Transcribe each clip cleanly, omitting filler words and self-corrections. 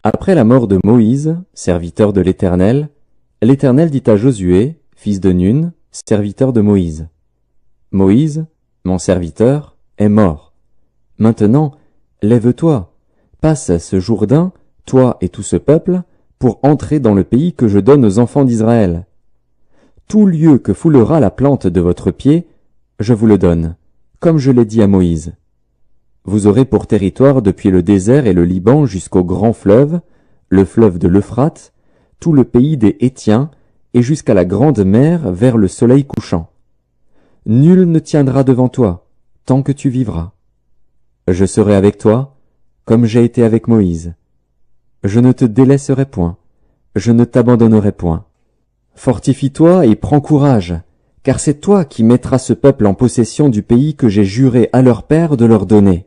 Après la mort de Moïse, serviteur de l'Éternel, l'Éternel dit à Josué, fils de Nun, serviteur de Moïse, « Moïse, mon serviteur, est mort. Maintenant, lève-toi, passe ce Jourdain, toi et tout ce peuple, pour entrer dans le pays que je donne aux enfants d'Israël. Tout lieu que foulera la plante de votre pied, je vous le donne, comme je l'ai dit à Moïse. Vous aurez pour territoire depuis le désert et le Liban jusqu'au grand fleuve, le fleuve de l'Euphrate, tout le pays des Hétiens, et jusqu'à la grande mer vers le soleil couchant. Nul ne tiendra devant toi, tant que tu vivras. Je serai avec toi, comme j'ai été avec Moïse. Je ne te délaisserai point, je ne t'abandonnerai point. Fortifie-toi et prends courage, car c'est toi qui mettras ce peuple en possession du pays que j'ai juré à leur père de leur donner.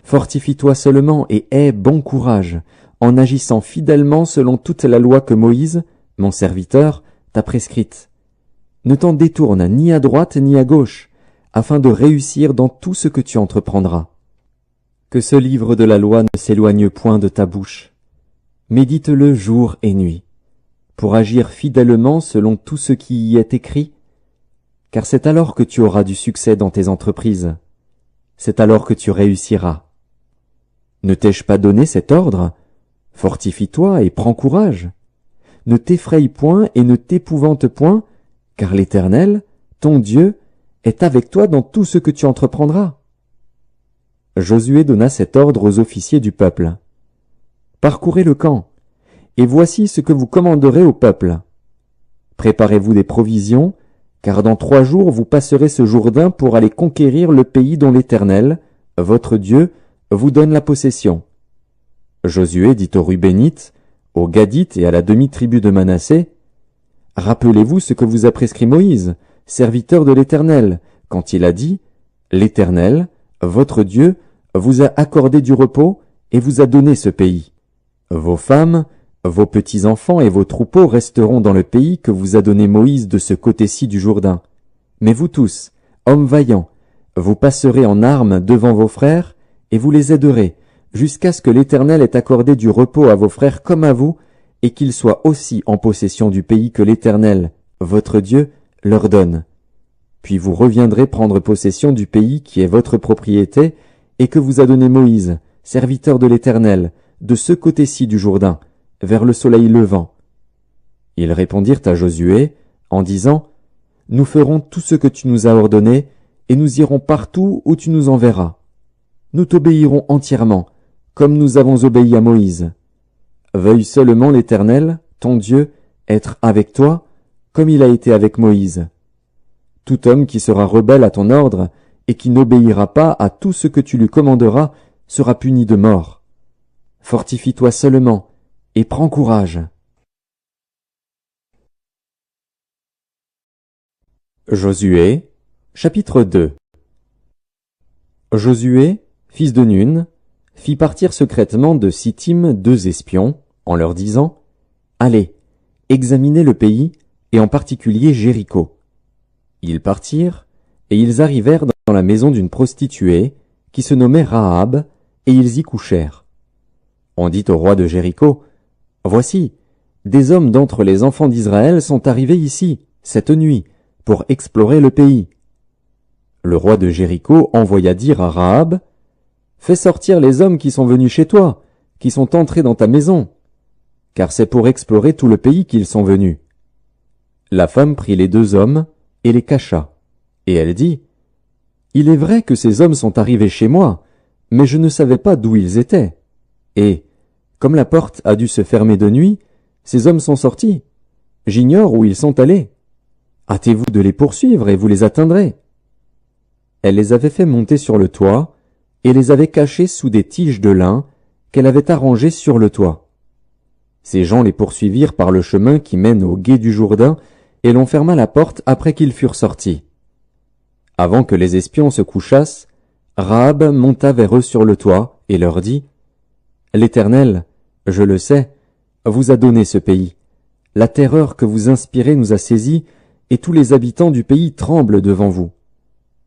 Fortifie-toi seulement et aie bon courage, en agissant fidèlement selon toute la loi que Moïse, mon serviteur, t'a prescrite. Ne t'en détourne ni à droite ni à gauche, afin de réussir dans tout ce que tu entreprendras. Que ce livre de la loi ne s'éloigne point de ta bouche. Médite-le jour et nuit, pour agir fidèlement selon tout ce qui y est écrit, car c'est alors que tu auras du succès dans tes entreprises. C'est alors que tu réussiras. Ne t'ai-je pas donné cet ordre? Fortifie-toi et prends courage. Ne t'effraie point et ne t'épouvante point, car l'Éternel, ton Dieu, est avec toi dans tout ce que tu entreprendras. Josué donna cet ordre aux officiers du peuple. Parcourez le camp, et voici ce que vous commanderez au peuple. Préparez-vous des provisions, car dans 3 jours vous passerez ce Jourdain pour aller conquérir le pays dont l'Éternel, votre Dieu, vous donne la possession. Josué dit aux Rubénites, aux Gadites et à la demi-tribu de Manassé, « Rappelez-vous ce que vous a prescrit Moïse, serviteur de l'Éternel, quand il a dit, « L'Éternel, votre Dieu, vous a accordé du repos et vous a donné ce pays. Vos femmes, vos petits-enfants et vos troupeaux resteront dans le pays que vous a donné Moïse de ce côté-ci du Jourdain. Mais vous tous, hommes vaillants, vous passerez en armes devant vos frères et vous les aiderez, jusqu'à ce que l'Éternel ait accordé du repos à vos frères comme à vous, et qu'ils soient aussi en possession du pays que l'Éternel, votre Dieu, leur donne. Puis vous reviendrez prendre possession du pays qui est votre propriété, et que vous a donné Moïse, serviteur de l'Éternel, de ce côté-ci du Jourdain, vers le soleil levant. » Ils répondirent à Josué, en disant, « Nous ferons tout ce que tu nous as ordonné, et nous irons partout où tu nous enverras. Nous t'obéirons entièrement, comme nous avons obéi à Moïse. Veuille seulement l'Éternel, ton Dieu, être avec toi, comme il a été avec Moïse. Tout homme qui sera rebelle à ton ordre, et qui n'obéira pas à tout ce que tu lui commanderas, sera puni de mort. Fortifie-toi seulement, et prends courage. » Josué, chapitre 2. Josué, fils de Nun, fit partir secrètement de Sittim 2 espions, en leur disant, « Allez, examinez le pays, et en particulier Jéricho. » Ils partirent, et ils arrivèrent dans la maison d'une prostituée, qui se nommait Rahab, et ils y couchèrent. On dit au roi de Jéricho, « Voici, des hommes d'entre les enfants d'Israël sont arrivés ici, cette nuit, pour explorer le pays. » Le roi de Jéricho envoya dire à Rahab, « Fais sortir les hommes qui sont venus chez toi, qui sont entrés dans ta maison, car c'est pour explorer tout le pays qu'ils sont venus. » La femme prit les 2 hommes et les cacha, et elle dit, « Il est vrai que ces hommes sont arrivés chez moi, mais je ne savais pas d'où ils étaient. Et, comme la porte a dû se fermer de nuit, ces hommes sont sortis. J'ignore où ils sont allés. Hâtez-vous de les poursuivre et vous les atteindrez. » Elle les avait fait monter sur le toit, et les avait cachés sous des tiges de lin qu'elle avait arrangées sur le toit. Ces gens les poursuivirent par le chemin qui mène au gué du Jourdain, et l'on ferma la porte après qu'ils furent sortis. Avant que les espions se couchassent, Rahab monta vers eux sur le toit, et leur dit, « L'Éternel, je le sais, vous a donné ce pays. La terreur que vous inspirez nous a saisis, et tous les habitants du pays tremblent devant vous.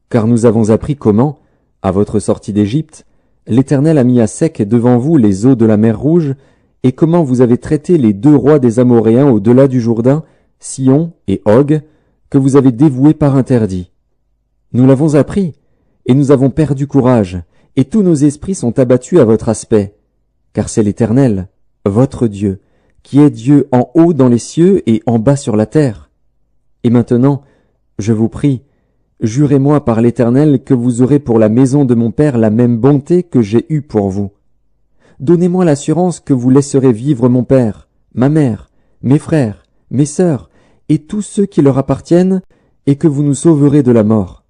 Car nous avons appris comment, à votre sortie d'Égypte, l'Éternel a mis à sec devant vous les eaux de la mer Rouge, et comment vous avez traité les 2 rois des Amoréens au-delà du Jourdain, Sihon et Og, que vous avez dévoués par interdit. Nous l'avons appris, et nous avons perdu courage, et tous nos esprits sont abattus à votre aspect, car c'est l'Éternel, votre Dieu, qui est Dieu en haut dans les cieux et en bas sur la terre. Et maintenant, je vous prie, jurez-moi par l'Éternel que vous aurez pour la maison de mon père la même bonté que j'ai eue pour vous. Donnez-moi l'assurance que vous laisserez vivre mon père, ma mère, mes frères, mes sœurs, et tous ceux qui leur appartiennent, et que vous nous sauverez de la mort.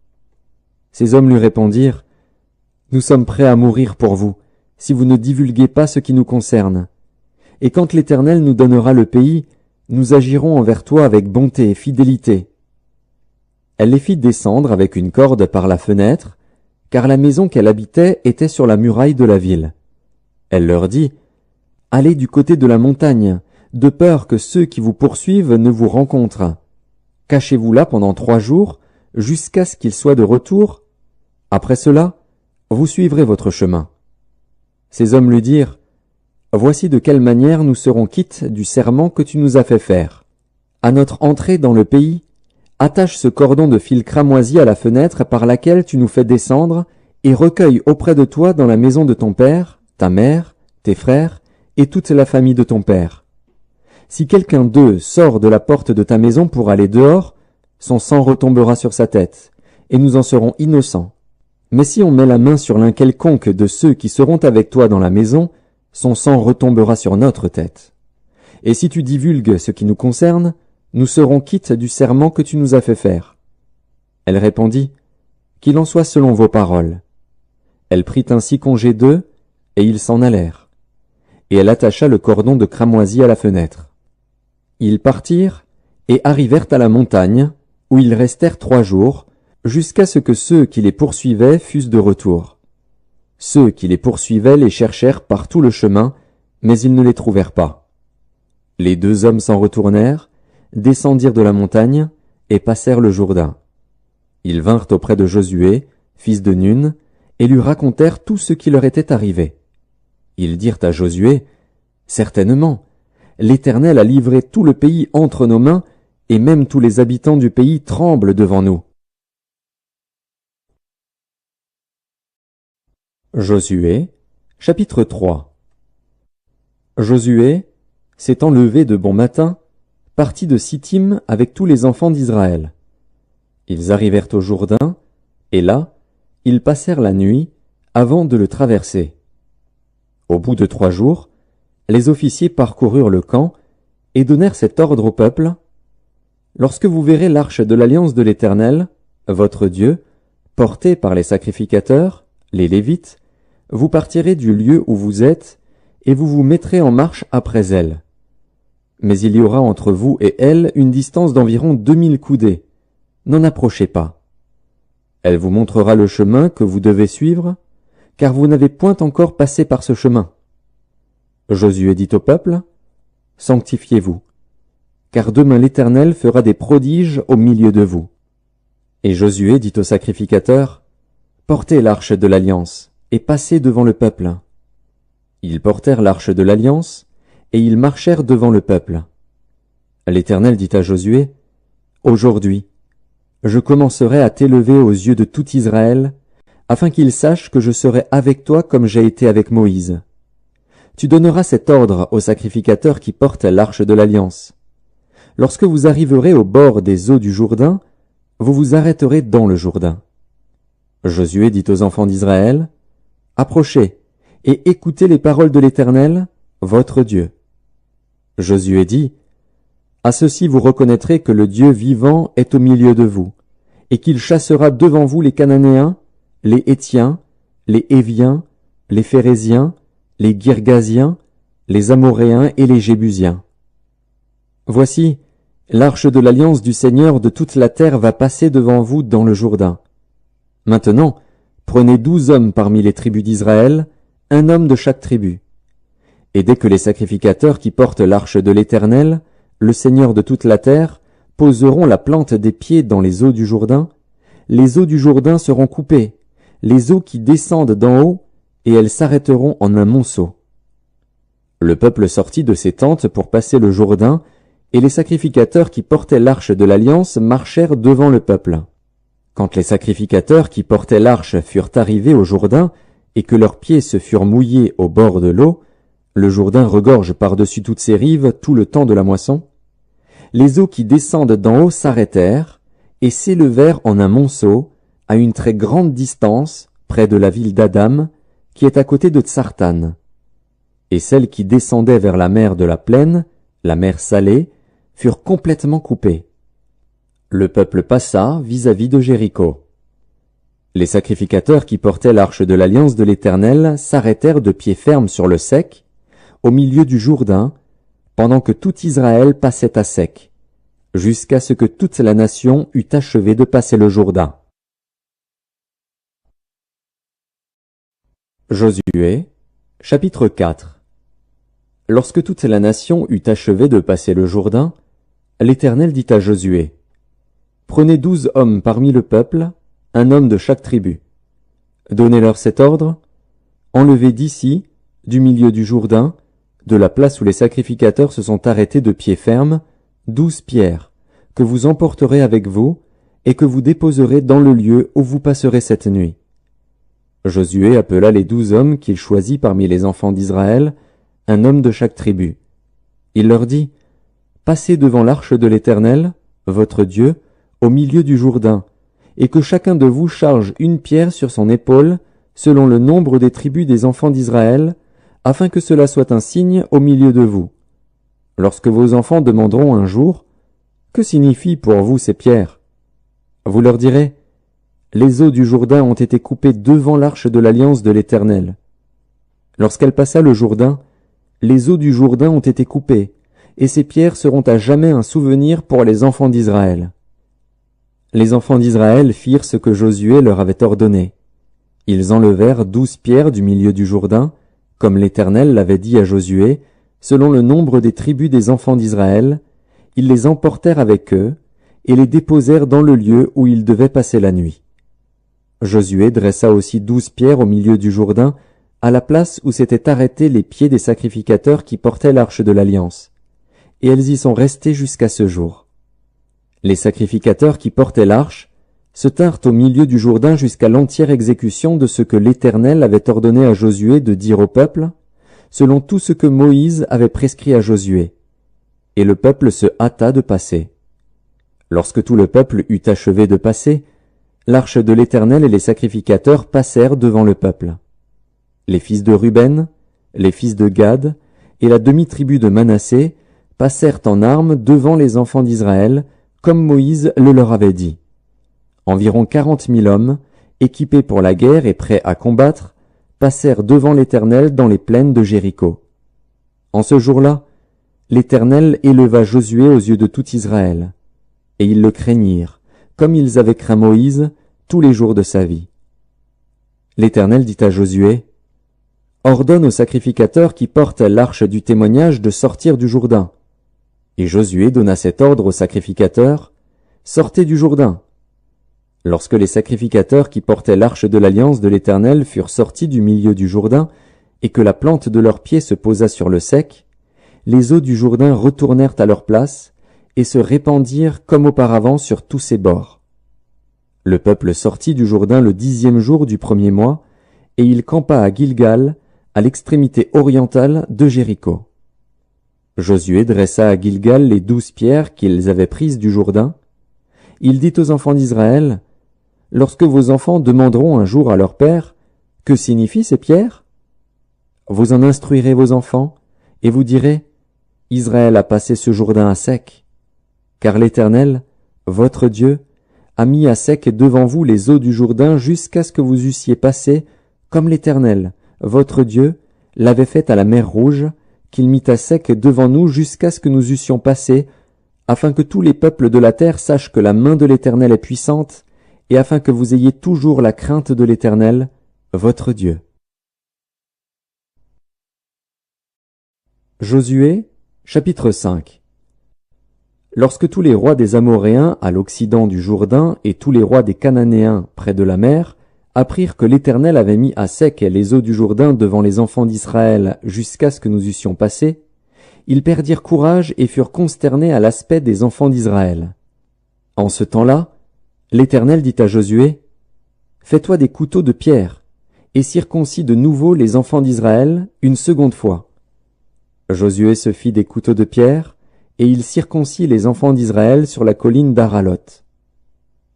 Ces hommes lui répondirent, « Nous sommes prêts à mourir pour vous, si vous ne divulguez pas ce qui nous concerne. Et quand l'Éternel nous donnera le pays, nous agirons envers toi avec bonté et fidélité. » Elle les fit descendre avec une corde par la fenêtre, car la maison qu'elle habitait était sur la muraille de la ville. Elle leur dit, « Allez du côté de la montagne, de peur que ceux qui vous poursuivent ne vous rencontrent. Cachez-vous là pendant 3 jours, jusqu'à ce qu'ils soient de retour. Après cela, vous suivrez votre chemin. » Ces hommes lui dirent, « Voici de quelle manière nous serons quittes du serment que tu nous as fait faire. À notre entrée dans le pays, attache ce cordon de fil cramoisi à la fenêtre par laquelle tu nous fais descendre, et recueille auprès de toi dans la maison de ton père, ta mère, tes frères, et toute la famille de ton père. Si quelqu'un d'eux sort de la porte de ta maison pour aller dehors, son sang retombera sur sa tête, et nous en serons innocents. Mais si on met la main sur l'un quelconque de ceux qui seront avec toi dans la maison, son sang retombera sur notre tête. Et si tu divulgues ce qui nous concerne, nous serons quittes du serment que tu nous as fait faire. » Elle répondit, « Qu'il en soit selon vos paroles. » Elle prit ainsi congé d'eux, et ils s'en allèrent. Et elle attacha le cordon de cramoisi à la fenêtre. Ils partirent, et arrivèrent à la montagne, où ils restèrent 3 jours, jusqu'à ce que ceux qui les poursuivaient fussent de retour. Ceux qui les poursuivaient les cherchèrent par tout le chemin, mais ils ne les trouvèrent pas. Les 2 hommes s'en retournèrent, descendirent de la montagne, et passèrent le Jourdain. Ils vinrent auprès de Josué, fils de Nun, et lui racontèrent tout ce qui leur était arrivé. Ils dirent à Josué, « Certainement, l'Éternel a livré tout le pays entre nos mains, et même tous les habitants du pays tremblent devant nous. » Josué, chapitre 3. Josué, s'étant levé de bon matin, partit de Sittim avec tous les enfants d'Israël. Ils arrivèrent au Jourdain, et là, ils passèrent la nuit avant de le traverser. Au bout de 3 jours, les officiers parcoururent le camp et donnèrent cet ordre au peuple. « Lorsque vous verrez l'arche de l'alliance de l'Éternel, votre Dieu, portée par les sacrificateurs, les Lévites, vous partirez du lieu où vous êtes, et vous vous mettrez en marche après elle. Mais il y aura entre vous et elle une distance d'environ 2000 coudées. N'en approchez pas. Elle vous montrera le chemin que vous devez suivre, car vous n'avez point encore passé par ce chemin. » Josué dit au peuple, « Sanctifiez-vous, car demain l'Éternel fera des prodiges au milieu de vous. » Et Josué dit aux sacrificateurs, « Portez l'arche de l'alliance, et passez devant le peuple. » Ils portèrent l'arche de l'alliance, et ils marchèrent devant le peuple. L'Éternel dit à Josué, « Aujourd'hui, je commencerai à t'élever aux yeux de tout Israël, afin qu'ils sachent que je serai avec toi comme j'ai été avec Moïse. Tu donneras cet ordre aux sacrificateurs qui portent l'arche de l'alliance. Lorsque vous arriverez au bord des eaux du Jourdain, vous vous arrêterez dans le Jourdain. » Josué dit aux enfants d'Israël, « Approchez et écoutez les paroles de l'Éternel, votre Dieu. » Josué dit, « À ceci vous reconnaîtrez que le Dieu vivant est au milieu de vous, et qu'il chassera devant vous les Cananéens, les Hétiens, les Héviens, les Phéréziens, les Girgasiens, les Amoréens et les Jébusiens. Voici, l'arche de l'alliance du Seigneur de toute la terre va passer devant vous dans le Jourdain. Maintenant, prenez 12 hommes parmi les tribus d'Israël, 1 homme de chaque tribu. Et dès que les sacrificateurs qui portent l'arche de l'Éternel, le Seigneur de toute la terre, poseront la plante des pieds dans les eaux du Jourdain, les eaux du Jourdain seront coupées, les eaux qui descendent d'en haut, et elles s'arrêteront en un monceau. Le peuple sortit de ses tentes pour passer le Jourdain, et les sacrificateurs qui portaient l'arche de l'Alliance marchèrent devant le peuple. Quand les sacrificateurs qui portaient l'arche furent arrivés au Jourdain, et que leurs pieds se furent mouillés au bord de l'eau, le Jourdain regorge par-dessus toutes ses rives tout le temps de la moisson, les eaux qui descendent d'en haut s'arrêtèrent, et s'élevèrent en un monceau, à une très grande distance, près de la ville d'Adam, qui est à côté de Tsartan. Et celles qui descendaient vers la mer de la plaine, la mer Salée, furent complètement coupées. Le peuple passa vis-à-vis de Jéricho. Les sacrificateurs qui portaient l'arche de l'Alliance de l'Éternel s'arrêtèrent de pied ferme sur le sec, au milieu du Jourdain, pendant que tout Israël passait à sec, jusqu'à ce que toute la nation eût achevé de passer le Jourdain. Josué, chapitre 4. Lorsque toute la nation eut achevé de passer le Jourdain, l'Éternel dit à Josué, « Prenez 12 hommes parmi le peuple, un homme de chaque tribu. Donnez-leur cet ordre, enlevez d'ici, du milieu du Jourdain, de la place où les sacrificateurs se sont arrêtés de pied ferme, 12 pierres, que vous emporterez avec vous, et que vous déposerez dans le lieu où vous passerez cette nuit. » Josué appela les 12 hommes qu'il choisit parmi les enfants d'Israël, un homme de chaque tribu. Il leur dit, « Passez devant l'arche de l'Éternel, votre Dieu, au milieu du Jourdain, et que chacun de vous charge une pierre sur son épaule, selon le nombre des tribus des enfants d'Israël, afin que cela soit un signe au milieu de vous. Lorsque vos enfants demanderont un jour, « Que signifient pour vous ces pierres ?» Vous leur direz, « Les eaux du Jourdain ont été coupées devant l'arche de l'Alliance de l'Éternel. Lorsqu'elle passa le Jourdain, les eaux du Jourdain ont été coupées, et ces pierres seront à jamais un souvenir pour les enfants d'Israël. » Les enfants d'Israël firent ce que Josué leur avait ordonné. Ils enlevèrent 12 pierres du milieu du Jourdain, comme l'Éternel l'avait dit à Josué, selon le nombre des tribus des enfants d'Israël, ils les emportèrent avec eux, et les déposèrent dans le lieu où ils devaient passer la nuit. Josué dressa aussi 12 pierres au milieu du Jourdain, à la place où s'étaient arrêtés les pieds des sacrificateurs qui portaient l'arche de l'Alliance, et elles y sont restées jusqu'à ce jour. Les sacrificateurs qui portaient l'arche se tinrent au milieu du Jourdain jusqu'à l'entière exécution de ce que l'Éternel avait ordonné à Josué de dire au peuple, selon tout ce que Moïse avait prescrit à Josué. Et le peuple se hâta de passer. Lorsque tout le peuple eut achevé de passer, l'arche de l'Éternel et les sacrificateurs passèrent devant le peuple. Les fils de Ruben, les fils de Gad et la demi-tribu de Manassé passèrent en armes devant les enfants d'Israël, comme Moïse le leur avait dit. Environ 40 000 hommes, équipés pour la guerre et prêts à combattre, passèrent devant l'Éternel dans les plaines de Jéricho. En ce jour-là, l'Éternel éleva Josué aux yeux de tout Israël, et ils le craignirent, comme ils avaient craint Moïse tous les jours de sa vie. L'Éternel dit à Josué, « Ordonne aux sacrificateurs qui portent l'arche du témoignage de sortir du Jourdain. » Et Josué donna cet ordre aux sacrificateurs, « Sortez du Jourdain. » Lorsque les sacrificateurs qui portaient l'arche de l'Alliance de l'Éternel furent sortis du milieu du Jourdain, et que la plante de leurs pieds se posa sur le sec, les eaux du Jourdain retournèrent à leur place, et se répandirent comme auparavant sur tous ses bords. Le peuple sortit du Jourdain le 10e jour du 1er mois, et il campa à Gilgal, à l'extrémité orientale de Jéricho. Josué dressa à Gilgal les 12 pierres qu'ils avaient prises du Jourdain. Il dit aux enfants d'Israël, « Lorsque vos enfants demanderont un jour à leur père, « Que signifient ces pierres ?» Vous en instruirez vos enfants, et vous direz, « Israël a passé ce Jourdain à sec. » Car l'Éternel, votre Dieu, a mis à sec devant vous les eaux du Jourdain jusqu'à ce que vous eussiez passé, comme l'Éternel, votre Dieu, l'avait fait à la mer Rouge, qu'il mit à sec devant nous jusqu'à ce que nous eussions passé, afin que tous les peuples de la terre sachent que la main de l'Éternel est puissante, et afin que vous ayez toujours la crainte de l'Éternel, votre Dieu. Josué, chapitre 5. Lorsque tous les rois des Amoréens à l'occident du Jourdain et tous les rois des Cananéens près de la mer, apprirent que l'Éternel avait mis à sec les eaux du Jourdain devant les enfants d'Israël jusqu'à ce que nous eussions passé, ils perdirent courage et furent consternés à l'aspect des enfants d'Israël. En ce temps-là, l'Éternel dit à Josué, « Fais-toi des couteaux de pierre, et circoncis de nouveau les enfants d'Israël une seconde fois. » Josué se fit des couteaux de pierre, et il circoncit les enfants d'Israël sur la colline d'Aralot.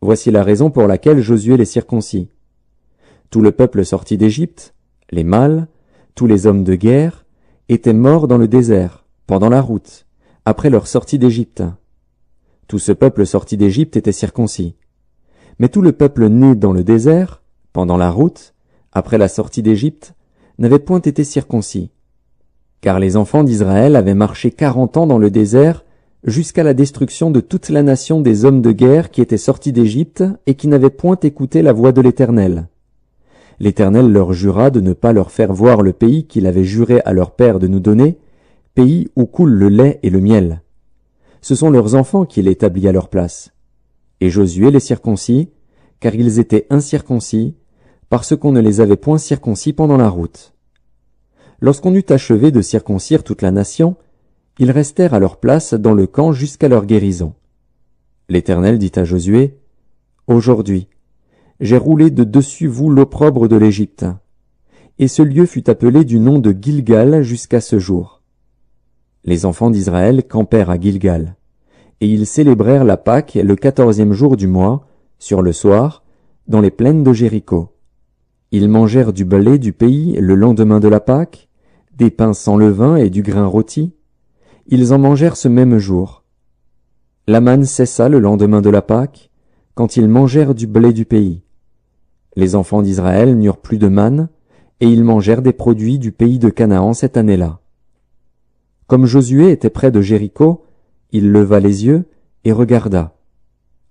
Voici la raison pour laquelle Josué les circoncit. Tout le peuple sorti d'Égypte, les mâles, tous les hommes de guerre, étaient morts dans le désert, pendant la route, après leur sortie d'Égypte. Tout ce peuple sorti d'Égypte était circoncis. Mais tout le peuple né dans le désert, pendant la route, après la sortie d'Égypte, n'avait point été circoncis. Car les enfants d'Israël avaient marché 40 ans dans le désert, jusqu'à la destruction de toute la nation des hommes de guerre qui étaient sortis d'Égypte et qui n'avaient point écouté la voix de l'Éternel. L'Éternel leur jura de ne pas leur faire voir le pays qu'il avait juré à leur père de nous donner, pays où coule le lait et le miel. Ce sont leurs enfants qu'il établit à leur place. Et Josué les circoncis, car ils étaient incirconcis, parce qu'on ne les avait point circoncis pendant la route. Lorsqu'on eut achevé de circoncire toute la nation, ils restèrent à leur place dans le camp jusqu'à leur guérison. L'Éternel dit à Josué, « Aujourd'hui, j'ai roulé de dessus vous l'opprobre de l'Égypte. » Et ce lieu fut appelé du nom de Gilgal jusqu'à ce jour. Les enfants d'Israël campèrent à Gilgal, et ils célébrèrent la Pâque le 14e jour du mois, sur le soir, dans les plaines de Jéricho. Ils mangèrent du blé du pays le lendemain de la Pâque, des pains sans levain et du grain rôti. Ils en mangèrent ce même jour. La manne cessa le lendemain de la Pâque, quand ils mangèrent du blé du pays. Les enfants d'Israël n'eurent plus de manne, et ils mangèrent des produits du pays de Canaan cette année-là. Comme Josué était près de Jéricho, il leva les yeux et regarda.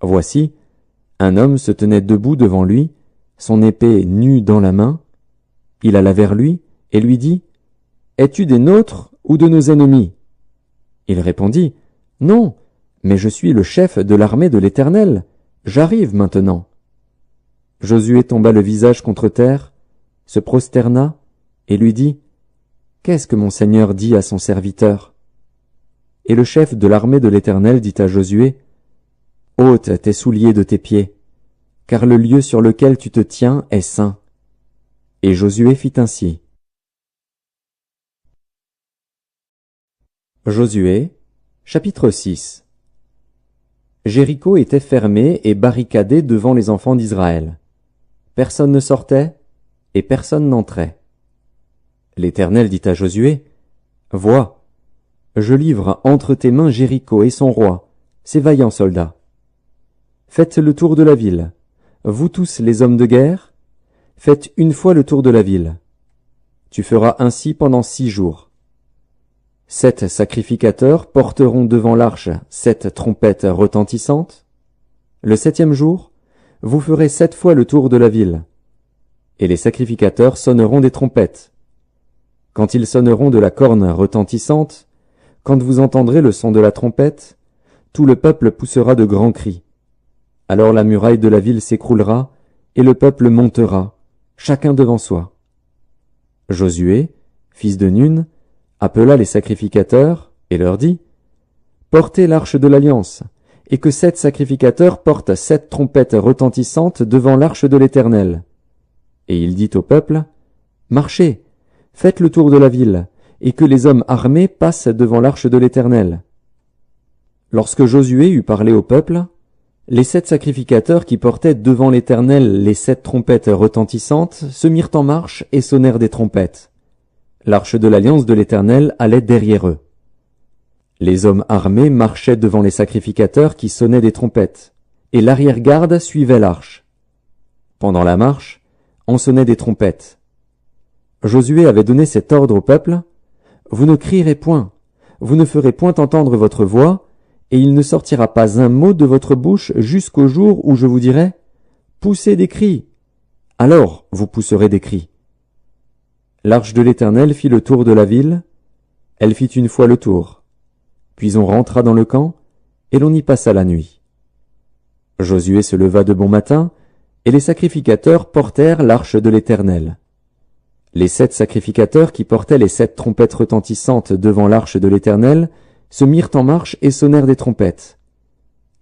Voici, un homme se tenait debout devant lui, son épée nue dans la main. Il alla vers lui et lui dit, « Es-tu des nôtres ou de nos ennemis ?» Il répondit, « Non, mais je suis le chef de l'armée de l'Éternel. J'arrive maintenant. » Josué tomba le visage contre terre, se prosterna et lui dit, « Qu'est-ce que mon Seigneur dit à son serviteur ?» Et le chef de l'armée de l'Éternel dit à Josué, « Ôte tes souliers de tes pieds, car le lieu sur lequel tu te tiens est saint. » Et Josué fit ainsi. Josué, chapitre 6. Jéricho était fermé et barricadé devant les enfants d'Israël. Personne ne sortait et personne n'entrait. L'Éternel dit à Josué, « Vois, je livre entre tes mains Jéricho et son roi, ses vaillants soldats. Faites le tour de la ville, vous tous les hommes de guerre, faites une fois le tour de la ville. Tu feras ainsi pendant 6 jours. 7 sacrificateurs porteront devant l'arche 7 trompettes retentissantes. Le 7e jour, vous ferez 7 fois le tour de la ville. Et les sacrificateurs sonneront des trompettes. Quand ils sonneront de la corne retentissante, quand vous entendrez le son de la trompette, tout le peuple poussera de grands cris. Alors la muraille de la ville s'écroulera, et le peuple montera, chacun devant soi. Josué, fils de Nun, appela les sacrificateurs et leur dit, « Portez l'arche de l'Alliance, et que 7 sacrificateurs portent 7 trompettes retentissantes devant l'arche de l'Éternel. » Et il dit au peuple, « Marchez, faites le tour de la ville, et que les hommes armés passent devant l'arche de l'Éternel. » Lorsque Josué eut parlé au peuple, les 7 sacrificateurs qui portaient devant l'Éternel les 7 trompettes retentissantes se mirent en marche et sonnèrent des trompettes. L'arche de l'Alliance de l'Éternel allait derrière eux. Les hommes armés marchaient devant les sacrificateurs qui sonnaient des trompettes, et l'arrière-garde suivait l'arche. Pendant la marche, on sonnait des trompettes. Josué avait donné cet ordre au peuple, « Vous ne crierez point, vous ne ferez point entendre votre voix, et il ne sortira pas un mot de votre bouche jusqu'au jour où je vous dirai, « Poussez des cris !» Alors vous pousserez des cris. L'arche de l'Éternel fit le tour de la ville, elle fit une fois le tour. Puis on rentra dans le camp, et l'on y passa la nuit. Josué se leva de bon matin, Et les sacrificateurs portèrent l'arche de l'Éternel. Les 7 sacrificateurs qui portaient les 7 trompettes retentissantes devant l'arche de l'Éternel se mirent en marche et sonnèrent des trompettes.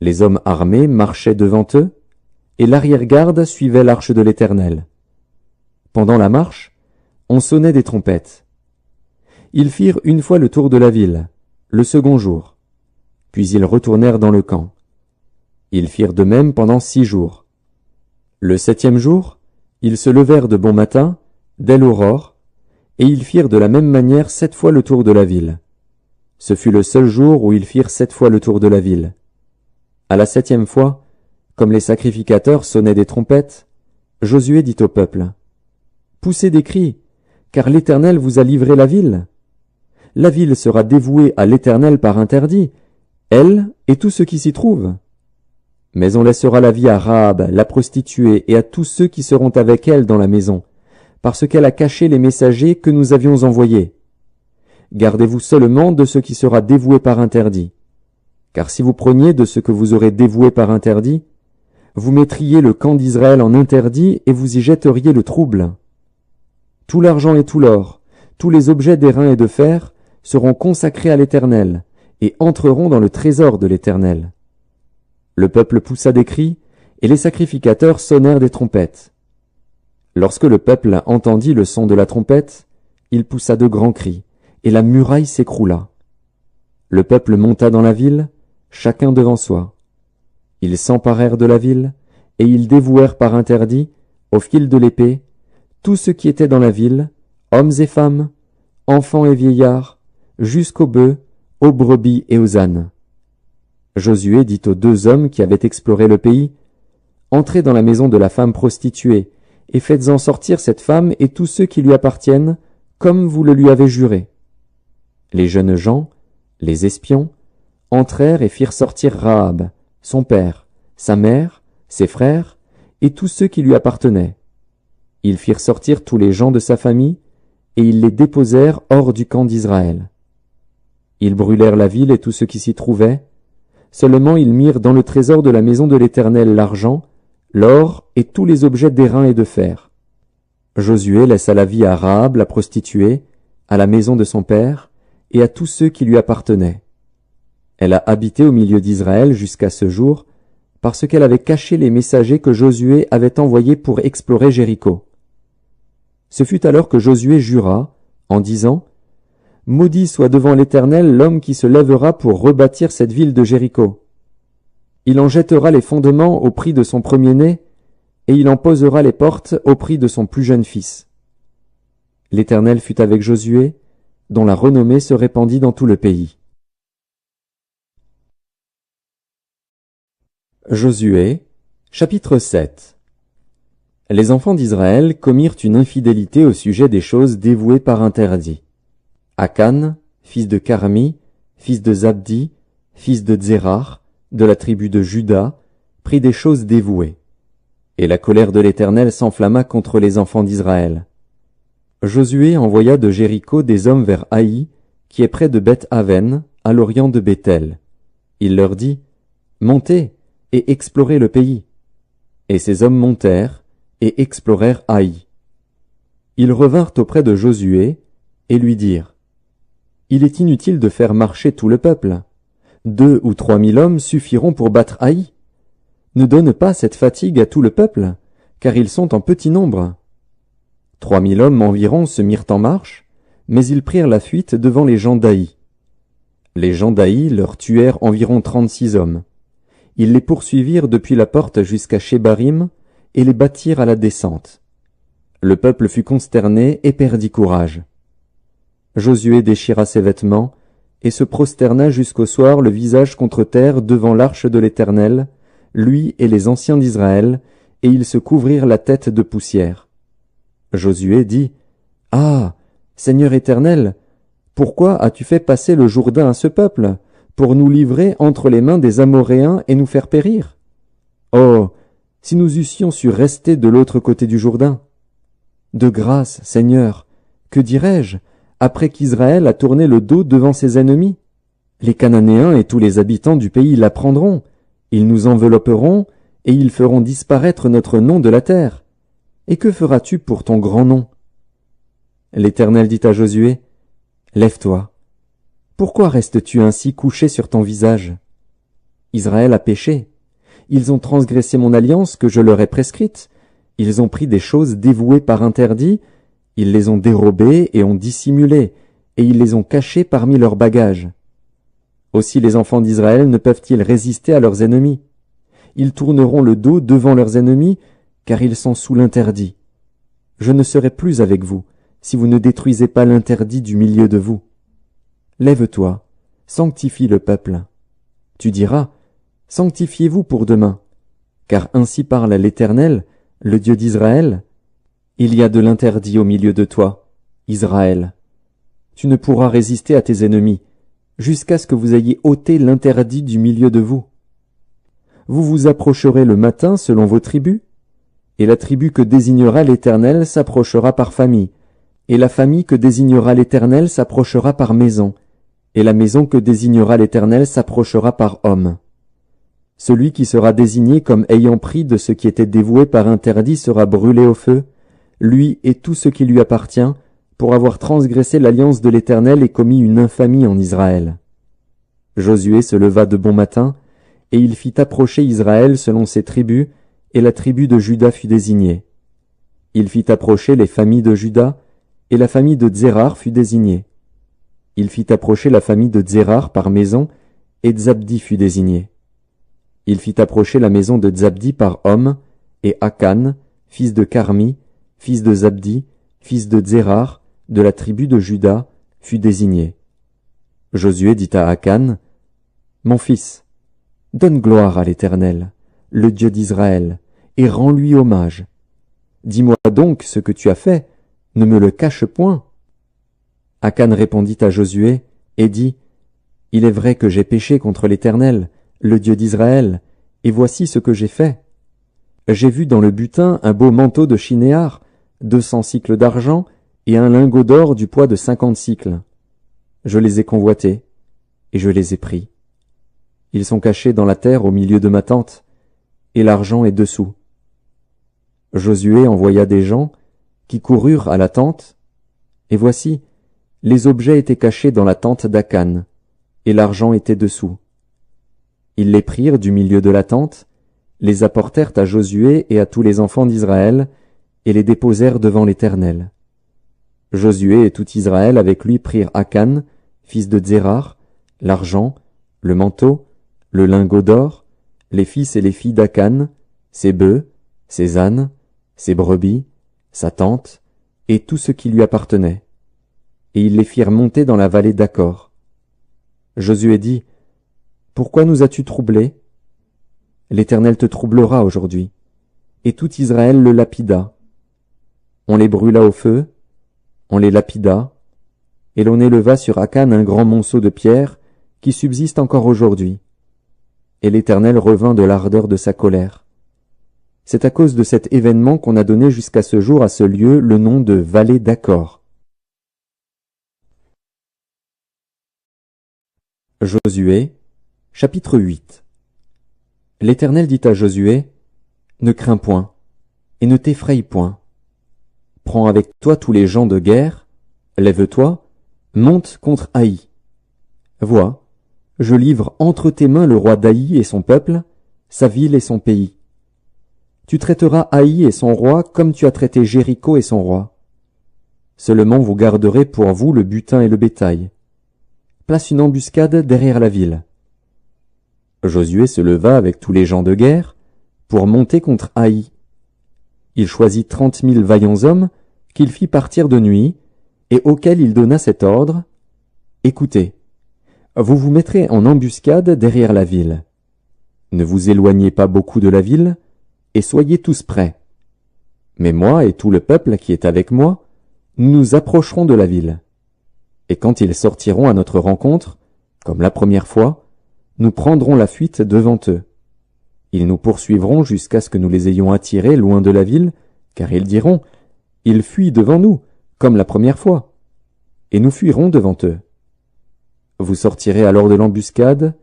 Les hommes armés marchaient devant eux, et l'arrière-garde suivait l'arche de l'Éternel. Pendant la marche, on sonnait des trompettes. Ils firent une fois le tour de la ville, le second jour. Puis ils retournèrent dans le camp. Ils firent de même pendant 6 jours. Le 7e jour, ils se levèrent de bon matin, dès l'aurore, et ils firent de la même manière 7 fois le tour de la ville. Ce fut le seul jour où ils firent 7 fois le tour de la ville. À la 7e fois, comme les sacrificateurs sonnaient des trompettes, Josué dit au peuple, « Poussez des cris, car l'Éternel vous a livré la ville. La ville sera dévouée à l'Éternel par interdit, elle et tous ceux qui s'y trouvent. Mais on laissera la vie à Rahab, la prostituée, et à tous ceux qui seront avec elle dans la maison, parce qu'elle a caché les messagers que nous avions envoyés. Gardez-vous seulement de ce qui sera dévoué par interdit. Car si vous preniez de ce que vous aurez dévoué par interdit, vous mettriez le camp d'Israël en interdit et vous y jetteriez le trouble. Tout l'argent et tout l'or, tous les objets d'airain et de fer seront consacrés à l'Éternel et entreront dans le trésor de l'Éternel. » Le peuple poussa des cris, et les sacrificateurs sonnèrent des trompettes. Lorsque le peuple entendit le son de la trompette, il poussa de grands cris, et la muraille s'écroula. Le peuple monta dans la ville, chacun devant soi. Ils s'emparèrent de la ville, et ils dévouèrent par interdit, au fil de l'épée, tout ce qui était dans la ville, hommes et femmes, enfants et vieillards, jusqu'aux bœufs, aux brebis et aux ânes. Josué dit aux 2 hommes qui avaient exploré le pays, « Entrez dans la maison de la femme prostituée, et faites-en sortir cette femme et tous ceux qui lui appartiennent, comme vous le lui avez juré. » Les jeunes gens, les espions, entrèrent et firent sortir Rahab, son père, sa mère, ses frères, et tous ceux qui lui appartenaient. Ils firent sortir tous les gens de sa famille, et ils les déposèrent hors du camp d'Israël. Ils brûlèrent la ville et tout ce qui s'y trouvait, seulement ils mirent dans le trésor de la maison de l'Éternel l'argent, l'or et tous les objets d'airain et de fer. Josué laissa la vie à Rahab la prostituée, à la maison de son père, et à tous ceux qui lui appartenaient. Elle a habité au milieu d'Israël jusqu'à ce jour, parce qu'elle avait caché les messagers que Josué avait envoyés pour explorer Jéricho. Ce fut alors que Josué jura, en disant, « Maudit soit devant l'Éternel l'homme qui se lèvera pour rebâtir cette ville de Jéricho. Il en jettera les fondements au prix de son premier-né, et il en posera les portes au prix de son plus jeune fils. » L'Éternel fut avec Josué, dont la renommée se répandit dans tout le pays. Josué, chapitre 7. Les enfants d'Israël commirent une infidélité au sujet des choses dévouées par interdit. Akan, fils de Carmi, fils de Zabdi, fils de Zérar, de la tribu de Juda, prit des choses dévouées. Et la colère de l'Éternel s'enflamma contre les enfants d'Israël. Josué envoya de Jéricho des hommes vers Haï, qui est près de Beth-Aven, à l'orient de Béthel. Il leur dit, « Montez et explorez le pays. » Et ces hommes montèrent et explorèrent Haï. Ils revinrent auprès de Josué et lui dirent, « Il est inutile de faire marcher tout le peuple. 2 ou 3 000 hommes suffiront pour battre Haï. Ne donne pas cette fatigue à tout le peuple, car ils sont en petit nombre. » 3 000 hommes environ se mirent en marche, mais ils prirent la fuite devant les gens d'Haï. Les gens d'Haï leur tuèrent environ 36 hommes. Ils les poursuivirent depuis la porte jusqu'à Shebarim et les battirent à la descente. Le peuple fut consterné et perdit courage. Josué déchira ses vêtements et se prosterna jusqu'au soir le visage contre terre devant l'arche de l'Éternel, lui et les anciens d'Israël, et ils se couvrirent la tête de poussière. Josué dit, « Ah, Seigneur Éternel, pourquoi as-tu fait passer le Jourdain à ce peuple, pour nous livrer entre les mains des Amoréens et nous faire périr? Oh, si nous eussions su rester de l'autre côté du Jourdain! De grâce, Seigneur, que dirais-je, après qu'Israël a tourné le dos devant ses ennemis? Les Cananéens et tous les habitants du pays l'apprendront, ils nous envelopperont, et ils feront disparaître notre nom de la terre. Et que feras-tu pour ton grand nom? L'Éternel dit à Josué, Lève-toi. Pourquoi restes-tu ainsi couché sur ton visage? Israël a péché. Ils ont transgressé mon alliance que je leur ai prescrite. Ils ont pris des choses dévouées par interdit. Ils les ont dérobées et ont dissimulé, et ils les ont cachées parmi leurs bagages. Aussi les enfants d'Israël ne peuvent-ils résister à leurs ennemis. Ils tourneront le dos devant leurs ennemis, car ils sont sous l'interdit. Je ne serai plus avec vous, si vous ne détruisez pas l'interdit du milieu de vous. Lève-toi, sanctifie le peuple. Tu diras, sanctifiez-vous pour demain, car ainsi parle l'Éternel, le Dieu d'Israël. Il y a de l'interdit au milieu de toi, Israël. Tu ne pourras résister à tes ennemis, jusqu'à ce que vous ayez ôté l'interdit du milieu de vous. Vous vous approcherez le matin selon vos tribus, et la tribu que désignera l'Éternel s'approchera par famille, et la famille que désignera l'Éternel s'approchera par maison, et la maison que désignera l'Éternel s'approchera par homme. Celui qui sera désigné comme ayant pris de ce qui était dévoué par interdit sera brûlé au feu, lui et tout ce qui lui appartient, pour avoir transgressé l'alliance de l'Éternel et commis une infamie en Israël. Josué se leva de bon matin, et il fit approcher Israël selon ses tribus, et la tribu de Juda fut désignée. Il fit approcher les familles de Juda, et la famille de Tsérar fut désignée. Il fit approcher la famille de Tsérar par maison, et Zabdi fut désigné. Il fit approcher la maison de Zabdi par homme, et Akan, fils de Carmi, fils de Zabdi, fils de Tsérar, de la tribu de Juda, fut désigné. Josué dit à Akan, « Mon fils, donne gloire à l'Éternel, le Dieu d'Israël, et rends-lui hommage. Dis-moi donc ce que tu as fait, ne me le cache point. » Akan répondit à Josué et dit, « Il est vrai que j'ai péché contre l'Éternel, le Dieu d'Israël, et voici ce que j'ai fait. J'ai vu dans le butin un beau manteau de chinéar, 200 sicles d'argent, et un lingot d'or du poids de 50 sicles. Je les ai convoités, et je les ai pris. Ils sont cachés dans la terre au milieu de ma tente, et l'argent est dessous. » Josué envoya des gens, qui coururent à la tente, et voici, les objets étaient cachés dans la tente d'Akan, et l'argent était dessous. Ils les prirent du milieu de la tente, les apportèrent à Josué et à tous les enfants d'Israël, et les déposèrent devant l'Éternel. Josué et tout Israël avec lui prirent Akan, fils de Tsérar, l'argent, le manteau, le lingot d'or, les fils et les filles d'Akan, ses bœufs, ses ânes, ses brebis, sa tente, et tout ce qui lui appartenait. Et ils les firent monter dans la vallée d'Accor. Josué dit, « Pourquoi nous as-tu troublés? L'Éternel te troublera aujourd'hui. » Et tout Israël le lapida. On les brûla au feu, on les lapida, et l'on éleva sur Akan un grand monceau de pierre qui subsiste encore aujourd'hui. Et l'Éternel revint de l'ardeur de sa colère. C'est à cause de cet événement qu'on a donné jusqu'à ce jour à ce lieu le nom de vallée d'Accor. Josué, chapitre 8. L'Éternel dit à Josué, « Ne crains point, et ne t'effraie point. Prends avec toi tous les gens de guerre, lève-toi, monte contre Haï. Vois, je livre entre tes mains le roi d'Haï et son peuple, sa ville et son pays. Tu traiteras Haï et son roi comme tu as traité Jéricho et son roi. Seulement vous garderez pour vous le butin et le bétail. Place une embuscade derrière la ville. » Josué se leva avec tous les gens de guerre pour monter contre Haï. Il choisit 30 000 vaillants hommes qu'il fit partir de nuit et auxquels il donna cet ordre. « Écoutez, vous vous mettrez en embuscade derrière la ville. Ne vous éloignez pas beaucoup de la ville et soyez tous prêts. Mais moi et tout le peuple qui est avec moi, nous nous approcherons de la ville. Et quand ils sortiront à notre rencontre, comme la première fois, nous prendrons la fuite devant eux. Ils nous poursuivront jusqu'à ce que nous les ayons attirés loin de la ville, car ils diront, « Ils fuient devant nous, comme la première fois. » Et nous fuirons devant eux. Vous sortirez alors de l'embuscade,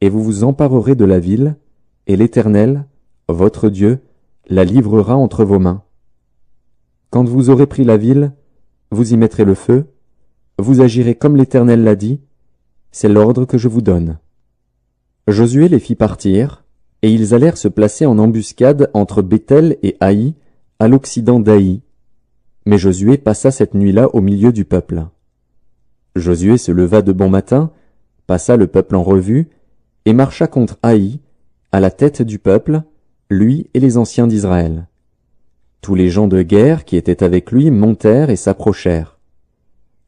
et vous vous emparerez de la ville, et l'Éternel, votre Dieu, la livrera entre vos mains. Quand vous aurez pris la ville, vous y mettrez le feu, vous agirez comme l'Éternel l'a dit, c'est l'ordre que je vous donne. Josué les fit partir, et ils allèrent se placer en embuscade entre Béthel et Haï, à l'occident d'Haï. Mais Josué passa cette nuit-là au milieu du peuple. Josué se leva de bon matin, passa le peuple en revue, et marcha contre Haï, à la tête du peuple, lui et les anciens d'Israël. Tous les gens de guerre qui étaient avec lui montèrent et s'approchèrent.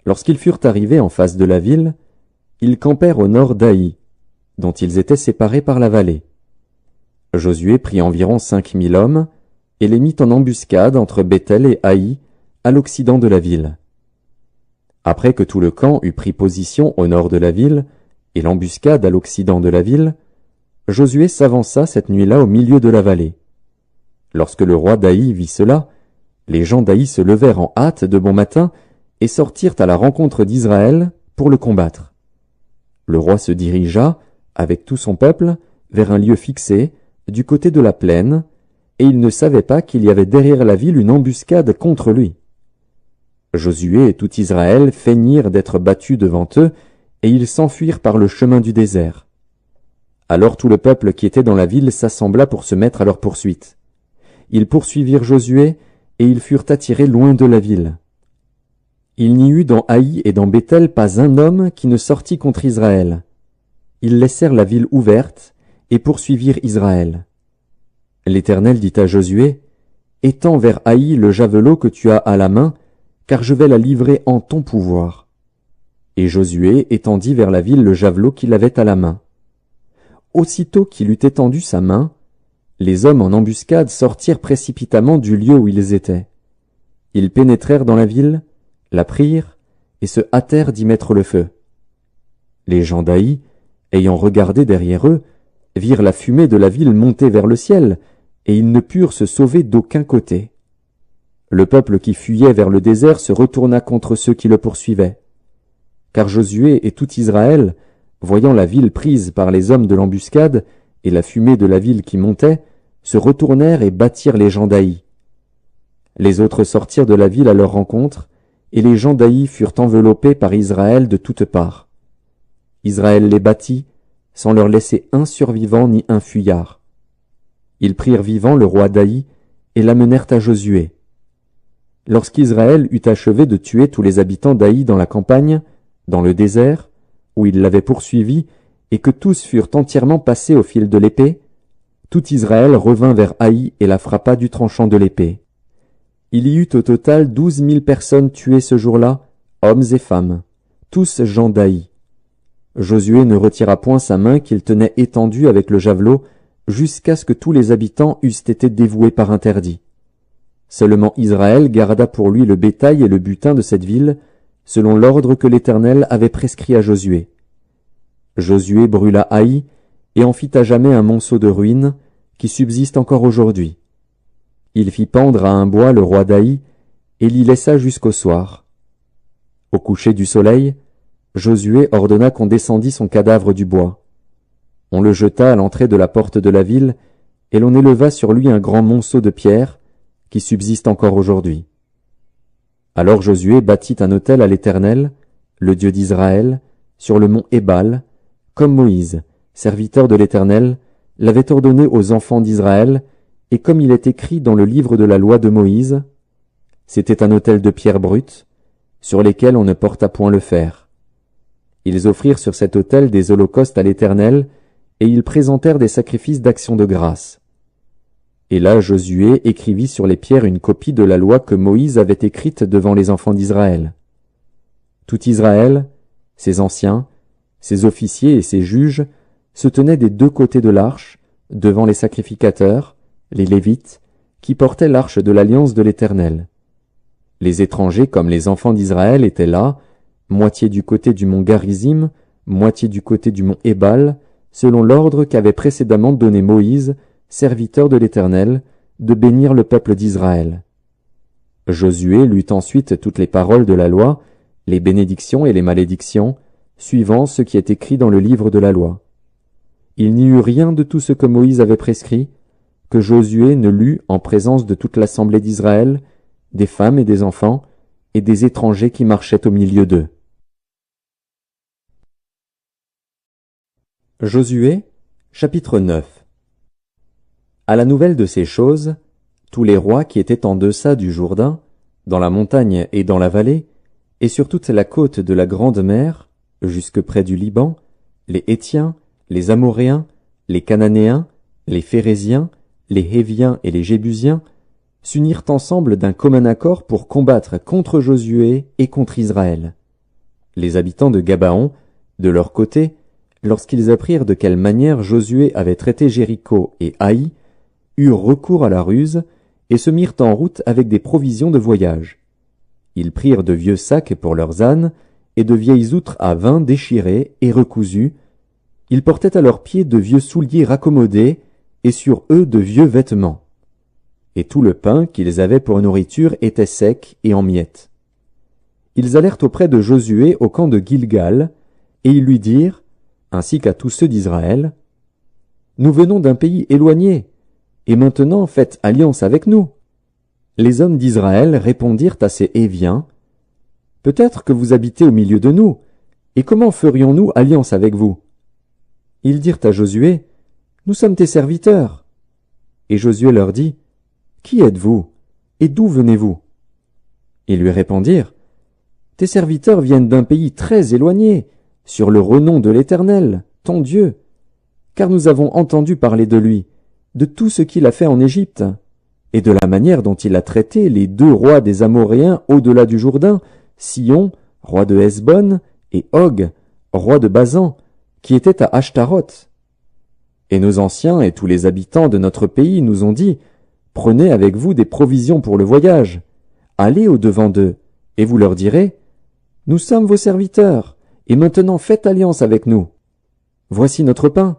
Lorsqu'ils furent arrivés en face de la ville, ils campèrent au nord d'Haï, dont ils étaient séparés par la vallée. Josué prit environ 5000 hommes, et les mit en embuscade entre Béthel et Haï, à l'occident de la ville. Après que tout le camp eut pris position au nord de la ville, et l'embuscade à l'occident de la ville, Josué s'avança cette nuit-là au milieu de la vallée. Lorsque le roi d'Haï vit cela, les gens d'Haï se levèrent en hâte de bon matin et sortirent à la rencontre d'Israël pour le combattre. Le roi se dirigea, avec tout son peuple, vers un lieu fixé, du côté de la plaine, et il ne savait pas qu'il y avait derrière la ville une embuscade contre lui. Josué et tout Israël feignirent d'être battus devant eux, et ils s'enfuirent par le chemin du désert. Alors tout le peuple qui était dans la ville s'assembla pour se mettre à leur poursuite. Ils poursuivirent Josué, et ils furent attirés loin de la ville. Il n'y eut dans Haï et dans Béthel pas un homme qui ne sortit contre Israël. Ils laissèrent la ville ouverte, et poursuivirent Israël. L'Éternel dit à Josué, « Étends vers Haï le javelot que tu as à la main, car je vais la livrer en ton pouvoir. » Et Josué étendit vers la ville le javelot qu'il avait à la main. Aussitôt qu'il eut étendu sa main, les hommes en embuscade sortirent précipitamment du lieu où ils étaient. Ils pénétrèrent dans la ville, la prirent, et se hâtèrent d'y mettre le feu. Les gens d'Haï, ayant regardé derrière eux, virent la fumée de la ville monter vers le ciel, et ils ne purent se sauver d'aucun côté. Le peuple qui fuyait vers le désert se retourna contre ceux qui le poursuivaient. Car Josué et tout Israël, voyant la ville prise par les hommes de l'embuscade et la fumée de la ville qui montait, se retournèrent et battirent les gens d'Haï. Les autres sortirent de la ville à leur rencontre, et les gens d'Haï furent enveloppés par Israël de toutes parts. Israël les battit, sans leur laisser un survivant ni un fuyard. Ils prirent vivant le roi d'Haï et l'amenèrent à Josué. Lorsqu'Israël eut achevé de tuer tous les habitants d'Haï dans la campagne, dans le désert, où il l'avait poursuivi, et que tous furent entièrement passés au fil de l'épée, tout Israël revint vers Haï et la frappa du tranchant de l'épée. Il y eut au total 12 000 personnes tuées ce jour-là, hommes et femmes, tous gens d'Haï. Josué ne retira point sa main qu'il tenait étendue avec le javelot, jusqu'à ce que tous les habitants eussent été dévoués par interdit. Seulement Israël garda pour lui le bétail et le butin de cette ville, selon l'ordre que l'Éternel avait prescrit à Josué. Josué brûla Haï, et en fit à jamais un monceau de ruines, qui subsiste encore aujourd'hui. Il fit pendre à un bois le roi d'Haï, et l'y laissa jusqu'au soir. Au coucher du soleil, Josué ordonna qu'on descendît son cadavre du bois. On le jeta à l'entrée de la porte de la ville, et l'on éleva sur lui un grand monceau de pierre, qui subsiste encore aujourd'hui. Alors Josué bâtit un autel à l'Éternel, le Dieu d'Israël, sur le mont Ébal, comme Moïse, serviteur de l'Éternel, l'avait ordonné aux enfants d'Israël, et comme il est écrit dans le livre de la loi de Moïse, c'était un autel de pierre brute, sur lesquels on ne porta point le fer. Ils offrirent sur cet autel des holocaustes à l'Éternel, et ils présentèrent des sacrifices d'action de grâce. Et là Josué écrivit sur les pierres une copie de la loi que Moïse avait écrite devant les enfants d'Israël. Tout Israël, ses anciens, ses officiers et ses juges, se tenaient des deux côtés de l'arche, devant les sacrificateurs, les Lévites, qui portaient l'arche de l'alliance de l'Éternel. Les étrangers comme les enfants d'Israël étaient là, moitié du côté du mont Garizim, moitié du côté du mont Ébal, selon l'ordre qu'avait précédemment donné Moïse, serviteur de l'Éternel, de bénir le peuple d'Israël. Josué lut ensuite toutes les paroles de la loi, les bénédictions et les malédictions, suivant ce qui est écrit dans le livre de la loi. Il n'y eut rien de tout ce que Moïse avait prescrit, que Josué ne lut en présence de toute l'assemblée d'Israël, des femmes et des enfants, et des étrangers qui marchaient au milieu d'eux. Josué, chapitre 9. À la nouvelle de ces choses, tous les rois qui étaient en deçà du Jourdain, dans la montagne et dans la vallée, et sur toute la côte de la grande mer, jusque près du Liban, les Hétiens, les Amoréens, les Cananéens, les Phéréziens, les Héviens et les Jébusiens, s'unirent ensemble d'un commun accord pour combattre contre Josué et contre Israël. Les habitants de Gabaon, de leur côté, lorsqu'ils apprirent de quelle manière Josué avait traité Jéricho et Haï, eurent recours à la ruse et se mirent en route avec des provisions de voyage. Ils prirent de vieux sacs pour leurs ânes et de vieilles outres à vin déchirées et recousues. Ils portaient à leurs pieds de vieux souliers raccommodés et sur eux de vieux vêtements. Et tout le pain qu'ils avaient pour nourriture était sec et en miettes. Ils allèrent auprès de Josué au camp de Gilgal, et ils lui dirent, ainsi qu'à tous ceux d'Israël, « Nous venons d'un pays éloigné, et maintenant faites alliance avec nous. » Les hommes d'Israël répondirent à ces Héviens, « Peut-être que vous habitez au milieu de nous, et comment ferions-nous alliance avec vous ?» Ils dirent à Josué, « Nous sommes tes serviteurs. » Et Josué leur dit, « Qui êtes-vous, et d'où venez-vous » Ils lui répondirent, « Tes serviteurs viennent d'un pays très éloigné, sur le renom de l'Éternel, ton Dieu, car nous avons entendu parler de lui, de tout ce qu'il a fait en Égypte, et de la manière dont il a traité les 2 rois des Amoréens au-delà du Jourdain, Sihon, roi de Hesbon, et Og, roi de Basan, qui était à Ashtaroth. Et nos anciens et tous les habitants de notre pays nous ont dit, « Prenez avec vous des provisions pour le voyage, allez au-devant d'eux, et vous leur direz, « Nous sommes vos serviteurs, et maintenant faites alliance avec nous. Voici notre pain.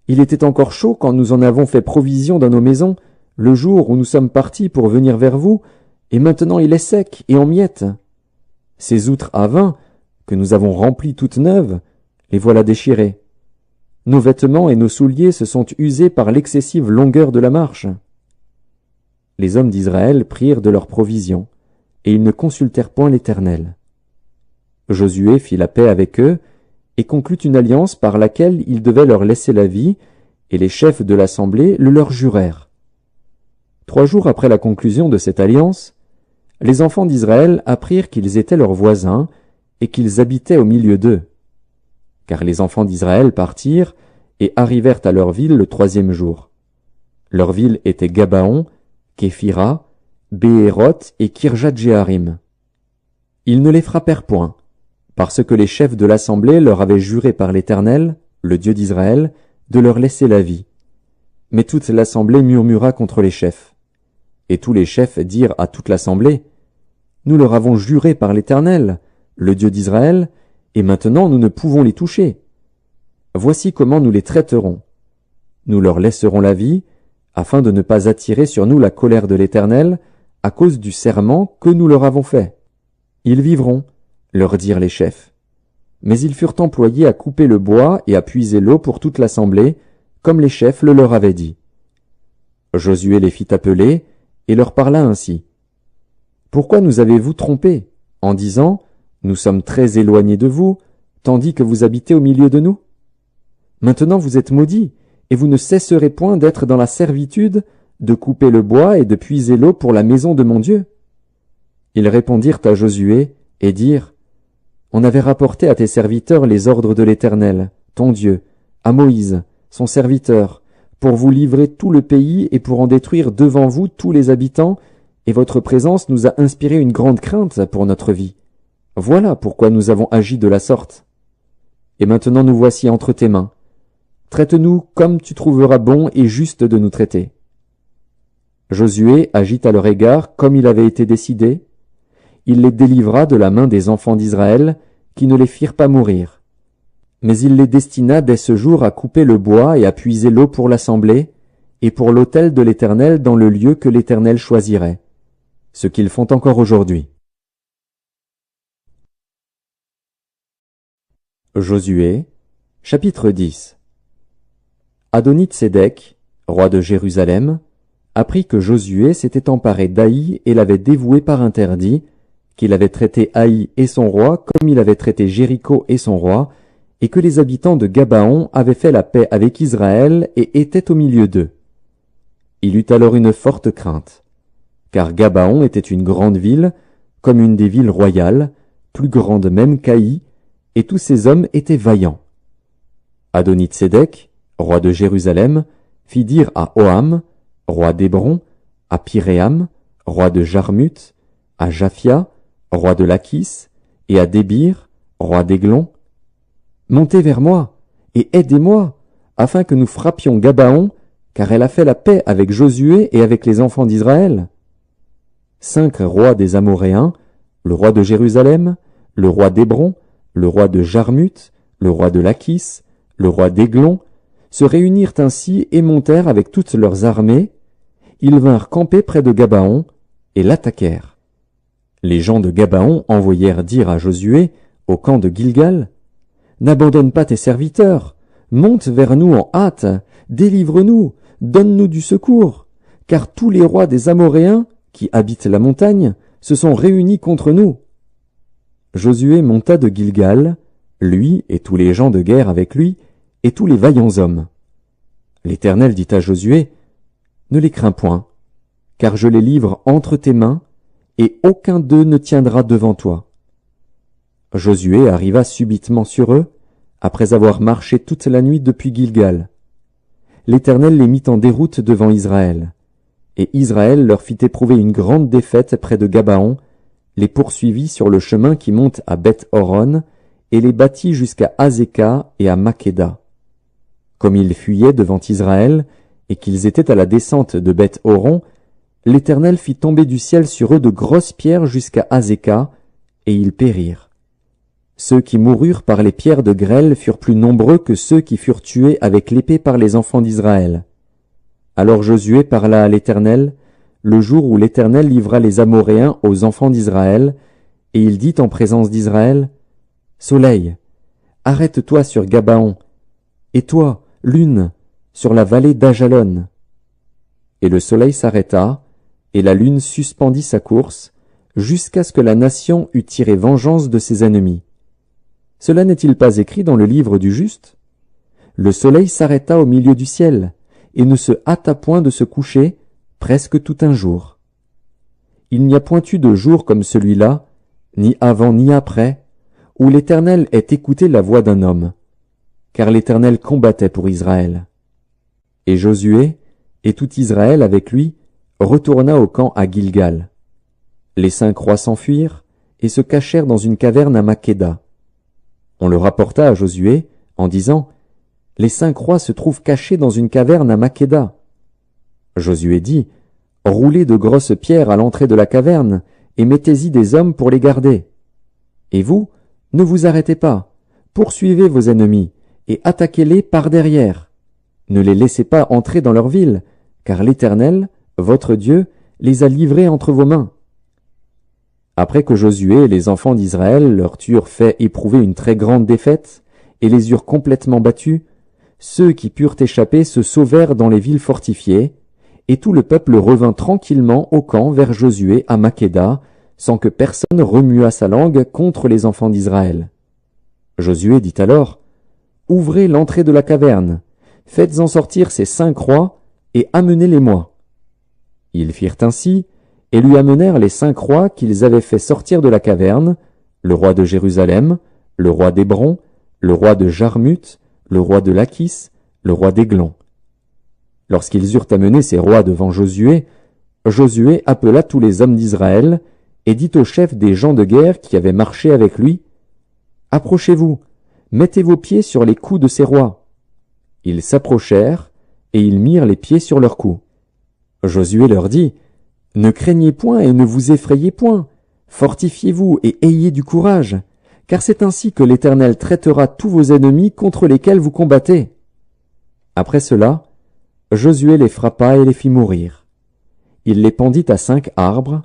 Il était encore chaud quand nous en avons fait provision dans nos maisons, le jour où nous sommes partis pour venir vers vous, et maintenant il est sec et en miettes. Ces outres à vin, que nous avons remplies toutes neuves, les voilà déchirées. Nos vêtements et nos souliers se sont usés par l'excessive longueur de la marche. » Les hommes d'Israël prirent de leurs provisions, et ils ne consultèrent point l'Éternel. Josué fit la paix avec eux, et conclut une alliance par laquelle il devait leur laisser la vie, et les chefs de l'assemblée le leur jurèrent. 3 jours après la conclusion de cette alliance, les enfants d'Israël apprirent qu'ils étaient leurs voisins, et qu'ils habitaient au milieu d'eux. Car les enfants d'Israël partirent, et arrivèrent à leur ville le 3e jour. Leur ville était Gabaon, Képhira, Béhéroth et Kirjat-Jéarim. Ils ne les frappèrent point, parce que les chefs de l'assemblée leur avaient juré par l'Éternel, le Dieu d'Israël, de leur laisser la vie. Mais toute l'assemblée murmura contre les chefs. Et tous les chefs dirent à toute l'assemblée, « Nous leur avons juré par l'Éternel, le Dieu d'Israël, et maintenant nous ne pouvons les toucher. Voici comment nous les traiterons. Nous leur laisserons la vie, afin de ne pas attirer sur nous la colère de l'Éternel, à cause du serment que nous leur avons fait. Ils vivront, leur dirent les chefs. Mais ils furent employés à couper le bois et à puiser l'eau pour toute l'assemblée, comme les chefs le leur avaient dit. Josué les fit appeler, et leur parla ainsi. « Pourquoi nous avez-vous trompés, en disant, « Nous sommes très éloignés de vous, tandis que vous habitez au milieu de nous » Maintenant vous êtes maudits, et vous ne cesserez point d'être dans la servitude, de couper le bois et de puiser l'eau pour la maison de mon Dieu. Ils répondirent à Josué, et dirent, « On avait rapporté à tes serviteurs les ordres de l'Éternel, ton Dieu, à Moïse, son serviteur, pour vous livrer tout le pays et pour en détruire devant vous tous les habitants, et votre présence nous a inspiré une grande crainte pour notre vie. Voilà pourquoi nous avons agi de la sorte. Et maintenant nous voici entre tes mains. Traite-nous comme tu trouveras bon et juste de nous traiter. » Josué agit à leur égard comme il avait été décidé. Il les délivra de la main des enfants d'Israël, qui ne les firent pas mourir. Mais il les destina dès ce jour à couper le bois et à puiser l'eau pour l'assemblée, et pour l'autel de l'Éternel dans le lieu que l'Éternel choisirait, ce qu'ils font encore aujourd'hui. Josué, chapitre 10. Adonit-Sédec, roi de Jérusalem, apprit que Josué s'était emparé d'Aï et l'avait dévoué par interdit, qu'il avait traité Aï et son roi comme il avait traité Jéricho et son roi, et que les habitants de Gabaon avaient fait la paix avec Israël et étaient au milieu d'eux. Il eut alors une forte crainte, car Gabaon était une grande ville, comme une des villes royales, plus grande même qu'Aï, et tous ces hommes étaient vaillants. Adonitsédek, roi de Jérusalem, fit dire à Oham, roi d'Hébron, à Piréam, roi de Jarmuth, à Japhia, roi de Lachis, et à Débir, roi d'Églon, « Montez vers moi, et aidez-moi, afin que nous frappions Gabaon, car elle a fait la paix avec Josué et avec les enfants d'Israël. » 5 rois des Amoréens, le roi de Jérusalem, le roi d'Hébron, le roi de Jarmuth, le roi de Lachis, le roi d'Églon, se réunirent ainsi et montèrent avec toutes leurs armées. Ils vinrent camper près de Gabaon et l'attaquèrent. Les gens de Gabaon envoyèrent dire à Josué, au camp de Gilgal, « N'abandonne pas tes serviteurs, monte vers nous en hâte, délivre-nous, donne-nous du secours, car tous les rois des Amoréens, qui habitent la montagne, se sont réunis contre nous. » Josué monta de Gilgal, lui et tous les gens de guerre avec lui, et tous les vaillants hommes. L'Éternel dit à Josué, « Ne les crains point, car je les livre entre tes mains, et aucun d'eux ne tiendra devant toi. » Josué arriva subitement sur eux, après avoir marché toute la nuit depuis Gilgal. L'Éternel les mit en déroute devant Israël, et Israël leur fit éprouver une grande défaite près de Gabaon, les poursuivit sur le chemin qui monte à Beth-Horon, et les battit jusqu'à Azéka et à Makeda. Comme ils fuyaient devant Israël, et qu'ils étaient à la descente de Beth-Horon, l'Éternel fit tomber du ciel sur eux de grosses pierres jusqu'à Azéka, et ils périrent. Ceux qui moururent par les pierres de grêle furent plus nombreux que ceux qui furent tués avec l'épée par les enfants d'Israël. Alors Josué parla à l'Éternel, le jour où l'Éternel livra les Amoréens aux enfants d'Israël, et il dit en présence d'Israël, « Soleil, arrête-toi sur Gabaon, et toi, lune, sur la vallée d'Ajalon. » Et le soleil s'arrêta, et la lune suspendit sa course, jusqu'à ce que la nation eût tiré vengeance de ses ennemis. Cela n'est-il pas écrit dans le livre du juste? Le soleil s'arrêta au milieu du ciel, et ne se hâta point de se coucher, presque tout un jour. Il n'y a point eu de jour comme celui-là, ni avant ni après, où l'Éternel ait écouté la voix d'un homme, car l'Éternel combattait pour Israël. Et Josué, et tout Israël avec lui, retourna au camp à Gilgal. Les 5 rois s'enfuirent, et se cachèrent dans une caverne à Makeda. On le rapporta à Josué, en disant, « Les 5 rois se trouvent cachés dans une caverne à Makeda. » Josué dit, « Roulez de grosses pierres à l'entrée de la caverne, et mettez-y des hommes pour les garder. Et vous, ne vous arrêtez pas, poursuivez vos ennemis, et attaquez-les par derrière. Ne les laissez pas entrer dans leur ville, car l'Éternel, votre Dieu, les a livrés entre vos mains. » Après que Josué et les enfants d'Israël leur eurent fait éprouver une très grande défaite, et les eurent complètement battus, ceux qui purent échapper se sauvèrent dans les villes fortifiées, et tout le peuple revint tranquillement au camp vers Josué à Makeda, sans que personne remuât sa langue contre les enfants d'Israël. Josué dit alors, « Ouvrez l'entrée de la caverne, faites-en sortir ces 5 rois, et amenez-les-moi. » Ils firent ainsi, et lui amenèrent les 5 rois qu'ils avaient fait sortir de la caverne, le roi de Jérusalem, le roi d'Hébron, le roi de Jarmuth, le roi de Lachis, le roi d'Églon. Lorsqu'ils eurent amené ces rois devant Josué, Josué appela tous les hommes d'Israël, et dit aux chefs des gens de guerre qui avaient marché avec lui, « Approchez-vous, mettez vos pieds sur les coups de ces rois. » Ils s'approchèrent, et ils mirent les pieds sur leurs coups. Josué leur dit, « Ne craignez point et ne vous effrayez point, fortifiez-vous et ayez du courage, car c'est ainsi que l'Éternel traitera tous vos ennemis contre lesquels vous combattez. » Après cela, Josué les frappa et les fit mourir. Il les pendit à 5 arbres,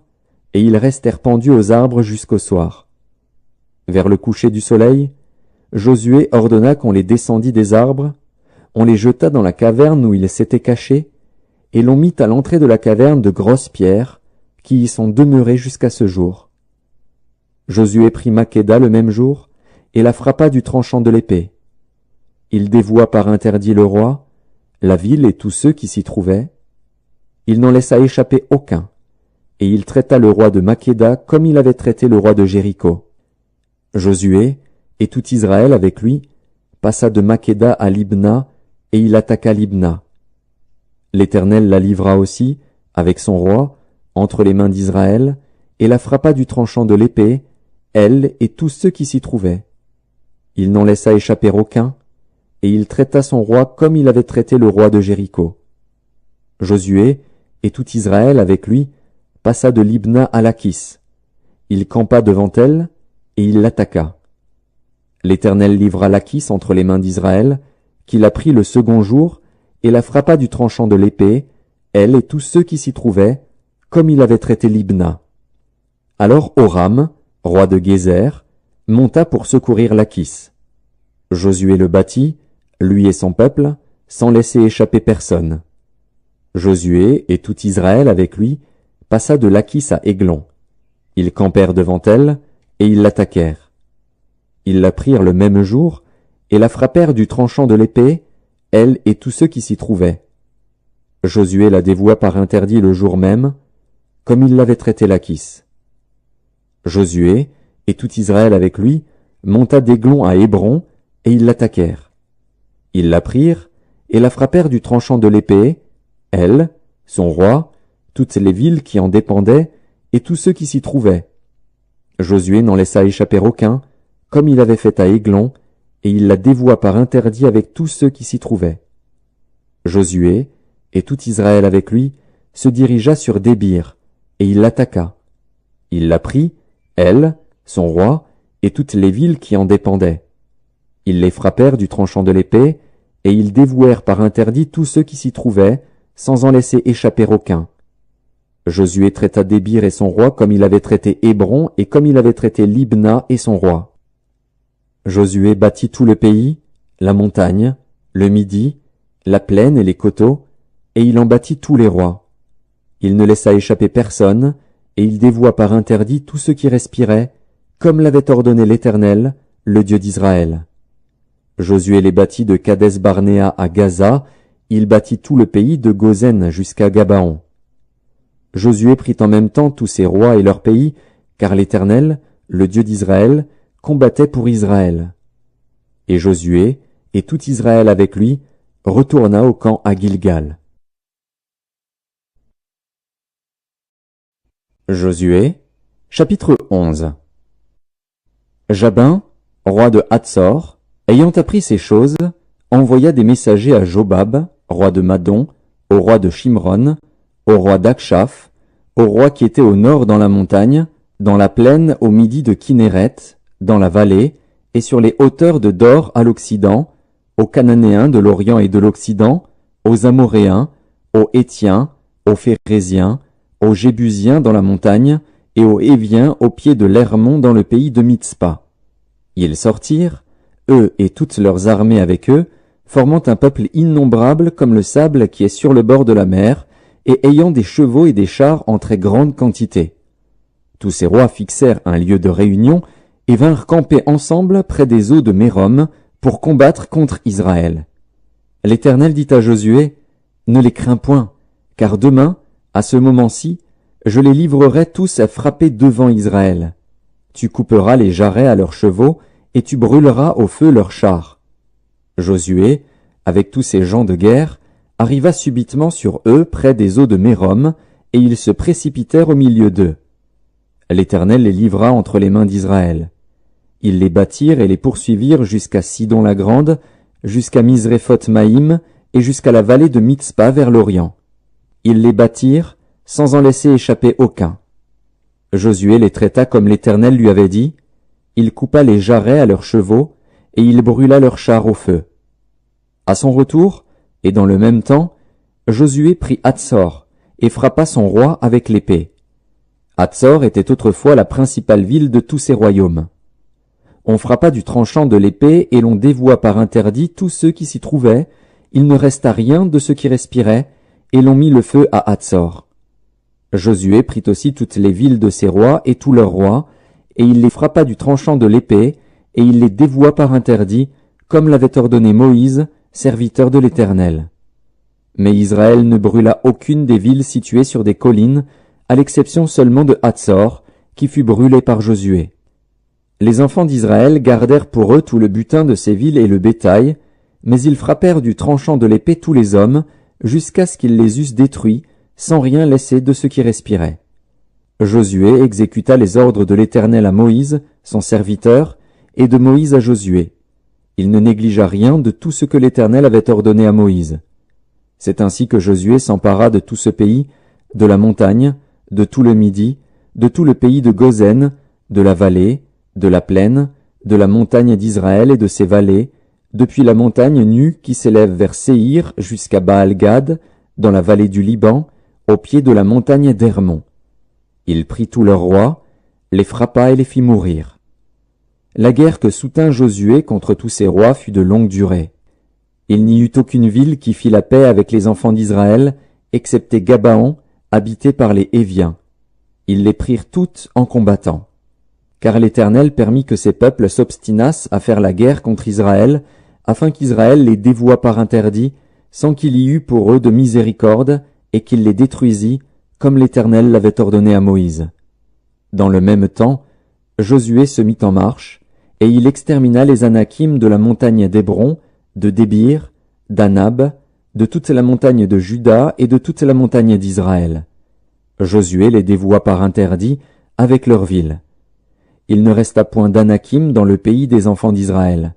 et ils restèrent pendus aux arbres jusqu'au soir. Vers le coucher du soleil, Josué ordonna qu'on les descendît des arbres, on les jeta dans la caverne où ils s'étaient cachés, et l'on mit à l'entrée de la caverne de grosses pierres, qui y sont demeurées jusqu'à ce jour. Josué prit Makkéda le même jour, et la frappa du tranchant de l'épée. Il dévoua par interdit le roi, la ville et tous ceux qui s'y trouvaient. Il n'en laissa échapper aucun, et il traita le roi de Makkéda comme il avait traité le roi de Jéricho. Josué, et tout Israël avec lui, passa de Makkéda à Libna, et il attaqua Libna. L'Éternel la livra aussi, avec son roi, entre les mains d'Israël, et la frappa du tranchant de l'épée, elle et tous ceux qui s'y trouvaient. Il n'en laissa échapper aucun, et il traita son roi comme il avait traité le roi de Jéricho. Josué, et tout Israël avec lui, passa de Libna à Lachis. Il campa devant elle, et il l'attaqua. L'Éternel livra Lachis entre les mains d'Israël, qui la prit le second jour, et la frappa du tranchant de l'épée, elle et tous ceux qui s'y trouvaient, comme il avait traité Libna. Alors Horam, roi de Gézer, monta pour secourir Lachis. Josué le battit, lui et son peuple, sans laisser échapper personne. Josué et tout Israël avec lui passa de Lachis à Églon. Ils campèrent devant elle, et ils l'attaquèrent. Ils la prirent le même jour, et la frappèrent du tranchant de l'épée, elle et tous ceux qui s'y trouvaient. Josué la dévoua par interdit le jour même, comme il l'avait traité Lachis. Josué, et tout Israël avec lui, monta d'Églon à Hébron, et ils l'attaquèrent. Ils la prirent, et la frappèrent du tranchant de l'épée, elle, son roi, toutes les villes qui en dépendaient, et tous ceux qui s'y trouvaient. Josué n'en laissa échapper aucun, comme il avait fait à Églon, et il la dévoua par interdit avec tous ceux qui s'y trouvaient. Josué, et tout Israël avec lui, se dirigea sur Débir, et il l'attaqua. Il la prit, elle, son roi, et toutes les villes qui en dépendaient. Ils les frappèrent du tranchant de l'épée, et ils dévouèrent par interdit tous ceux qui s'y trouvaient, sans en laisser échapper aucun. Josué traita Débir et son roi comme il avait traité Hébron et comme il avait traité Libna et son roi. Josué bâtit tout le pays, la montagne, le Midi, la plaine et les coteaux, et il en bâtit tous les rois. Il ne laissa échapper personne, et il dévoua par interdit tous ceux qui respiraient, comme l'avait ordonné l'Éternel, le Dieu d'Israël. Josué les bâtit de Kadès-Barnéa à Gaza, il bâtit tout le pays de Gozen jusqu'à Gabaon. Josué prit en même temps tous ses rois et leurs pays, car l'Éternel, le Dieu d'Israël, combattait pour Israël. Et Josué, et tout Israël avec lui, retourna au camp à Gilgal. Josué, chapitre 11. Jabin, roi de Hatsor, ayant appris ces choses, envoya des messagers à Jobab, roi de Madon, au roi de Shimron, au roi d'Akshaph, au roi qui était au nord dans la montagne, dans la plaine au midi de Kinéret, dans la vallée, et sur les hauteurs de Dor à l'Occident, aux Cananéens de l'Orient et de l'Occident, aux Amoréens, aux Hétiens, aux Phéréziens, aux Jébusiens dans la montagne, et aux Héviens au pied de l'Hermon dans le pays de Mitzpa. Ils sortirent, eux et toutes leurs armées avec eux, formant un peuple innombrable comme le sable qui est sur le bord de la mer, et ayant des chevaux et des chars en très grande quantité. Tous ces rois fixèrent un lieu de réunion, et vinrent camper ensemble près des eaux de Mérom, pour combattre contre Israël. L'Éternel dit à Josué, « Ne les crains point, car demain, à ce moment-ci, je les livrerai tous à frapper devant Israël. Tu couperas les jarrets à leurs chevaux, et tu brûleras au feu leurs chars. » Josué, avec tous ses gens de guerre, arriva subitement sur eux près des eaux de Mérom, et ils se précipitèrent au milieu d'eux. L'Éternel les livra entre les mains d'Israël. Ils les battirent et les poursuivirent jusqu'à Sidon-la-Grande, jusqu'à Misréphoth-Maïm, et jusqu'à la vallée de Mitzpa vers l'Orient. Ils les battirent, sans en laisser échapper aucun. Josué les traita comme l'Éternel lui avait dit. Il coupa les jarrets à leurs chevaux, et il brûla leurs chars au feu. À son retour, et dans le même temps, Josué prit Hatsor, et frappa son roi avec l'épée. Hatsor était autrefois la principale ville de tous ces royaumes. On frappa du tranchant de l'épée et l'on dévoua par interdit tous ceux qui s'y trouvaient, il ne resta rien de ceux qui respiraient, et l'ont mis le feu à Hatzor. Josué prit aussi toutes les villes de ses rois et tous leurs rois, et il les frappa du tranchant de l'épée, et il les dévoua par interdit, comme l'avait ordonné Moïse, serviteur de l'Éternel. Mais Israël ne brûla aucune des villes situées sur des collines, à l'exception seulement de Hatzor, qui fut brûlée par Josué. Les enfants d'Israël gardèrent pour eux tout le butin de ces villes et le bétail, mais ils frappèrent du tranchant de l'épée tous les hommes, jusqu'à ce qu'ils les eussent détruits, sans rien laisser de ce qui respirait. Josué exécuta les ordres de l'Éternel à Moïse, son serviteur, et de Moïse à Josué. Il ne négligea rien de tout ce que l'Éternel avait ordonné à Moïse. C'est ainsi que Josué s'empara de tout ce pays, de la montagne, de tout le Midi, de tout le pays de Gozen, de la vallée, de la plaine, de la montagne d'Israël et de ses vallées, depuis la montagne nue qui s'élève vers Séhir jusqu'à Baal-Gad, dans la vallée du Liban, au pied de la montagne d'Hermon. Il prit tous leurs rois, les frappa et les fit mourir. La guerre que soutint Josué contre tous ces rois fut de longue durée. Il n'y eut aucune ville qui fit la paix avec les enfants d'Israël, excepté Gabaon, habité par les Héviens. Ils les prirent toutes en combattant. Car l'Éternel permit que ces peuples s'obstinassent à faire la guerre contre Israël, afin qu'Israël les dévouât par interdit, sans qu'il y eût pour eux de miséricorde, et qu'il les détruisît, comme l'Éternel l'avait ordonné à Moïse. Dans le même temps, Josué se mit en marche, et il extermina les Anakim de la montagne d'Hébron, de Débir, d'Anab, de toute la montagne de Juda et de toute la montagne d'Israël. Josué les dévoua par interdit, avec leurs villes. Il ne resta point d'Anakim dans le pays des enfants d'Israël.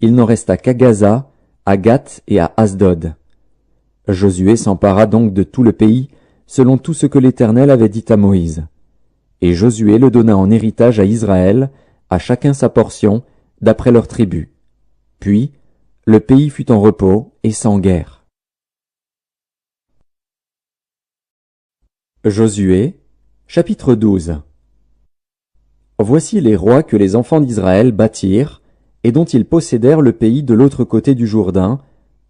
Il n'en resta qu'à Gaza, à Gath et à Asdod. Josué s'empara donc de tout le pays, selon tout ce que l'Éternel avait dit à Moïse. Et Josué le donna en héritage à Israël, à chacun sa portion, d'après leurs tribus. Puis, le pays fut en repos et sans guerre. Josué, chapitre 12. Voici les rois que les enfants d'Israël bâtirent, et dont ils possédèrent le pays de l'autre côté du Jourdain,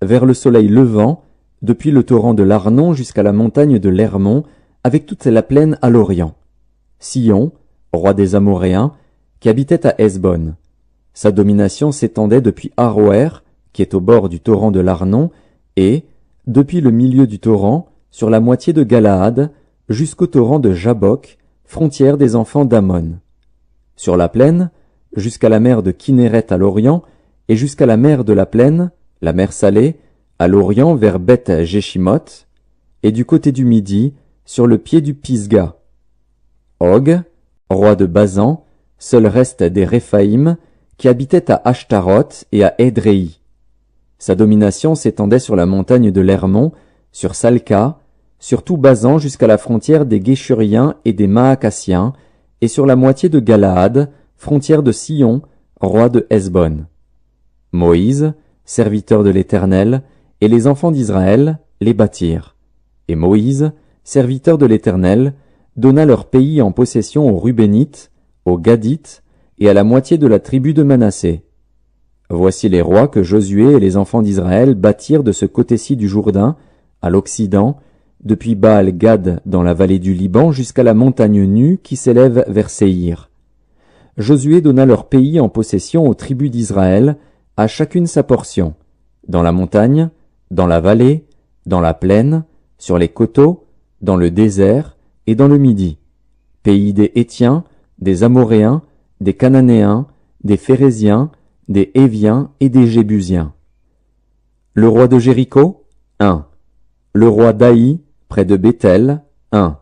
vers le soleil levant, depuis le torrent de l'Arnon jusqu'à la montagne de l'Hermon, avec toute la plaine à l'orient. Sihon, roi des Amoréens, qui habitait à Hesbon. Sa domination s'étendait depuis Aroer, qui est au bord du torrent de l'Arnon, et, depuis le milieu du torrent, sur la moitié de Galaad, jusqu'au torrent de Jabbok, frontière des enfants d'Ammon. Sur la plaine, jusqu'à la mer de Kinneret à l'orient, et jusqu'à la mer de la plaine, la mer Salée, à l'orient vers Beth-Jéchimoth, et du côté du Midi, sur le pied du Pisga. Og, roi de Basan, seul reste des Réphaïm, qui habitait à Ashtaroth et à Édréi. Sa domination s'étendait sur la montagne de l'Hermon, sur Salca, sur tout Basan jusqu'à la frontière des Guéshuriens et des Maacassiens, et sur la moitié de Galaad, frontière de Sihon, roi de Hesbon. Moïse, serviteur de l'Éternel, et les enfants d'Israël les bâtirent. Et Moïse, serviteur de l'Éternel, donna leur pays en possession aux Rubénites, aux Gadites, et à la moitié de la tribu de Manassé. Voici les rois que Josué et les enfants d'Israël bâtirent de ce côté-ci du Jourdain, à l'Occident, depuis Baal-Gad dans la vallée du Liban jusqu'à la montagne nue qui s'élève vers Séhir. Josué donna leur pays en possession aux tribus d'Israël, à chacune sa portion, dans la montagne, dans la vallée, dans la plaine, sur les coteaux, dans le désert et dans le Midi, pays des Hétiens, des Amoréens, des Cananéens, des Phéréziens, des Héviens et des Jébusiens. Le roi de Jéricho, 1. Le roi d'Aï, près de Béthel, 1.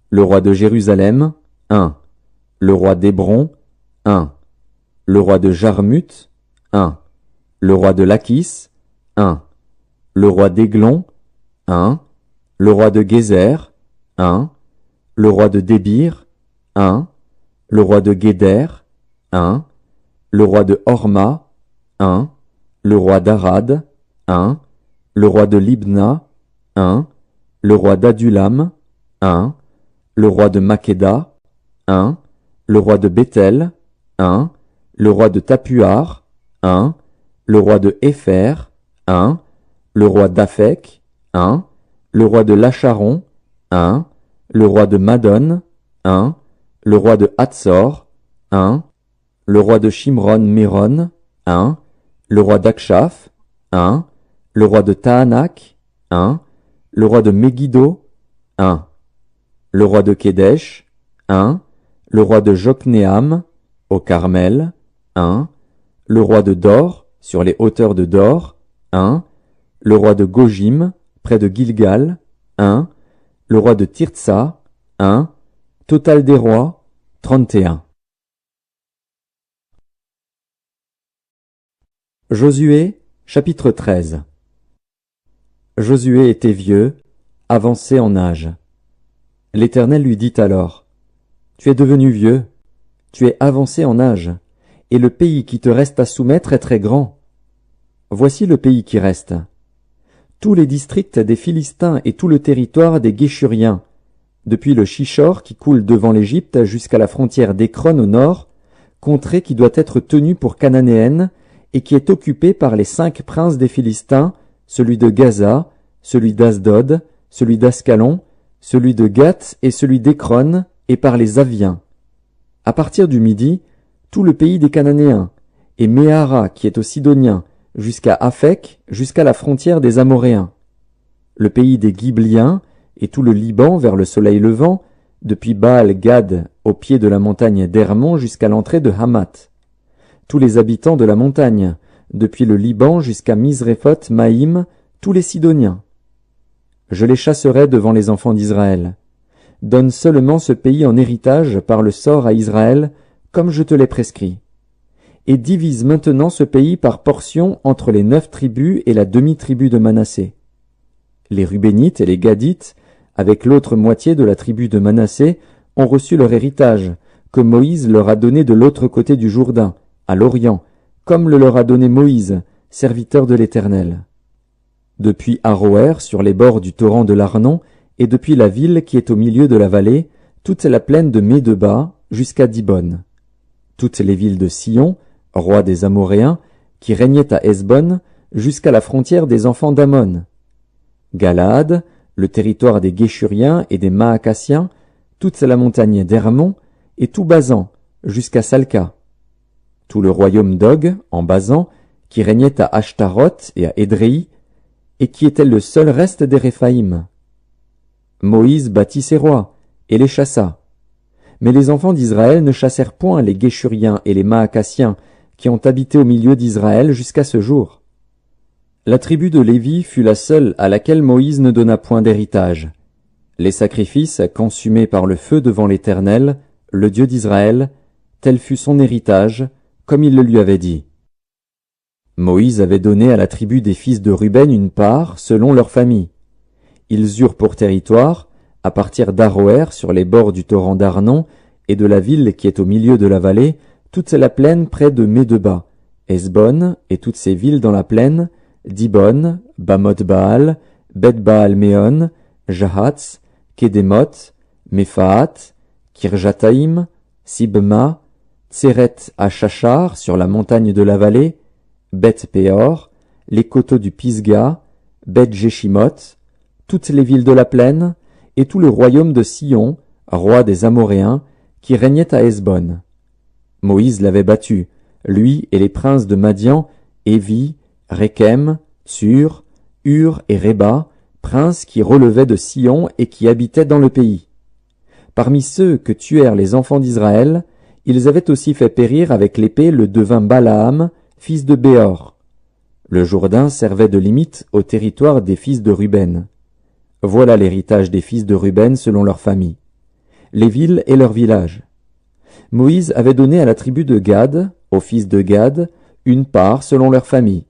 Le roi de Jérusalem, 1. Le roi d'Hébron, 1. Le roi de Jarmuth, 1. Le roi de Lachis, 1. Le roi d'Églon, 1. Le roi de Gézer, 1. Le roi de Débir, 1. Le roi de Guéder, 1. Le roi de Horma, 1. Le roi d'Arad, 1. Le roi de Libna, 1. Le roi d'Adulam, 1. Le roi de Makeda, 1. Le roi de Béthel, 1. Le roi de Tapuar, 1. Le roi de Épher, 1. Le roi d'Aphek, 1. le roi de Lacharon, 1, le roi de Madon, 1, le roi de Hatzor, 1, le roi de Shimron-Méron, 1, le roi d'Akshaph, 1, le roi de Tahanak, 1, le roi de Megiddo, 1, le roi de Kédesh, 1, le roi de Joknéam, au Carmel, 1, le roi de Dor, sur les hauteurs de Dor, 1, le roi de Gojim, près de Gilgal, 1, le roi de Tirtsa, 1, total des rois, 31. Josué, chapitre 13. Josué était vieux, avancé en âge. L'Éternel lui dit alors, « Tu es devenu vieux, tu es avancé en âge, et le pays qui te reste à soumettre est très grand. Voici le pays qui reste. Tous les districts des Philistins et tout le territoire des Guéshuriens, depuis le Shishor qui coule devant l'Égypte jusqu'à la frontière d'Écron au nord, contrée qui doit être tenue pour cananéenne, et qui est occupée par les 5 princes des Philistins, celui de Gaza, celui d'Asdod, celui d'Ascalon, celui de Gath et celui d'Écron, et par les Aviens. À partir du midi, tout le pays des Cananéens, et Méhara qui est aux Sidoniens, jusqu'à Aphek, jusqu'à la frontière des Amoréens. Le pays des Ghibliens, et tout le Liban vers le soleil levant, depuis Baal-Gad au pied de la montagne d'Hermon jusqu'à l'entrée de Hamath. Tous les habitants de la montagne, depuis le Liban jusqu'à Misréphoth-Maïm, tous les Sidoniens. Je les chasserai devant les enfants d'Israël. Donne seulement ce pays en héritage par le sort à Israël, comme je te l'ai prescrit. Et divise maintenant ce pays par portions entre les 9 tribus et la demi-tribu de Manassé. Les Rubénites et les Gadites, avec l'autre moitié de la tribu de Manassé, ont reçu leur héritage, que Moïse leur a donné de l'autre côté du Jourdain, à l'Orient, comme le leur a donné Moïse, serviteur de l'Éternel. Depuis Aroër, sur les bords du torrent de l'Arnon, et depuis la ville qui est au milieu de la vallée, toute la plaine de Médeba, jusqu'à Dibon. Toutes les villes de Sion, roi des Amoréens, qui régnaient à Hesbon, jusqu'à la frontière des enfants d'Ammon. Galaad, le territoire des Guéshuriens et des Maacassiens, toute la montagne d'Hermon, et tout Basan, jusqu'à Salca. Tout le royaume d'Og, en Basan, qui régnait à Ashtaroth et à Édréi, et qui était le seul reste des Réphaïm. Moïse bâtit ses rois, et les chassa. Mais les enfants d'Israël ne chassèrent point les Guéshuriens et les Maacassiens, qui ont habité au milieu d'Israël jusqu'à ce jour. La tribu de Lévi fut la seule à laquelle Moïse ne donna point d'héritage. Les sacrifices consumés par le feu devant l'Éternel, le Dieu d'Israël, tel fut son héritage, comme il le lui avait dit. Moïse avait donné à la tribu des fils de Ruben une part selon leur famille. Ils eurent pour territoire, à partir d'Aroër sur les bords du torrent d'Arnon et de la ville qui est au milieu de la vallée, toute la plaine près de Médeba, Hesbon et toutes ses villes dans la plaine, Dibon, Bamoth-Baal, Beth-Baal-Méon, Jahatz, Kédémoth, Méphaat, Kirjataïm, Sibma, Tseret-à-Chachar sur la montagne de la vallée, Beth-Péor, les coteaux du Pisga, Beth-Jéchimoth, toutes les villes de la plaine, et tout le royaume de Sion, roi des Amoréens, qui régnait à Hesbon. Moïse l'avait battu, lui et les princes de Madian, Évi, Rékem, Tsur, Hur et Réba, princes qui relevaient de Sion et qui habitaient dans le pays. Parmi ceux que tuèrent les enfants d'Israël, ils avaient aussi fait périr avec l'épée le devin Balaam, fils de Béor. Le Jourdain servait de limite au territoire des fils de Ruben. Voilà l'héritage des fils de Ruben selon leur famille. Les villes et leurs villages. Moïse avait donné à la tribu de Gad, aux fils de Gad, une part selon leur famille.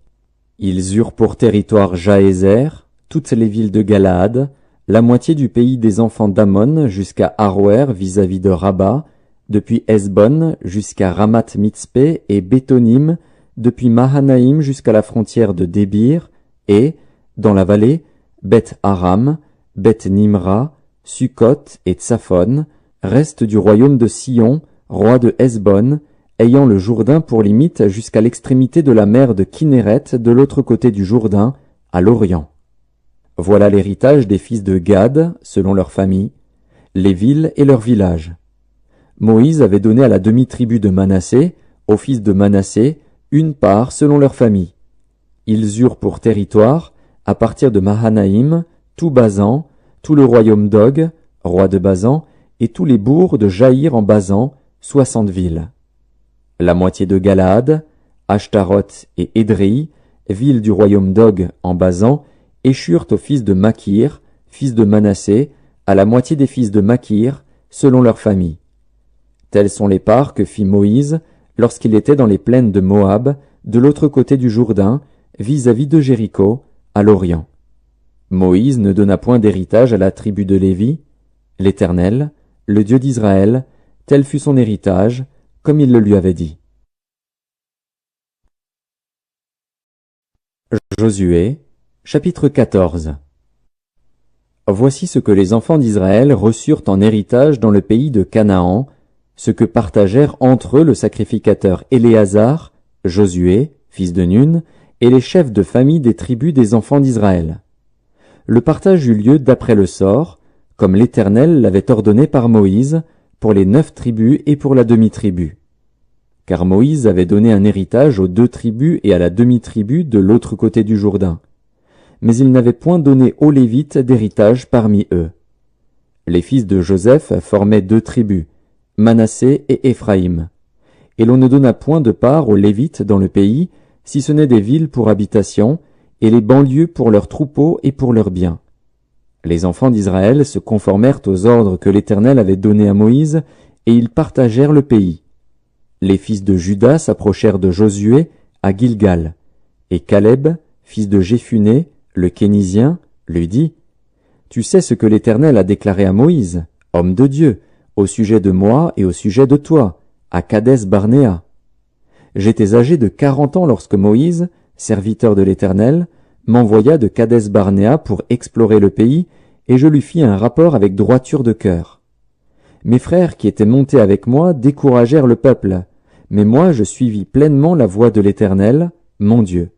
Ils eurent pour territoire Jaézer, toutes les villes de Galaad, la moitié du pays des enfants d'Ammon jusqu'à Aroër vis-à-vis de Rabat, depuis Hesbon jusqu'à Ramath-Mitzpé et Bétonim, depuis Mahanaïm jusqu'à la frontière de Débir, et, dans la vallée, Beth-Aram, Beth-Nimra, Sukkot et Tsaphon, reste du royaume de Sion, roi de Hesbon, ayant le Jourdain pour limite jusqu'à l'extrémité de la mer de Kinneret de l'autre côté du Jourdain, à l'Orient. Voilà l'héritage des fils de Gad, selon leur famille, les villes et leurs villages. Moïse avait donné à la demi-tribu de Manassé, aux fils de Manassé, une part selon leur famille. Ils eurent pour territoire, à partir de Mahanaïm, tout Basan, tout le royaume d'Og, roi de Basan, et tous les bourgs de Jaïr en Basan, 60 villes. La moitié de Galaad, Ashtaroth et Édréi, villes du royaume d'Og en Basan, échurent aux fils de Makir, fils de Manassé, à la moitié des fils de Makir, selon leur famille. Telles sont les parts que fit Moïse lorsqu'il était dans les plaines de Moab, de l'autre côté du Jourdain, vis-à-vis de Jéricho, à l'Orient. Moïse ne donna point d'héritage à la tribu de Lévi. L'Éternel, le Dieu d'Israël, tel fut son héritage, comme il le lui avait dit. Josué, chapitre 14. Voici ce que les enfants d'Israël reçurent en héritage dans le pays de Canaan, ce que partagèrent entre eux le sacrificateur Éléazar, Josué, fils de Nun, et les chefs de famille des tribus des enfants d'Israël. Le partage eut lieu d'après le sort, comme l'Éternel l'avait ordonné par Moïse, pour les 9 tribus et pour la demi-tribu. Car Moïse avait donné un héritage aux 2 tribus et à la demi-tribu de l'autre côté du Jourdain. Mais il n'avait point donné aux Lévites d'héritage parmi eux. Les fils de Joseph formaient 2 tribus, Manassé et Éphraïm. Et l'on ne donna point de part aux Lévites dans le pays, si ce n'est des villes pour habitation, et les banlieues pour leurs troupeaux et pour leurs biens. Les enfants d'Israël se conformèrent aux ordres que l'Éternel avait donnés à Moïse, et ils partagèrent le pays. Les fils de Juda s'approchèrent de Josué à Gilgal, et Caleb, fils de Jéphuné, le Kénizien, lui dit, « Tu sais ce que l'Éternel a déclaré à Moïse, homme de Dieu, au sujet de moi et au sujet de toi, à Kadès-Barnéa. J'étais âgé de 40 ans lorsque Moïse, serviteur de l'Éternel, m'envoya de Kadès-Barnéa pour explorer le pays, et je lui fis un rapport avec droiture de cœur. Mes frères qui étaient montés avec moi découragèrent le peuple, mais moi je suivis pleinement la voie de l'Éternel, mon Dieu.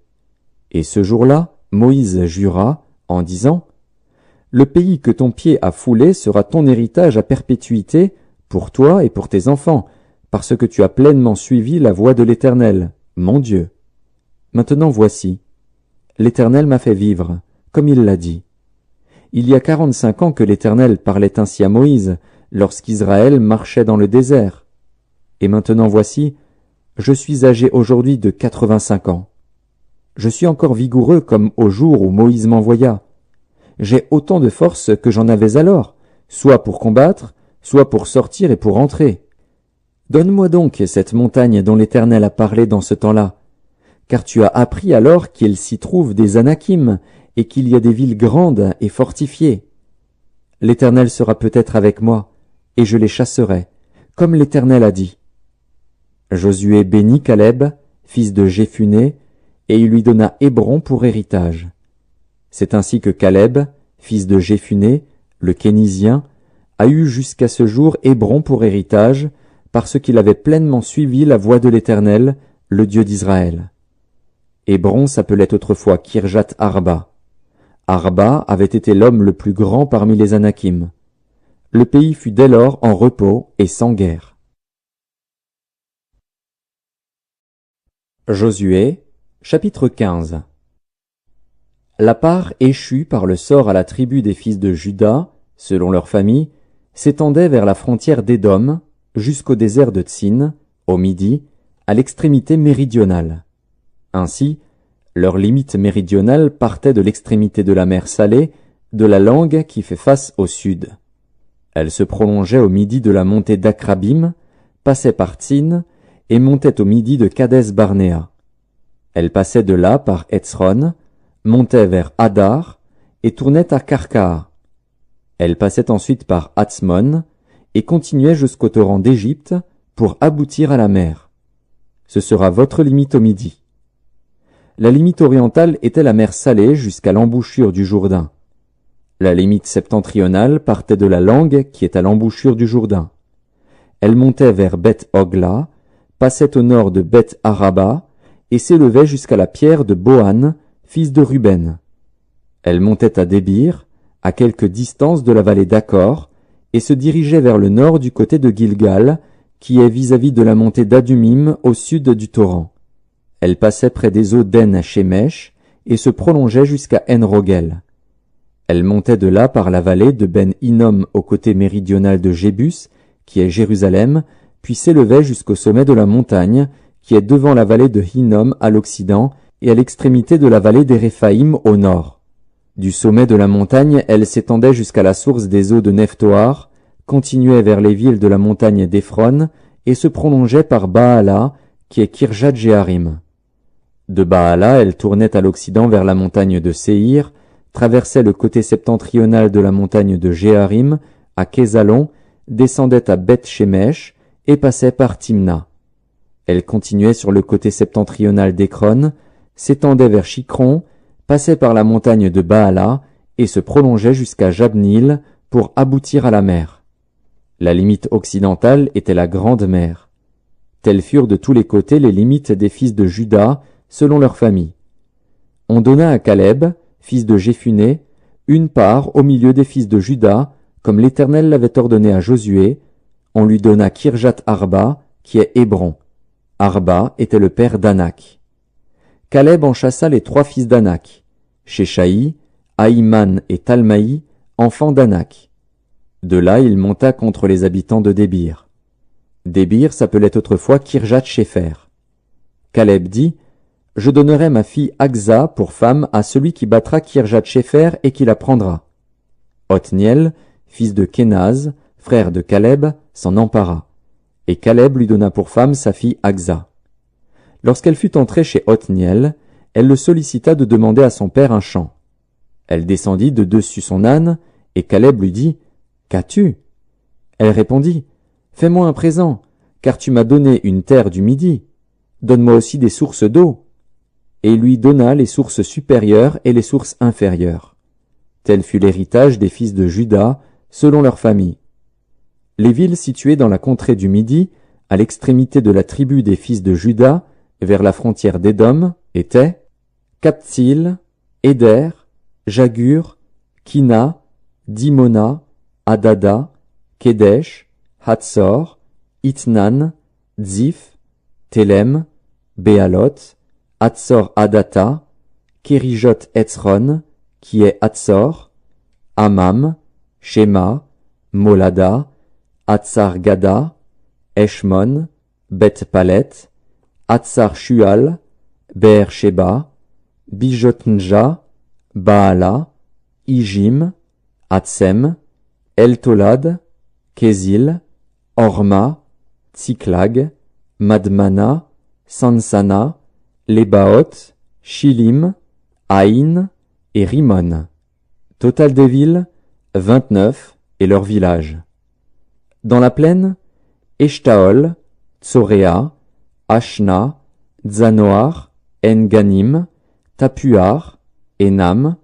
Et ce jour-là, Moïse jura, en disant, « Le pays que ton pied a foulé sera ton héritage à perpétuité, pour toi et pour tes enfants, parce que tu as pleinement suivi la voie de l'Éternel, mon Dieu. Maintenant voici, l'Éternel m'a fait vivre, comme il l'a dit. Il y a 45 ans que l'Éternel parlait ainsi à Moïse, lorsqu'Israël marchait dans le désert. Et maintenant voici, je suis âgé aujourd'hui de 85 ans. Je suis encore vigoureux comme au jour où Moïse m'envoya. J'ai autant de force que j'en avais alors, soit pour combattre, soit pour sortir et pour entrer. Donne-moi donc cette montagne dont l'Éternel a parlé dans ce temps-là, car tu as appris alors qu'il s'y trouve des Anakim et qu'il y a des villes grandes et fortifiées. L'Éternel sera peut-être avec moi, et je les chasserai, comme l'Éternel a dit. » Josué bénit Caleb, fils de Jéphuné, et il lui donna Hébron pour héritage. C'est ainsi que Caleb, fils de Jéphuné, le Kénizien, a eu jusqu'à ce jour Hébron pour héritage, parce qu'il avait pleinement suivi la voie de l'Éternel, le Dieu d'Israël. Hébron s'appelait autrefois Kirjat Arba. Arba avait été l'homme le plus grand parmi les Anakim. Le pays fut dès lors en repos et sans guerre. Josué, chapitre 15. La part échue par le sort à la tribu des fils de Juda, selon leur famille, s'étendait vers la frontière d'Édom, jusqu'au désert de Tsin, au midi, à l'extrémité méridionale. Ainsi, leur limite méridionale partait de l'extrémité de la mer Salée, de la langue qui fait face au sud. Elle se prolongeait au midi de la montée d'Akrabim, passait par Tsin, et montait au midi de Kadès-Barnéa. Elle passait de là par Etzron, montait vers Hadar, et tournait à Karkar. Elle passait ensuite par Hatzmon, et continuait jusqu'au torrent d'Égypte, pour aboutir à la mer. Ce sera votre limite au midi. La limite orientale était la mer Salée jusqu'à l'embouchure du Jourdain. La limite septentrionale partait de la langue qui est à l'embouchure du Jourdain. Elle montait vers Beth-Ogla, passait au nord de Beth-Araba, et s'élevait jusqu'à la pierre de Bohan, fils de Ruben. Elle montait à Débir, à quelque distance de la vallée d'Accor, et se dirigeait vers le nord du côté de Gilgal, qui est vis-à-vis de la montée d'Adumim au sud du torrent. Elle passait près des eaux d'En Shemesh et se prolongeait jusqu'à En-Rogel. Elle montait de là par la vallée de Ben Hinnom au côté méridional de Jébus, qui est Jérusalem, puis s'élevait jusqu'au sommet de la montagne, qui est devant la vallée de Hinnom à l'occident et à l'extrémité de la vallée des Réphaïm au nord. Du sommet de la montagne, elle s'étendait jusqu'à la source des eaux de Nephtoar, continuait vers les villes de la montagne d'Ephron et se prolongeait par Baala, qui est Kirjat Jearim. De Baala, elle tournait à l'occident vers la montagne de Séhir, traversait le côté septentrional de la montagne de Jearim, à Kézalon, descendait à Beth Shemesh et passait par Timna. Elle continuait sur le côté septentrional d'Écron, s'étendait vers Chicron, passait par la montagne de Baala et se prolongeait jusqu'à Jabnil pour aboutir à la mer. La limite occidentale était la Grande Mer. Telles furent de tous les côtés les limites des fils de Juda, selon leur famille. On donna à Caleb, fils de Jéphuné, une part au milieu des fils de Juda, comme l'Éternel l'avait ordonné à Josué. On lui donna Kirjat Arba, qui est Hébron. Arba était le père d'Anak. Caleb en chassa les 3 fils d'Anak, Sheshaï, Ahiman et Talmaï, enfants d'Anak. De là il monta contre les habitants de Débir. Débir s'appelait autrefois Kirjat Shepher. Caleb dit, « Je donnerai ma fille Aksa pour femme à celui qui battra Kirjat Shepher et qui la prendra. » Othniel, fils de Kénaz, frère de Caleb, s'en empara, et Caleb lui donna pour femme sa fille Aksa. Lorsqu'elle fut entrée chez Othniel, elle le sollicita de demander à son père un champ. Elle descendit de dessus son âne, et Caleb lui dit, « Qu'as-tu » Elle répondit, « Fais-moi un présent, car tu m'as donné une terre du Midi. Donne-moi aussi des sources d'eau. » Et il lui donna les sources supérieures et les sources inférieures. Tel fut l'héritage des fils de Juda, selon leur famille. Les villes situées dans la contrée du Midi, à l'extrémité de la tribu des fils de Juda, vers la frontière d'Édom, étaient Kaptsil, Éder, Jagur, Kina, Dimona, Adada, Kedesh, Hatzor, Itnan, Ziph, Telem, Béalot, Hatzor Adata, Kérijot Etzron, qui est Hatzor, Amam, Shema, Molada, Hatzar Gada, Eshmon, Beth Palet, Hatzar Shual, Be'er Sheba, Bijotnja, Baala, Ijim, Hatsem, Eltolad, Kézil, Orma, Tsiklag, Madmana, Sansana, Lebaot, Shilim, Aïn et Rimon. Total des villes, 29 et leurs villages. Dans la plaine, Eshtaol, Tsoréa, Ashna, Zanoar, En-Ganim, Tapuar, Enam,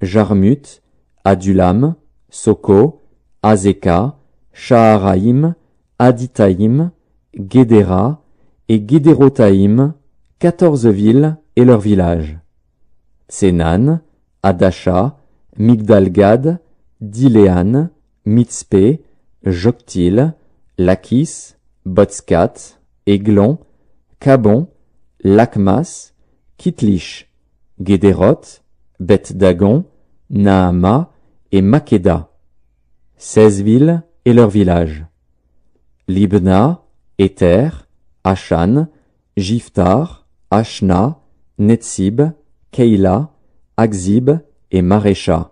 Jarmut, Adulam, Soko, Azeka, Shaharaïm, Aditaïm, Guédéra et Guédérotaïm, 14 villes et leurs villages. Tsenan, Adasha, Migdalgad, Diléan, Mitzpé, Joktil, Lakis, Botskat, Églon, Kabon, Lakmas, Kitlish, Guédéroth, Beth-Dagon, Naama et Makeda. 16 villes et leurs villages. Libna, Éther, Ashan, Jiftar, Ashna, Netsib, Keila, Akzib et Marécha.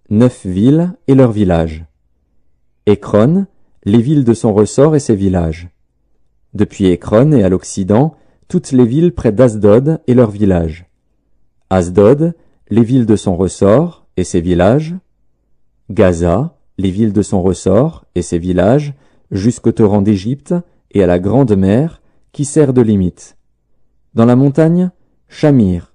9 villes et leurs villages. Écron, les villes de son ressort et ses villages. Depuis Écron et à l'occident, toutes les villes près d'Asdod et leurs villages. Asdod, les villes de son ressort et ses villages. Gaza, les villes de son ressort et ses villages, jusqu'au torrent d'Égypte et à la grande mer, qui sert de limite. Dans la montagne, Shamir,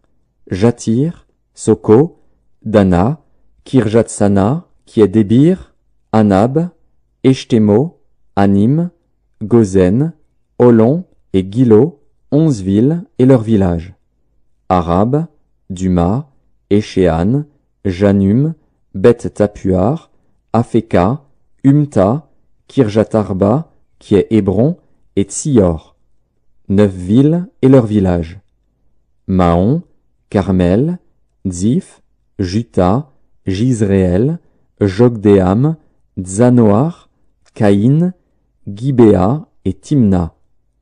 Jatir, Soko, Dana, Kirjatsana, qui est Débir, Anab, Eshtemo, Anim, Gozen, Olon et Gilo, 11 villes et leurs villages. Arab, Duma, Échéan, Janum, Beth Tapuar, Apheka, Umta, Kirjat-Arba, qui est Hébron, et Tsior. 9 villes et leurs villages. Mahon, Carmel, Dzif, Juta, Jizréel, Jokdeam, Zanoar, Caïn, Gibéa et Timna,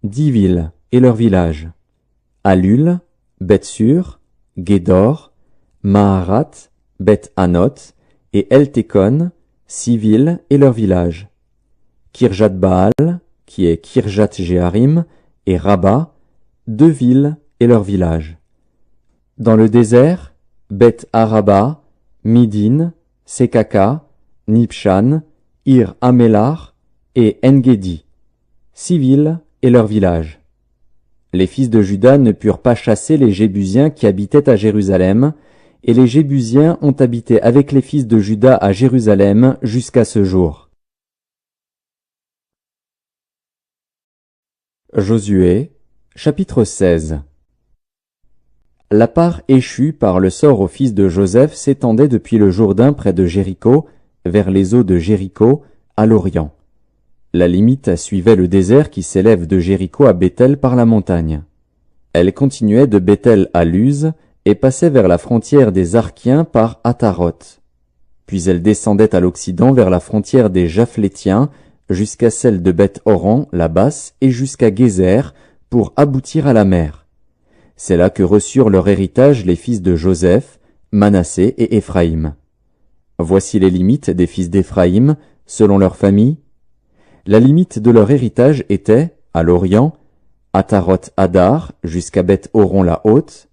10 villes et leurs villages. Alul, Beth-Sur, Guédor, Maharat, Beth-Anot et Eltekon, 6 villes et leurs villages. Kirjat-Baal, qui est Kirjat-Jéharim, et Rabat, 2 villes et leurs villages. Dans le désert, Beth-Araba, Midin, Sekaka, Nibshan, Ir-Amélar et Engedi, 6 villes et leurs villages. Les fils de Juda ne purent pas chasser les Jébusiens qui habitaient à Jérusalem, et les Jébusiens ont habité avec les fils de Juda à Jérusalem jusqu'à ce jour. Josué, chapitre 16. La part échue par le sort aux fils de Joseph s'étendait depuis le Jourdain près de Jéricho, vers les eaux de Jéricho, à l'Orient. La limite suivait le désert qui s'élève de Jéricho à Béthel par la montagne. Elle continuait de Béthel à Luz et passait vers la frontière des Arkiens par Ataroth. Puis elle descendait à l'occident vers la frontière des Japhlétiens jusqu'à celle de Beth-Horon, la basse, et jusqu'à Gézer, pour aboutir à la mer. C'est là que reçurent leur héritage les fils de Joseph, Manassé et Éphraïm. Voici les limites des fils d'Éphraïm, selon leur famille. La limite de leur héritage était, à l'Orient, Ataroth-Adar jusqu'à Beth-Horon la haute.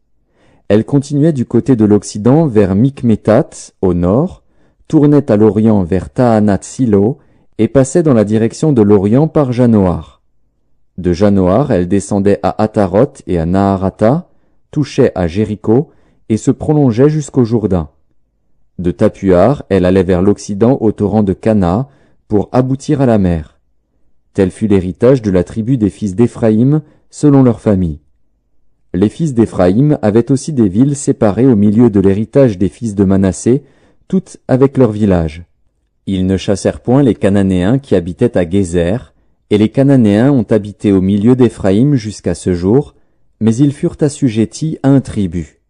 Elle continuait du côté de l'Occident vers Mikmétat, au nord, tournait à l'Orient vers Tahanat-Silo, et passait dans la direction de l'Orient par Janoar. De Janoar, elle descendait à Ataroth et à Naharata, touchait à Jéricho et se prolongeait jusqu'au Jourdain. De Tapuar, elle allait vers l'Occident au torrent de Cana pour aboutir à la mer. Tel fut l'héritage de la tribu des fils d'Éphraïm selon leur famille. Les fils d'Éphraïm avaient aussi des villes séparées au milieu de l'héritage des fils de Manassé, toutes avec leurs villages. Ils ne chassèrent point les Cananéens qui habitaient à Gézer, et les Cananéens ont habité au milieu d'Éphraïm jusqu'à ce jour, mais ils furent assujettis à un tribut.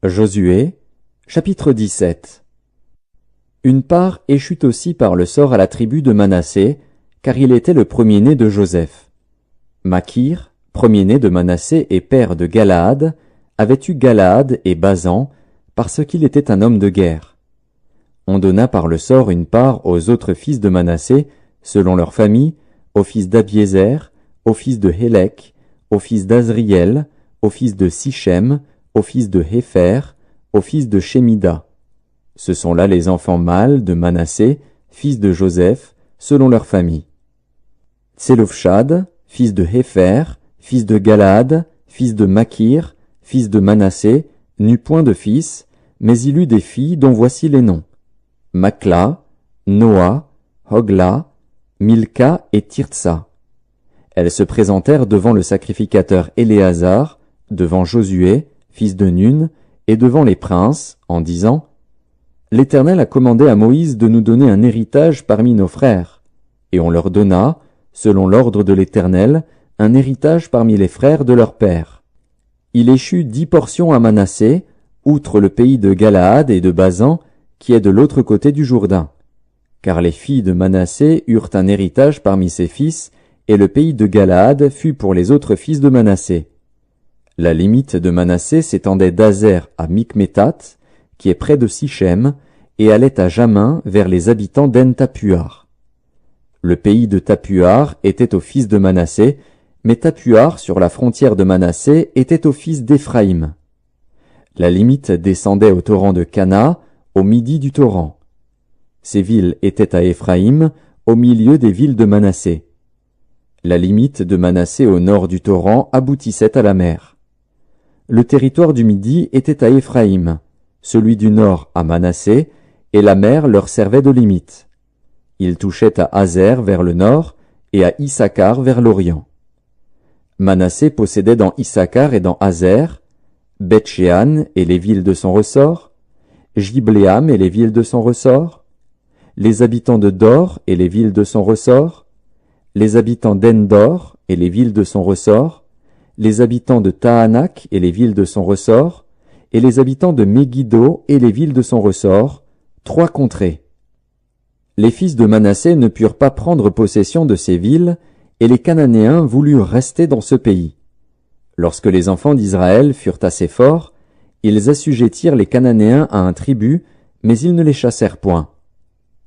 Josué, chapitre 17. Une part échut aussi par le sort à la tribu de Manassé, car il était le premier-né de Joseph. Makir, premier-né de Manassé et père de Galaad, avait eu Galaad et Basan, parce qu'il était un homme de guerre. On donna par le sort une part aux autres fils de Manassé, selon leur famille, aux fils d'Abiézer, aux fils de Hélek, aux fils d'Azriel, aux fils de Sichem, aux fils de Hépher, aux fils de Shemida. Ce sont là les enfants mâles de Manassé, fils de Joseph, selon leur famille. Tselofshad, fils de Hépher, fils de Galaad, fils de Makir, fils de Manassé, n'eut point de fils, mais il eut des filles dont voici les noms. Makla, Noa, Hogla, Milka et Tirtsa. Elles se présentèrent devant le sacrificateur Éléazar, devant Josué, fils de Nun, et devant les princes, en disant « L'Éternel a commandé à Moïse de nous donner un héritage parmi nos frères. » Et on leur donna, selon l'ordre de l'Éternel, un héritage parmi les frères de leur père. Il échut 10 portions à Manassé, outre le pays de Galaad et de Basan, qui est de l'autre côté du Jourdain. Car les filles de Manassé eurent un héritage parmi ses fils, et le pays de Galaad fut pour les autres fils de Manassé. La limite de Manassé s'étendait d'Azer à Mikmétat, qui est près de Sichem, et allait à Jamin vers les habitants d'En-Tapuar. Le pays de Tapuar était aux fils de Manassé, mais Tapuar, sur la frontière de Manassé, était aux fils d'Éphraïm. La limite descendait au torrent de Cana, au midi du torrent. Ces villes étaient à Éphraïm, au milieu des villes de Manassé. La limite de Manassé au nord du torrent aboutissait à la mer. Le territoire du midi était à Éphraïm, celui du nord à Manassé, et la mer leur servait de limite. Ils touchaient à Azer vers le nord et à Issachar vers l'orient. Manassé possédait dans Issachar et dans Azer, Beth-Shean et les villes de son ressort, Gibléam et les villes de son ressort, les habitants de Dor et les villes de son ressort, les habitants d'Endor et les villes de son ressort, les habitants de Tahanak et les villes de son ressort, et les habitants de Megiddo et les villes de son ressort, 3 contrées. Les fils de Manassé ne purent pas prendre possession de ces villes, et les Cananéens voulurent rester dans ce pays. Lorsque les enfants d'Israël furent assez forts, ils assujettirent les Cananéens à un tribut, mais ils ne les chassèrent point.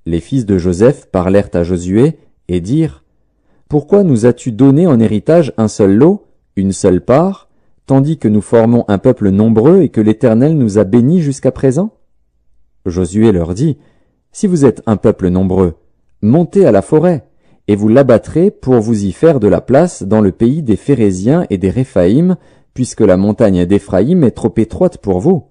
Les fils de Joseph parlèrent à Josué et dirent: « Pourquoi nous as-tu donné en héritage un seul lot, une seule part, tandis que nous formons un peuple nombreux et que l'Éternel nous a bénis jusqu'à présent ?» Josué leur dit: « Si vous êtes un peuple nombreux, montez à la forêt, et vous l'abattrez pour vous y faire de la place dans le pays des Phéréziens et des Réphaïm, puisque la montagne d'Éphraïm est trop étroite pour vous. »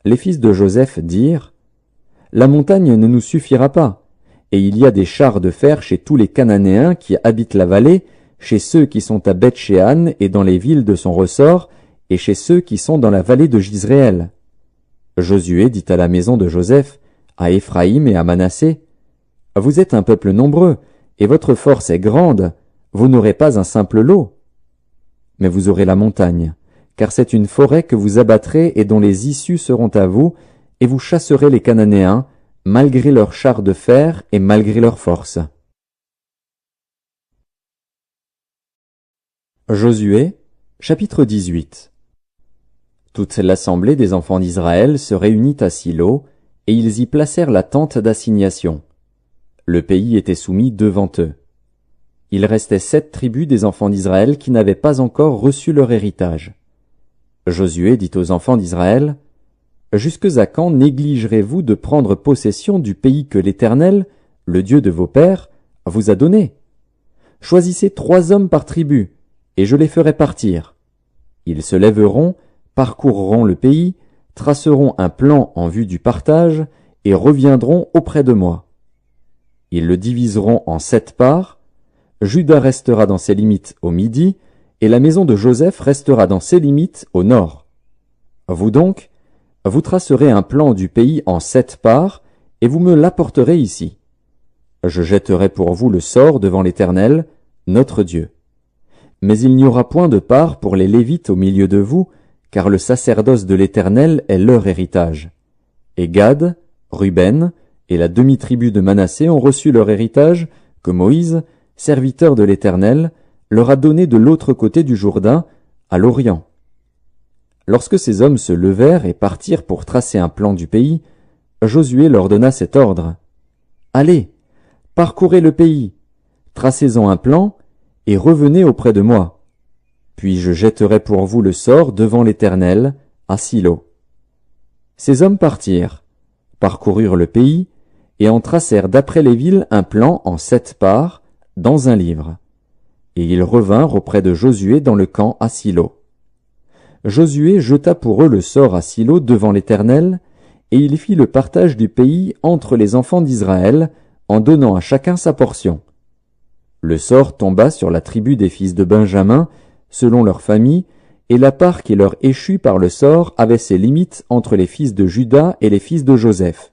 Les fils de Joseph dirent: « La montagne ne nous suffira pas, et il y a des chars de fer chez tous les Cananéens qui habitent la vallée, chez ceux qui sont à Beth-Shean et dans les villes de son ressort, et chez ceux qui sont dans la vallée de Jizréel. » Josué dit à la maison de Joseph, à Éphraïm et à Manassé: « Vous êtes un peuple nombreux, et votre force est grande, vous n'aurez pas un simple lot. Mais vous aurez la montagne, car c'est une forêt que vous abattrez et dont les issues seront à vous, et vous chasserez les Cananéens, malgré leurs chars de fer et malgré leur force. » Josué, chapitre 18. Toute l'assemblée des enfants d'Israël se réunit à Silo, et ils y placèrent la tente d'assignation. Le pays était soumis devant eux. Il restait 7 tribus des enfants d'Israël qui n'avaient pas encore reçu leur héritage. Josué dit aux enfants d'Israël: « Jusque à quand négligerez-vous de prendre possession du pays que l'Éternel, le Dieu de vos pères, vous a donné? Choisissez 3 hommes par tribu, et je les ferai partir. Ils se lèveront, parcourront le pays, traceront un plan en vue du partage, et reviendront auprès de moi. Ils le diviseront en 7 parts. Juda restera dans ses limites au midi, et la maison de Joseph restera dans ses limites au nord. Vous donc, vous tracerez un plan du pays en 7 parts, et vous me l'apporterez ici. Je jetterai pour vous le sort devant l'Éternel, notre Dieu. Mais il n'y aura point de part pour les Lévites au milieu de vous, car le sacerdoce de l'Éternel est leur héritage. Et Gad, Ruben et la demi-tribu de Manassé ont reçu leur héritage que Moïse, serviteur de l'Éternel, leur a donné de l'autre côté du Jourdain, à l'Orient. Lorsque ces hommes se levèrent et partirent pour tracer un plan du pays, Josué leur donna cet ordre: « Allez, parcourez le pays, tracez-en un plan, et revenez auprès de moi. Puis je jetterai pour vous le sort devant l'Éternel, à Silo. » Ces hommes partirent, parcoururent le pays, et en tracèrent d'après les villes un plan en 7 parts, dans un livre. Et ils revinrent auprès de Josué dans le camp à Silo. Josué jeta pour eux le sort à Silo devant l'Éternel, et il fit le partage du pays entre les enfants d'Israël, en donnant à chacun sa portion. Le sort tomba sur la tribu des fils de Benjamin, selon leur famille, et la part qui leur échut par le sort avait ses limites entre les fils de Juda et les fils de Joseph.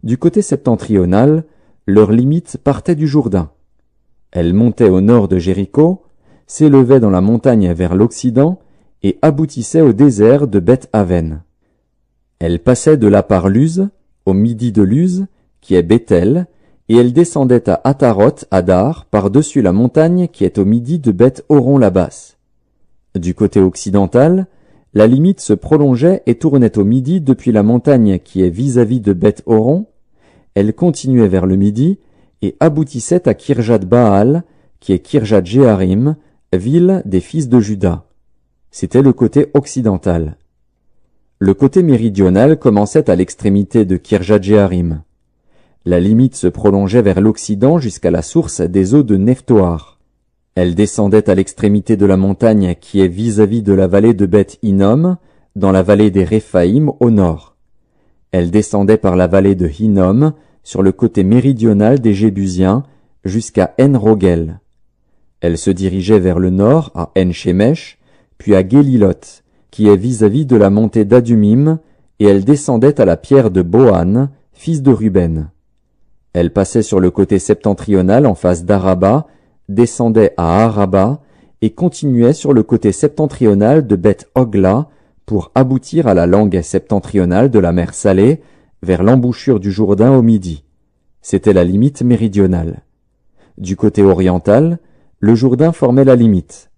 Du côté septentrional, leur limite partait du Jourdain. Elle montait au nord de Jéricho, s'élevait dans la montagne vers l'Occident et aboutissait au désert de Beth-Aven. Elle passait de là par Luz, au midi de Luz, qui est Béthel, et elle descendait à Ataroth Adar par-dessus la montagne qui est au midi de Beth-Horon la basse. Du côté occidental, la limite se prolongeait et tournait au midi depuis la montagne qui est vis-à-vis de Beth-Horon. Elle continuait vers le midi et aboutissait à Kirjat-Baal, qui est Kirjat-Jéarim, ville des fils de Juda. C'était le côté occidental. Le côté méridional commençait à l'extrémité de Kirjat-Jéarim. La limite se prolongeait vers l'Occident jusqu'à la source des eaux de Nephtoar. Elle descendait à l'extrémité de la montagne qui est vis-à-vis de la vallée de Beth-Hinnom, dans la vallée des Réphaïm au nord. Elle descendait par la vallée de Hinnom, sur le côté méridional des Jébusiens, jusqu'à En-Rogel. Elle se dirigeait vers le nord à En-Shemesh, puis à Guélilot, qui est vis-à-vis de la montée d'Adumim, et elle descendait à la pierre de Bohan, fils de Ruben. Elle passait sur le côté septentrional en face d'Araba, descendait à Araba, et continuait sur le côté septentrional de Beth-Hogla pour aboutir à la langue septentrionale de la mer Salée, vers l'embouchure du Jourdain au midi. C'était la limite méridionale. Du côté oriental, le Jourdain formait la limite.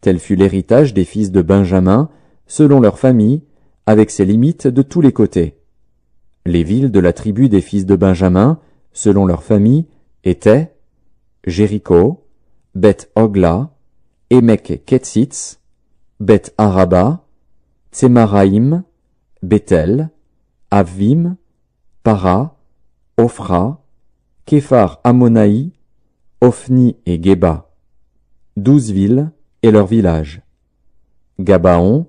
Tel fut l'héritage des fils de Benjamin, selon leur famille, avec ses limites de tous les côtés. Les villes de la tribu des fils de Benjamin, selon leur famille, étaient Jéricho, Beth-Hogla, Émek-Kétzitz, Beth-Araba, Tsémaraïm, Bethel, Avvim, Para, Ophra, Képhar Ammonaï, Ophni et Géba. 12 villes et leurs villages. Gabaon,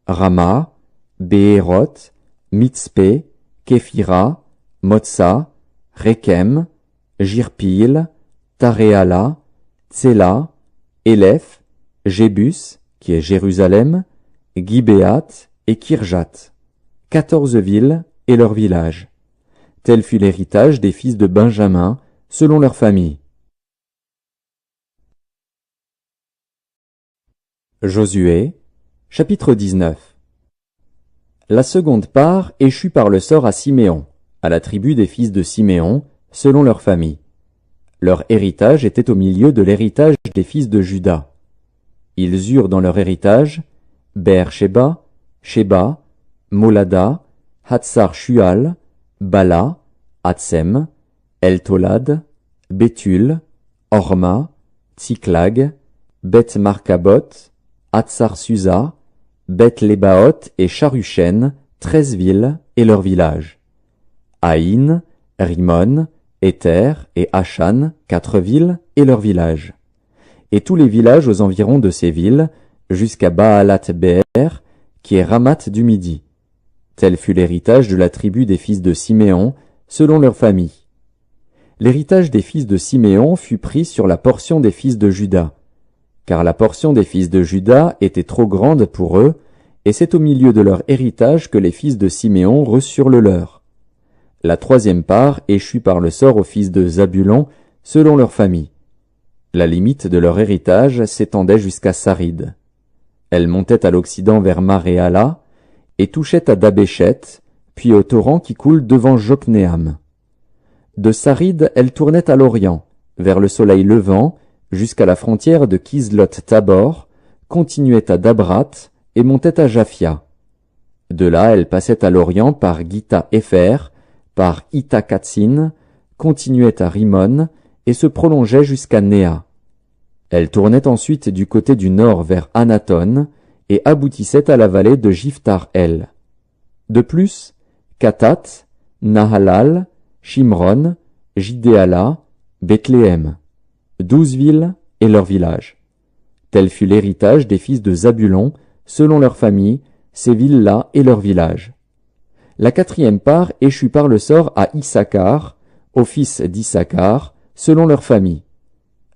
Rama, Béhéroth, Mitzpé, Képhira, Motsa, Rékem, Jirpil, Taréala, Tséla, Élef, Jébus, qui est Jérusalem, Gibéat et Kirjat. 14 villes et leurs villages. Tel fut l'héritage des fils de Benjamin, selon leur famille. Josué, chapitre 19. La seconde part échut par le sort à Siméon, à la tribu des fils de Siméon, selon leur famille. Leur héritage était au milieu de l'héritage des fils de Juda. Ils eurent dans leur héritage Beer-Sheba, Sheba, Molada, Hatsar-Shual, Bala, Hatsem, El-Tolad, Béthul, Horma, Tsiklag, Beth-Markabot, Hatsar-Susa, Beth-Lébaoth et Charushen, 13 villes et leurs villages. Aïn, Rimon, Éther et Achan, 4 villes et leurs villages. Et tous les villages aux environs de ces villes, jusqu'à Baalat-Béer, qui est Ramat du Midi. Tel fut l'héritage de la tribu des fils de Siméon, selon leur famille. L'héritage des fils de Siméon fut pris sur la portion des fils de Juda, car la portion des fils de Juda était trop grande pour eux, et c'est au milieu de leur héritage que les fils de Siméon reçurent le leur. La troisième part échut par le sort aux fils de Zabulon, selon leur famille. La limite de leur héritage s'étendait jusqu'à Sarid. Elle montait à l'occident vers Maréala, et touchait à Dabéchet, puis au torrent qui coule devant Joknéam. De Sarid, elle tournait à l'orient, vers le soleil levant, jusqu'à la frontière de Kislot-Tabor, continuait à Dabrat et montait à Japhia. De là, elle passait à l'orient par Gita-Épher, par Ita-Katsin, continuait à Rimon et se prolongeait jusqu'à Néa. Elle tournait ensuite du côté du nord vers Anaton et aboutissait à la vallée de Jiftar-El. De plus, Katat, Nahalal, Shimron, Jidéala, Bethléem. 12 villes et leurs villages. Tel fut l'héritage des fils de Zabulon, selon leur famille, ces villes-là et leurs villages. La quatrième part échut par le sort à Issachar, aux fils d'Issachar, selon leur famille.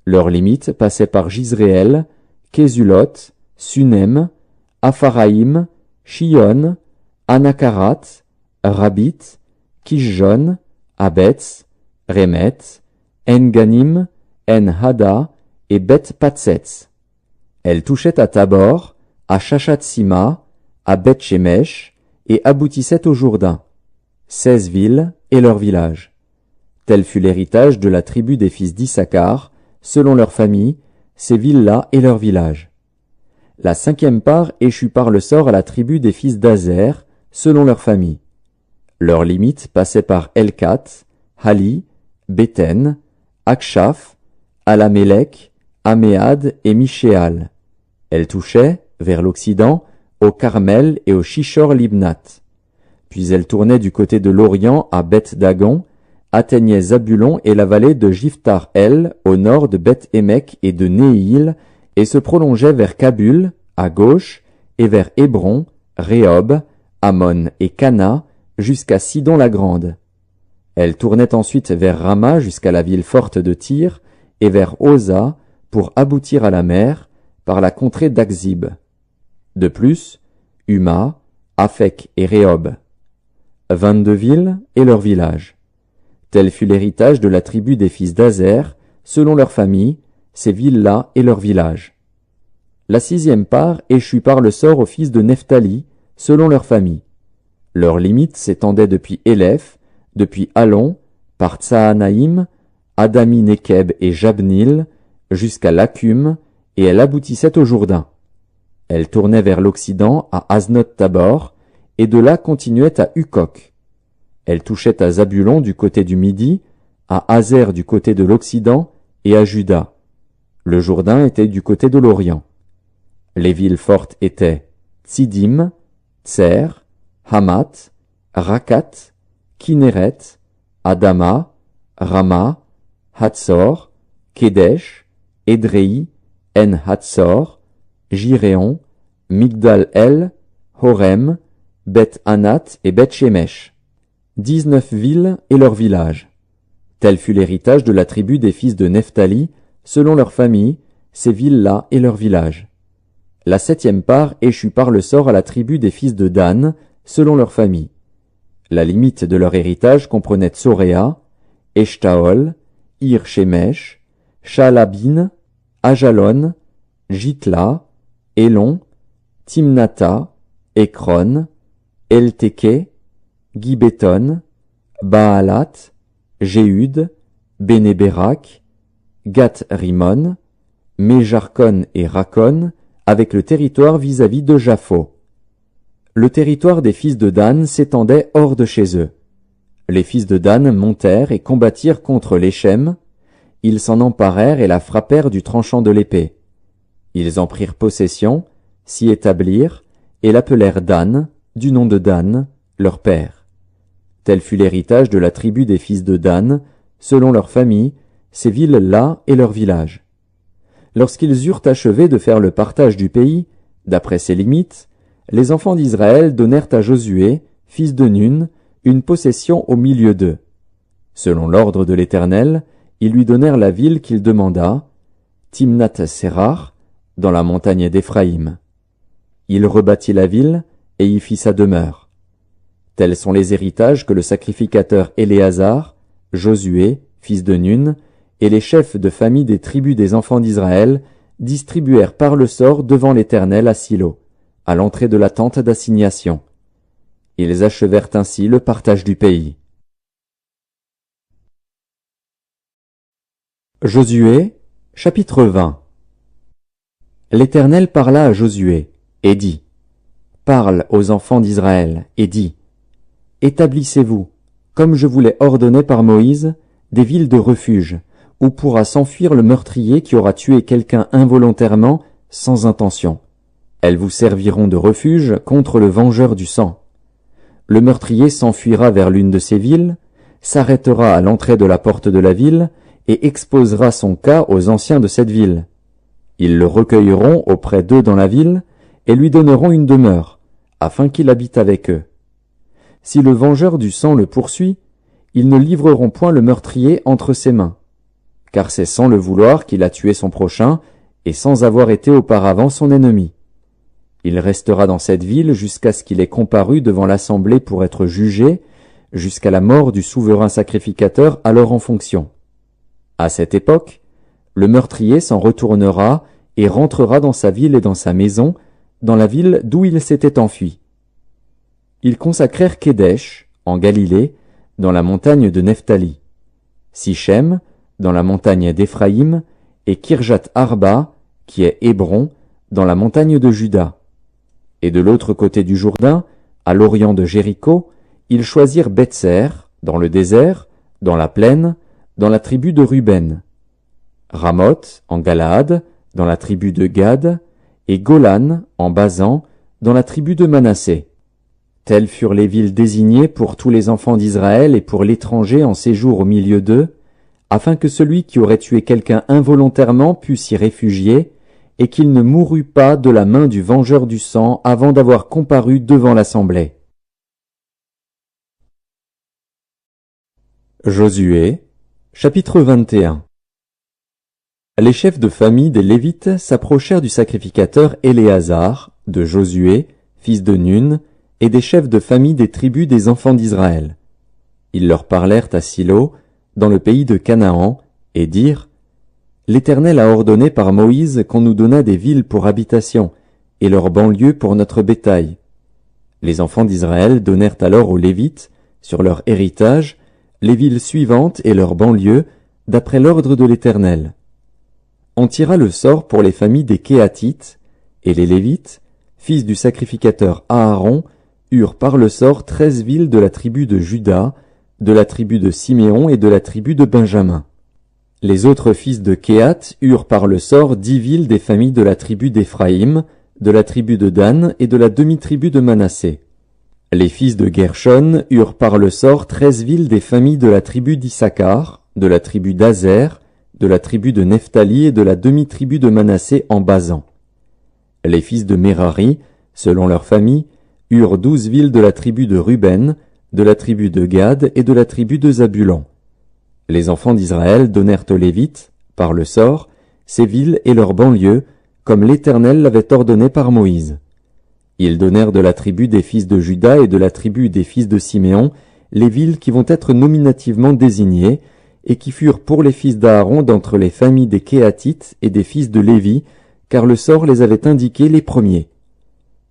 Leurs limites passaient par Jizréel, Késulot, Sunem, Apharaïm, Shion, Anakarat, Rabit, Kishjon, Abetz, Remet, En-Ganim, En-Hada et Beth-Patsetz. Elle touchait à Tabor, à Shashatsima, à Beth-Shemesh et aboutissait au Jourdain. 16 villes et leurs villages. Tel fut l'héritage de la tribu des fils d'Issachar, selon leur famille, ces villes-là et leurs villages. La cinquième part échut par le sort à la tribu des fils d'Azer, selon leur famille. Leurs limites passaient par Elkat, Hali, Béten, Akshaf, Alamélec, Améad et Michéal. Elle touchait, vers l'Occident, au Carmel et au Shishor-Libnat. Puis elle tournait du côté de l'Orient à Beth-Dagon, atteignait Zabulon et la vallée de Jiftar-El, au nord de Beth-Émek et de Néhil, et se prolongeait vers Kabul, à gauche, et vers Hébron, Rehob, Ammon et Cana, jusqu'à Sidon-la-Grande. Elle tournait ensuite vers Rama jusqu'à la ville forte de Tyr, et vers Oza, pour aboutir à la mer, par la contrée d'Akzib. De plus, Huma, Aphek et Rehob. 22 villes et leurs villages. Tel fut l'héritage de la tribu des fils d'Azer, selon leurs familles, ces villes-là et leurs villages. La 6e part échut par le sort aux fils de Nephtali, selon leurs familles. Leurs limites s'étendaient depuis Éléph, depuis Allon, par Tsaanaïm, Adami Nekeb et Jabnil, jusqu'à Lakum, et elle aboutissait au Jourdain. Elle tournait vers l'Occident à Aznot-Tabor, et de là continuait à Hukok. Elle touchait à Zabulon du côté du Midi, à Hazer du côté de l'Occident, et à Juda. Le Jourdain était du côté de l'Orient. Les villes fortes étaient Tsidim, Tser, Hamat, Rakat, Kinéret, Adama, Rama, Hatzor, Kedesh, Édréi, En-Hatzor, Jiréon, Migdal-El, Horem, Beth-Anat et Beth-Shemesh. 19 villes et leurs villages. Tel fut l'héritage de la tribu des fils de Nephtali, selon leurs familles, ces villes-là et leurs villages. La 7e part échut par le sort à la tribu des fils de Dan, selon leurs familles. La limite de leur héritage comprenait Tsoréa, Eshtaol, Ir-Shemesh, Shalabin, Ajalon, Jitla, Elon, Timnata, Ekron, Elteke, Gibéton, Baalat, Jéhud, Bénéberak, Gath-Rimon, Méjarkon et Rakon, avec le territoire vis-à-vis de Japho. Le territoire des fils de Dan s'étendait hors de chez eux. Les fils de Dan montèrent et combattirent contre l'Échem. Ils s'en emparèrent et la frappèrent du tranchant de l'épée. Ils en prirent possession, s'y établirent, et l'appelèrent Dan, du nom de Dan, leur père. Tel fut l'héritage de la tribu des fils de Dan, selon leurs familles, ces villes-là et leurs villages. Lorsqu'ils eurent achevé de faire le partage du pays, d'après ses limites, les enfants d'Israël donnèrent à Josué, fils de Nun, une possession au milieu d'eux. Selon l'ordre de l'Éternel, ils lui donnèrent la ville qu'il demanda, Timnath-Serach, dans la montagne d'Éphraïm. Il rebâtit la ville et y fit sa demeure. Tels sont les héritages que le sacrificateur Éléazar, Josué, fils de Nun, et les chefs de famille des tribus des enfants d'Israël distribuèrent par le sort devant l'Éternel à Silo, à l'entrée de la tente d'assignation. Ils achevèrent ainsi le partage du pays. Josué, chapitre 20. L'Éternel parla à Josué, et dit, « Parle aux enfants d'Israël, et dis, « Établissez-vous, comme je vous l'ai ordonné par Moïse, des villes de refuge, où pourra s'enfuir le meurtrier qui aura tué quelqu'un involontairement, sans intention. Elles vous serviront de refuge contre le vengeur du sang. Le meurtrier s'enfuira vers l'une de ces villes, s'arrêtera à l'entrée de la porte de la ville, et exposera son cas aux anciens de cette ville. Ils le recueilleront auprès d'eux dans la ville, et lui donneront une demeure, afin qu'il habite avec eux. Si le vengeur du sang le poursuit, ils ne livreront point le meurtrier entre ses mains, car c'est sans le vouloir qu'il a tué son prochain, et sans avoir été auparavant son ennemi. Il restera dans cette ville jusqu'à ce qu'il ait comparu devant l'assemblée pour être jugé, jusqu'à la mort du souverain sacrificateur alors en fonction. À cette époque, le meurtrier s'en retournera et rentrera dans sa ville et dans sa maison, dans la ville d'où il s'était enfui. Ils consacrèrent Kedesh, en Galilée, dans la montagne de Nephtali, Sichem, dans la montagne d'Éphraïm, et Kirjat Arba, qui est Hébron, dans la montagne de Juda. Et de l'autre côté du Jourdain, à l'orient de Jéricho, ils choisirent Bethser, dans le désert, dans la plaine, dans la tribu de Ruben, Ramoth, en Galaad, dans la tribu de Gad, et Golan, en Basan, dans la tribu de Manassé. Telles furent les villes désignées pour tous les enfants d'Israël et pour l'étranger en séjour au milieu d'eux, afin que celui qui aurait tué quelqu'un involontairement pût s'y réfugier, et qu'il ne mourût pas de la main du vengeur du sang avant d'avoir comparu devant l'assemblée. Josué, chapitre 21. Les chefs de famille des Lévites s'approchèrent du sacrificateur Éléazar, de Josué, fils de Nun, et des chefs de famille des tribus des enfants d'Israël. Ils leur parlèrent à Silo, dans le pays de Canaan, et dirent: L'Éternel a ordonné par Moïse qu'on nous donnât des villes pour habitation, et leurs banlieues pour notre bétail. Les enfants d'Israël donnèrent alors aux Lévites, sur leur héritage, les villes suivantes et leurs banlieues, d'après l'ordre de l'Éternel. On tira le sort pour les familles des Kéatites, et les Lévites, fils du sacrificateur Aaron, eurent par le sort 13 villes de la tribu de Juda, de la tribu de Siméon et de la tribu de Benjamin. Les autres fils de Kéhat eurent par le sort 10 villes des familles de la tribu d'Éphraïm, de la tribu de Dan et de la demi-tribu de Manassé. Les fils de Gershon eurent par le sort 13 villes des familles de la tribu d'Issachar, de la tribu d'Azer, de la tribu de Nephtali et de la demi-tribu de Manassé en Basan. Les fils de Merari, selon leur famille, eurent 12 villes de la tribu de Ruben, de la tribu de Gad et de la tribu de Zabulon. Les enfants d'Israël donnèrent aux Lévites, par le sort, ces villes et leurs banlieues, comme l'Éternel l'avait ordonné par Moïse. Ils donnèrent de la tribu des fils de Juda et de la tribu des fils de Siméon les villes qui vont être nominativement désignées, et qui furent pour les fils d'Aaron d'entre les familles des Kéatites et des fils de Lévi, car le sort les avait indiqués les premiers.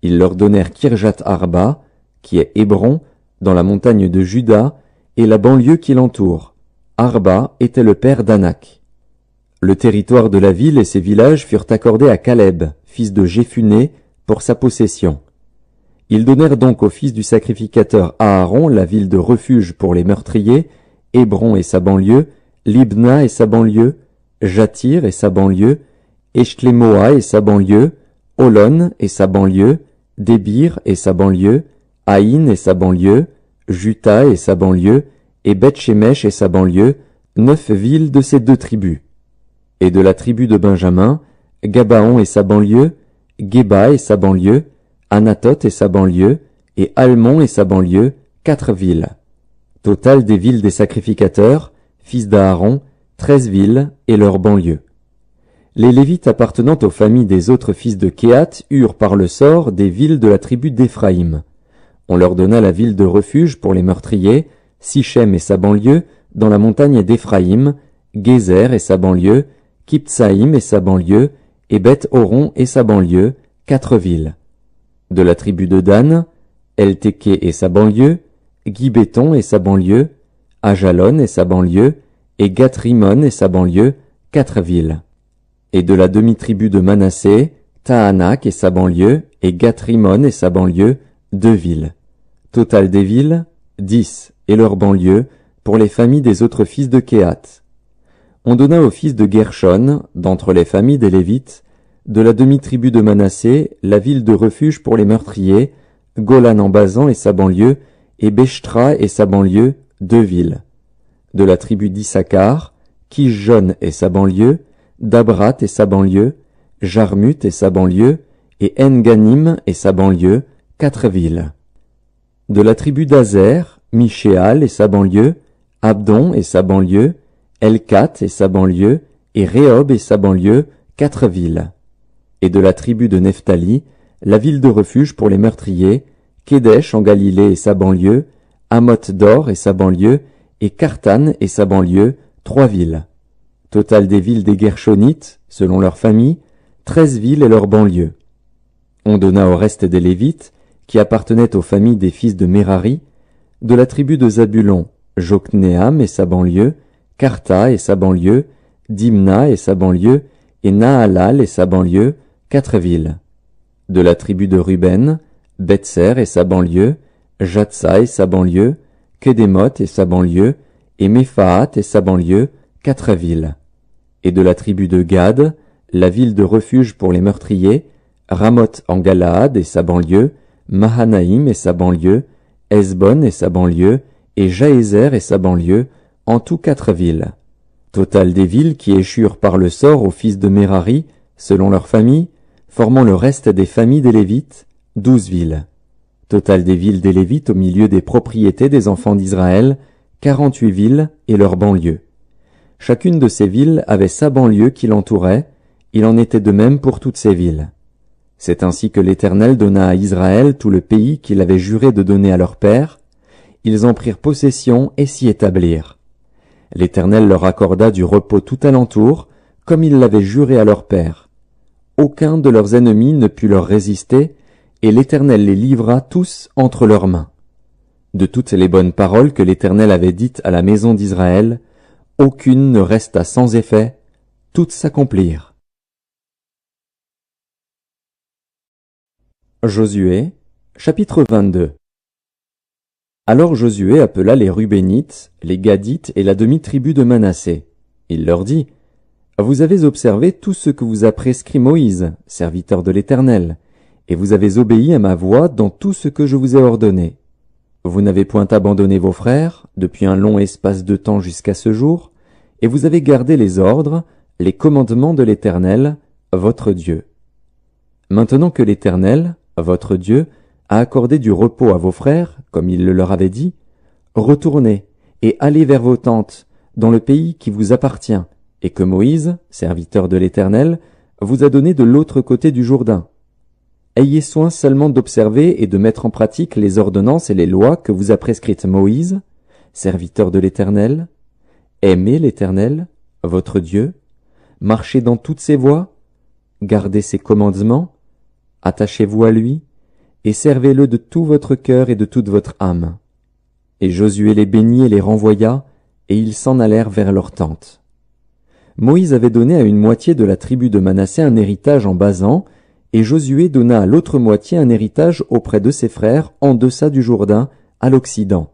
Ils leur donnèrent Kirjat Arba, qui est Hébron, dans la montagne de Juda, et la banlieue qui l'entoure. Arba était le père d'Anak. Le territoire de la ville et ses villages furent accordés à Caleb, fils de Jéphuné, pour sa possession. Ils donnèrent donc au fils du sacrificateur Aaron la ville de refuge pour les meurtriers, Hébron et sa banlieue, Libna et sa banlieue, Jatir et sa banlieue, Eshlemoa et sa banlieue, Holon et sa banlieue, Débir et sa banlieue, Haïn et sa banlieue, Juta et sa banlieue, et Beth-Shemesh et sa banlieue, 9 villes de ces 2 tribus. Et de la tribu de Benjamin, Gabaon et sa banlieue, Geba et sa banlieue, Anatoth et sa banlieue, et Almon et sa banlieue, 4 villes. Total des villes des sacrificateurs, fils d'Aaron, 13 villes et leurs banlieues. Les Lévites appartenant aux familles des autres fils de Kéhat eurent par le sort des villes de la tribu d'Éphraïm. On leur donna la ville de refuge pour les meurtriers, Sichem et sa banlieue, dans la montagne d'Éphraïm, Gézer et sa banlieue, Kiptsaïm et sa banlieue, et Beth-Horon et sa banlieue, 4 villes. De la tribu de Dan, El-Téké et sa banlieue, Gibéton et sa banlieue, Ajalon et sa banlieue, et Gath-Rimon et sa banlieue, 4 villes. Et de la demi-tribu de Manassé, Tahanak et sa banlieue, et Gath-Rimon et sa banlieue, 2 villes. Total des villes, 10, et leurs banlieues, pour les familles des autres fils de Kéhat. On donna aux fils de Gershon, d'entre les familles des Lévites, de la demi-tribu de Manassé, la ville de refuge pour les meurtriers, Golan en Basan et sa banlieue, et Beshtra et sa banlieue, 2 villes. De la tribu d'Issachar, Kishjon et sa banlieue, Dabrat et sa banlieue, Jarmut et sa banlieue, et En-Ganim et sa banlieue, 4 villes. De la tribu d'Azer, Mishéal et sa banlieue, Abdon et sa banlieue, Elkat et sa banlieue, et Rehob et sa banlieue, 4 villes. Et de la tribu de Nephtali, la ville de refuge pour les meurtriers, Kédesh en Galilée et sa banlieue, Hamoth-Dor et sa banlieue, et Kartan et sa banlieue, 3 villes. Total des villes des Gershonites, selon leur famille, 13 villes et leurs banlieues. On donna au reste des Lévites, qui appartenaient aux familles des fils de Merari, de la tribu de Zabulon, Jokneam et sa banlieue, Karta et sa banlieue, Dimna et sa banlieue, et Nahalal et sa banlieue, 4 villes. De la tribu de Ruben, Betser et sa banlieue, Jatsa et sa banlieue, Kedemoth et sa banlieue, et Mephaat et sa banlieue, 4 villes. Et de la tribu de Gad, la ville de refuge pour les meurtriers, Ramoth en Galaad et sa banlieue, Mahanaïm et sa banlieue, Hesbon et sa banlieue, et Jaézer et sa banlieue, en tout 4 villes. Total des villes qui échurent par le sort aux fils de Merari, selon leur famille, formant le reste des familles des Lévites, 12 villes. Total des villes des Lévites au milieu des propriétés des enfants d'Israël, 48 villes et leurs banlieues. Chacune de ces villes avait sa banlieue qui l'entourait, il en était de même pour toutes ces villes. C'est ainsi que l'Éternel donna à Israël tout le pays qu'il avait juré de donner à leur père. Ils en prirent possession et s'y établirent. L'Éternel leur accorda du repos tout alentour, comme il l'avait juré à leur père. Aucun de leurs ennemis ne put leur résister, et l'Éternel les livra tous entre leurs mains. De toutes les bonnes paroles que l'Éternel avait dites à la maison d'Israël, aucune ne resta sans effet, toutes s'accomplirent. Josué, chapitre 22. Alors Josué appela les Rubénites, les Gadites et la demi-tribu de Manassé. Il leur dit, « Vous avez observé tout ce que vous a prescrit Moïse, serviteur de l'Éternel, et vous avez obéi à ma voix dans tout ce que je vous ai ordonné. Vous n'avez point abandonné vos frères, depuis un long espace de temps jusqu'à ce jour, et vous avez gardé les ordres, les commandements de l'Éternel, votre Dieu. Maintenant que l'Éternel, votre Dieu, a accordé du repos à vos frères, comme il le leur avait dit, retournez et allez vers vos tentes, dans le pays qui vous appartient, et que Moïse, serviteur de l'Éternel, vous a donné de l'autre côté du Jourdain. Ayez soin seulement d'observer et de mettre en pratique les ordonnances et les lois que vous a prescrites Moïse, serviteur de l'Éternel. Aimez l'Éternel, votre Dieu, marchez dans toutes ses voies, gardez ses commandements, attachez-vous à lui, et servez-le de tout votre cœur et de toute votre âme. Et Josué les bénit et les renvoya, et ils s'en allèrent vers leur tente. Moïse avait donné à une moitié de la tribu de Manassé un héritage en Basan, et Josué donna à l'autre moitié un héritage auprès de ses frères en deçà du Jourdain, à l'Occident.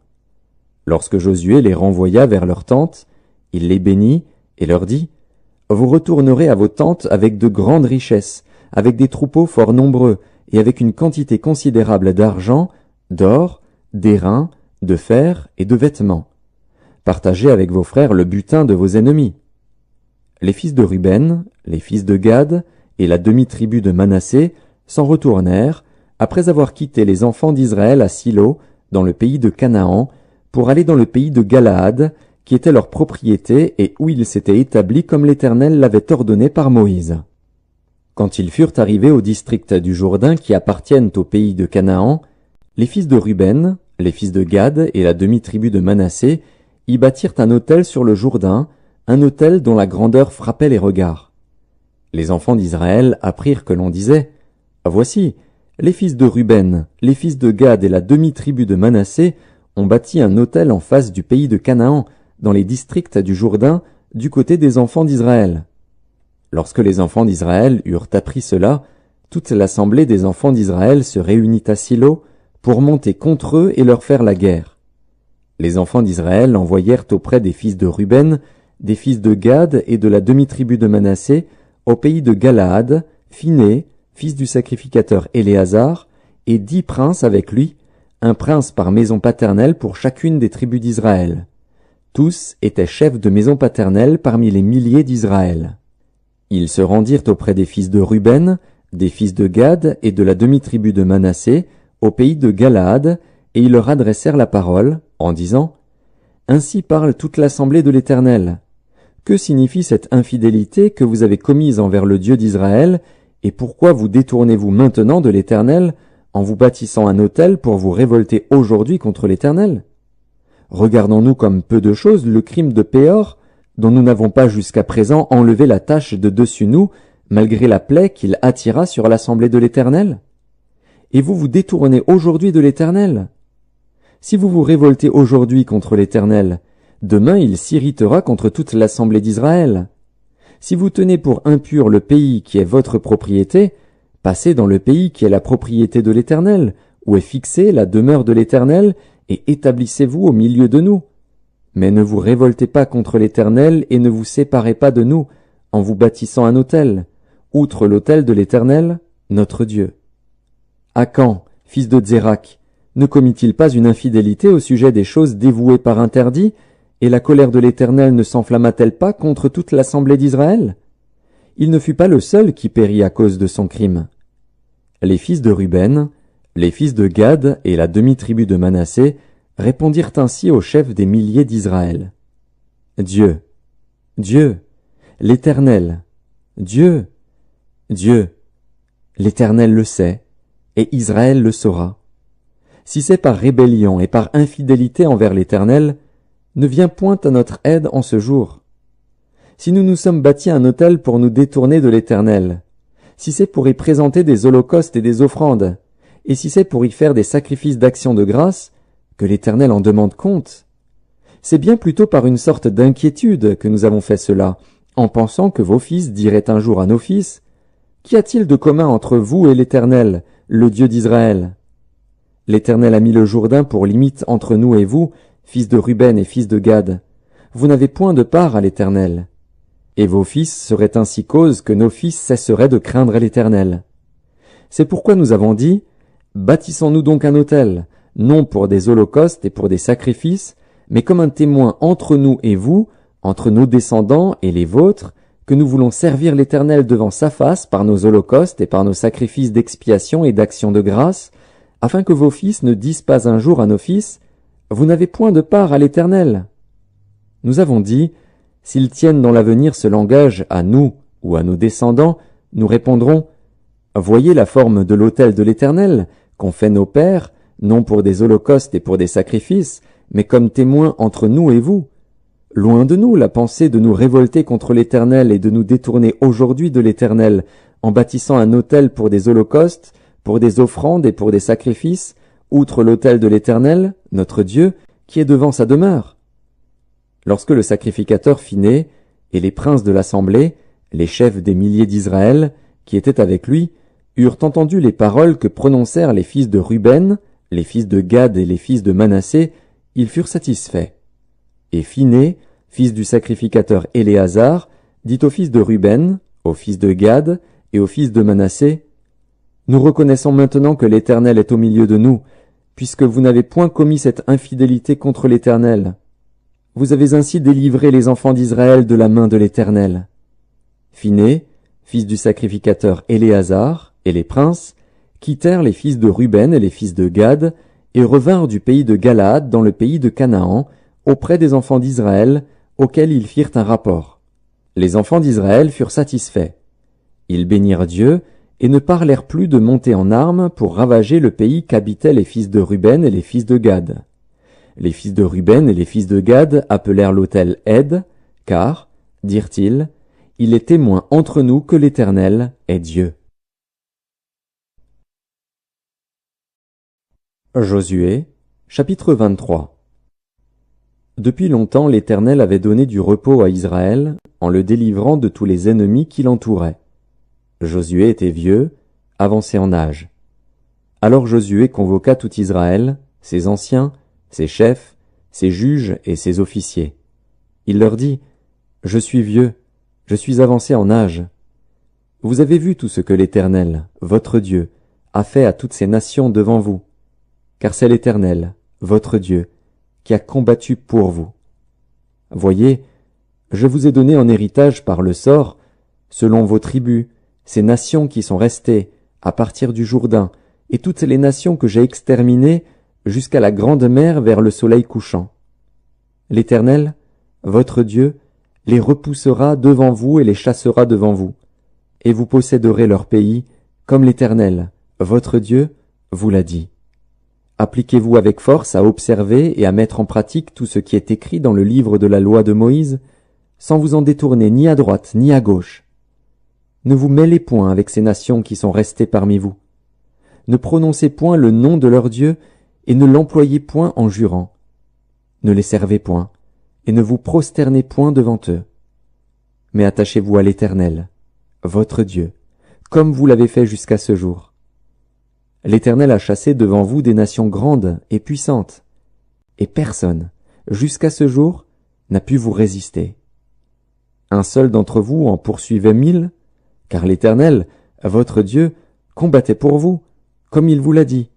Lorsque Josué les renvoya vers leur tente, il les bénit et leur dit, « Vous retournerez à vos tentes avec de grandes richesses, avec des troupeaux fort nombreux, et avec une quantité considérable d'argent, d'or, d'airain, de fer et de vêtements. Partagez avec vos frères le butin de vos ennemis. » Les fils de Ruben, les fils de Gad et la demi-tribu de Manassé s'en retournèrent, après avoir quitté les enfants d'Israël à Silo, dans le pays de Canaan, pour aller dans le pays de Galaad, qui était leur propriété et où ils s'étaient établis comme l'Éternel l'avait ordonné par Moïse. Quand ils furent arrivés au district du Jourdain qui appartiennent au pays de Canaan, les fils de Ruben, les fils de Gad et la demi-tribu de Manassé y bâtirent un autel sur le Jourdain, un autel dont la grandeur frappait les regards. Les enfants d'Israël apprirent que l'on disait, « Voici, les fils de Ruben, les fils de Gad et la demi-tribu de Manassé ont bâti un autel en face du pays de Canaan, dans les districts du Jourdain, du côté des enfants d'Israël. » Lorsque les enfants d'Israël eurent appris cela, toute l'assemblée des enfants d'Israël se réunit à Silo pour monter contre eux et leur faire la guerre. Les enfants d'Israël envoyèrent auprès des fils de Ruben, des fils de Gad et de la demi-tribu de Manassé, au pays de Galaad, Phiné, fils du sacrificateur Éléazar, et 10 princes avec lui, un prince par maison paternelle pour chacune des tribus d'Israël. Tous étaient chefs de maison paternelle parmi les milliers d'Israël. Ils se rendirent auprès des fils de Ruben, des fils de Gad et de la demi-tribu de Manassé, au pays de Galaad, et ils leur adressèrent la parole, en disant, « Ainsi parle toute l'assemblée de l'Éternel. Que signifie cette infidélité que vous avez commise envers le Dieu d'Israël, et pourquoi vous détournez-vous maintenant de l'Éternel, en vous bâtissant un autel pour vous révolter aujourd'hui contre l'Éternel? Regardons-nous comme peu de choses le crime de Péor, dont nous n'avons pas jusqu'à présent enlevé la tache de dessus nous, malgré la plaie qu'il attira sur l'assemblée de l'Éternel? Et vous vous détournez aujourd'hui de l'Éternel? Si vous vous révoltez aujourd'hui contre l'Éternel, demain il s'irritera contre toute l'assemblée d'Israël. Si vous tenez pour impur le pays qui est votre propriété, passez dans le pays qui est la propriété de l'Éternel, où est fixée la demeure de l'Éternel, et établissez-vous au milieu de nous. Mais ne vous révoltez pas contre l'Éternel et ne vous séparez pas de nous, en vous bâtissant un autel, outre l'autel de l'Éternel, notre Dieu. Akan, fils de Zérak, ne commit-il pas une infidélité au sujet des choses dévouées par interdit, et la colère de l'Éternel ne s'enflamma-t-elle pas contre toute l'assemblée d'Israël? Il ne fut pas le seul qui périt à cause de son crime. Les fils de Ruben, les fils de Gad et la demi-tribu de Manassé répondirent ainsi au chef des milliers d'Israël. Dieu, Dieu, l'Éternel, Dieu, Dieu, l'Éternel le sait, et Israël le saura. Si c'est par rébellion et par infidélité envers l'Éternel, ne viens point à notre aide en ce jour. Si nous nous sommes bâtis un autel pour nous détourner de l'Éternel, si c'est pour y présenter des holocaustes et des offrandes, et si c'est pour y faire des sacrifices d'action de grâce, que l'Éternel en demande compte. C'est bien plutôt par une sorte d'inquiétude que nous avons fait cela, en pensant que vos fils diraient un jour à nos fils, « Qu'y a-t-il de commun entre vous et l'Éternel, le Dieu d'Israël ?» L'Éternel a mis le Jourdain pour limite entre nous et vous, fils de Ruben et fils de Gad. Vous n'avez point de part à l'Éternel. Et vos fils seraient ainsi cause que nos fils cesseraient de craindre l'Éternel. C'est pourquoi nous avons dit, bâtissons-nous donc un autel, non pour des holocaustes et pour des sacrifices, mais comme un témoin entre nous et vous, entre nos descendants et les vôtres, que nous voulons servir l'Éternel devant sa face par nos holocaustes et par nos sacrifices d'expiation et d'action de grâce, afin que vos fils ne disent pas un jour à nos fils, « Vous n'avez point de part à l'Éternel ». Nous avons dit, s'ils tiennent dans l'avenir ce langage à nous ou à nos descendants, nous répondrons, « Voyez la forme de l'autel de l'Éternel, qu'ont fait nos pères, non pour des holocaustes et pour des sacrifices, mais comme témoins entre nous et vous. Loin de nous la pensée de nous révolter contre l'Éternel et de nous détourner aujourd'hui de l'Éternel, en bâtissant un autel pour des holocaustes, pour des offrandes et pour des sacrifices, outre l'autel de l'Éternel, notre Dieu, qui est devant sa demeure. » Lorsque le sacrificateur fut né, et les princes de l'assemblée, les chefs des milliers d'Israël, qui étaient avec lui, eurent entendu les paroles que prononcèrent les fils de Ruben, les fils de Gad et les fils de Manassé, ils furent satisfaits. Et Phiné, fils du sacrificateur Éléazar, dit aux fils de Ruben, aux fils de Gad et aux fils de Manassé, « Nous reconnaissons maintenant que l'Éternel est au milieu de nous, puisque vous n'avez point commis cette infidélité contre l'Éternel. Vous avez ainsi délivré les enfants d'Israël de la main de l'Éternel. » Phiné, fils du sacrificateur Éléazar, et les princes, quittèrent les fils de Ruben et les fils de Gad, et revinrent du pays de Galaad dans le pays de Canaan, auprès des enfants d'Israël, auxquels ils firent un rapport. Les enfants d'Israël furent satisfaits. Ils bénirent Dieu, et ne parlèrent plus de monter en armes pour ravager le pays qu'habitaient les fils de Ruben et les fils de Gad. Les fils de Ruben et les fils de Gad appelèrent l'autel Ed, car, dirent-ils, il est témoin entre nous que l'Éternel est Dieu. Josué, chapitre 23. Depuis longtemps l'Éternel avait donné du repos à Israël, en le délivrant de tous les ennemis qui l'entouraient. Josué était vieux, avancé en âge. Alors Josué convoqua tout Israël, ses anciens, ses chefs, ses juges et ses officiers. Il leur dit, « Je suis vieux, je suis avancé en âge. Vous avez vu tout ce que l'Éternel, votre Dieu, a fait à toutes ces nations devant vous, car c'est l'Éternel, votre Dieu, qui a combattu pour vous. Voyez, je vous ai donné en héritage par le sort, selon vos tribus, ces nations qui sont restées à partir du Jourdain, et toutes les nations que j'ai exterminées jusqu'à la grande mer vers le soleil couchant. L'Éternel, votre Dieu, les repoussera devant vous et les chassera devant vous, et vous posséderez leur pays, comme l'Éternel, votre Dieu, vous l'a dit. Appliquez-vous avec force à observer et à mettre en pratique tout ce qui est écrit dans le livre de la loi de Moïse, sans vous en détourner ni à droite ni à gauche. Ne vous mêlez point avec ces nations qui sont restées parmi vous. Ne prononcez point le nom de leur Dieu et ne l'employez point en jurant. Ne les servez point et ne vous prosternez point devant eux. Mais attachez-vous à l'Éternel, votre Dieu, comme vous l'avez fait jusqu'à ce jour. L'Éternel a chassé devant vous des nations grandes et puissantes, et personne, jusqu'à ce jour, n'a pu vous résister. Un seul d'entre vous en poursuivait 1000, car l'Éternel, votre Dieu, combattait pour vous, comme il vous l'a dit.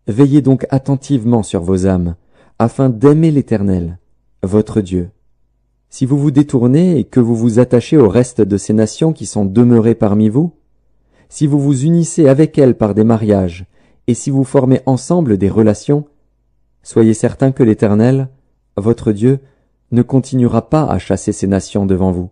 Veillez donc attentivement sur vos âmes, afin d'aimer l'Éternel, votre Dieu. Si vous vous détournez et que vous vous attachez au reste de ces nations qui sont demeurées parmi vous, si vous vous unissez avec elles par des mariages, et si vous formez ensemble des relations, soyez certains que l'Éternel, votre Dieu, ne continuera pas à chasser ces nations devant vous.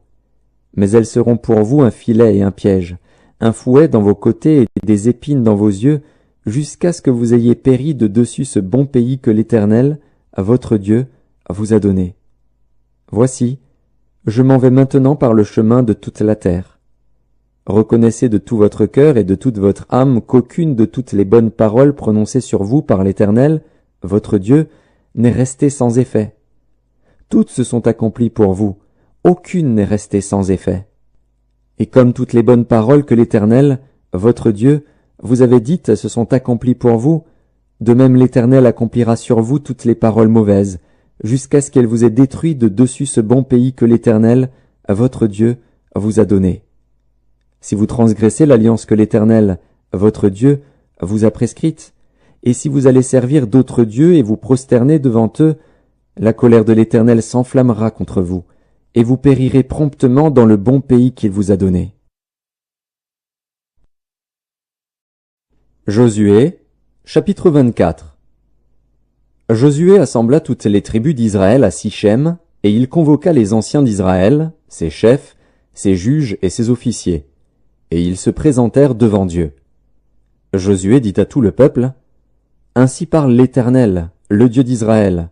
Mais elles seront pour vous un filet et un piège, un fouet dans vos côtés et des épines dans vos yeux, jusqu'à ce que vous ayez péri de dessus ce bon pays que l'Éternel, votre Dieu, vous a donné. Voici, je m'en vais maintenant par le chemin de toute la terre. Reconnaissez de tout votre cœur et de toute votre âme qu'aucune de toutes les bonnes paroles prononcées sur vous par l'Éternel, votre Dieu, n'est restée sans effet. Toutes se sont accomplies pour vous, aucune n'est restée sans effet. Et comme toutes les bonnes paroles que l'Éternel, votre Dieu, vous avez dites se sont accomplies pour vous, de même l'Éternel accomplira sur vous toutes les paroles mauvaises, jusqu'à ce qu'elle vous ait détruit de dessus ce bon pays que l'Éternel, votre Dieu, vous a donné. Si vous transgressez l'alliance que l'Éternel, votre Dieu, vous a prescrite, et si vous allez servir d'autres dieux et vous prosterner devant eux, la colère de l'Éternel s'enflammera contre vous, et vous périrez promptement dans le bon pays qu'il vous a donné. Josué, chapitre 24. Josué assembla toutes les tribus d'Israël à Sichem, et il convoqua les anciens d'Israël, ses chefs, ses juges et ses officiers, et ils se présentèrent devant Dieu. Josué dit à tout le peuple, « Ainsi parle l'Éternel, le Dieu d'Israël.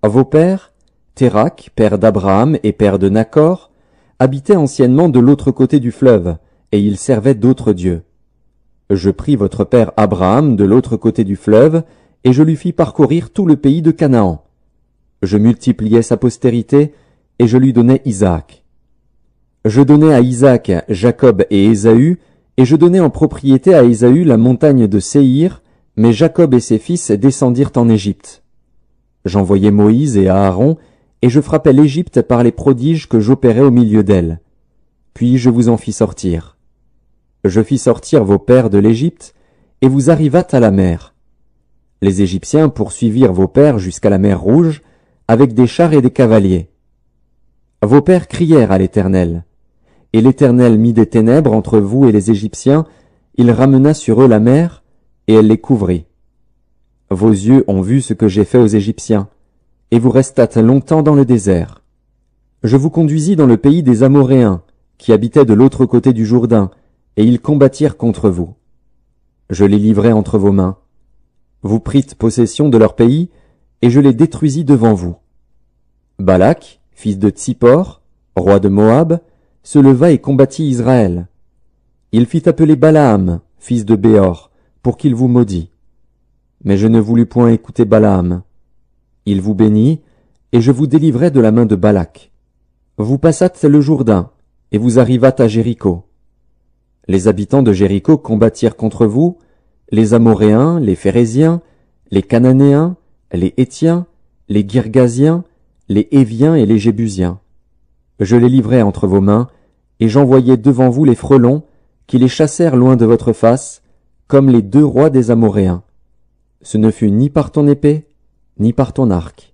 Vos pères, Térak, père d'Abraham et père de Nachor, habitaient anciennement de l'autre côté du fleuve, et ils servaient d'autres dieux. Je pris votre père Abraham de l'autre côté du fleuve, et je lui fis parcourir tout le pays de Canaan. Je multipliai sa postérité, et je lui donnai Isaac. Je donnai à Isaac Jacob et Ésaü, et je donnai en propriété à Ésaü la montagne de Séhir, mais Jacob et ses fils descendirent en Égypte. J'envoyai Moïse et Aaron, et je frappai l'Égypte par les prodiges que j'opérais au milieu d'elle. Puis je vous en fis sortir. Je fis sortir vos pères de l'Égypte, et vous arrivâtes à la mer. Les Égyptiens poursuivirent vos pères jusqu'à la mer Rouge, avec des chars et des cavaliers. Vos pères crièrent à l'Éternel, et l'Éternel mit des ténèbres entre vous et les Égyptiens, il ramena sur eux la mer, et elle les couvrit. Vos yeux ont vu ce que j'ai fait aux Égyptiens, et vous restâtes longtemps dans le désert. Je vous conduisis dans le pays des Amoréens, qui habitaient de l'autre côté du Jourdain, et ils combattirent contre vous. Je les livrai entre vos mains. Vous prîtes possession de leur pays, et je les détruisis devant vous. Balak, fils de Tsippor, roi de Moab, se leva et combattit Israël. Il fit appeler Balaam, fils de Béor, pour qu'il vous maudît. Mais je ne voulus point écouter Balaam. Il vous bénit, et je vous délivrai de la main de Balak. Vous passâtes le Jourdain, et vous arrivâtes à Jéricho. Les habitants de Jéricho combattirent contre vous, les Amoréens, les Phéréziens, les Cananéens, les Hétiens, les Girgasiens, les Héviens et les Jébusiens. Je les livrai entre vos mains, et j'envoyai devant vous les frelons, qui les chassèrent loin de votre face, comme les 2 rois des Amoréens. Ce ne fut ni par ton épée, ni par ton arc.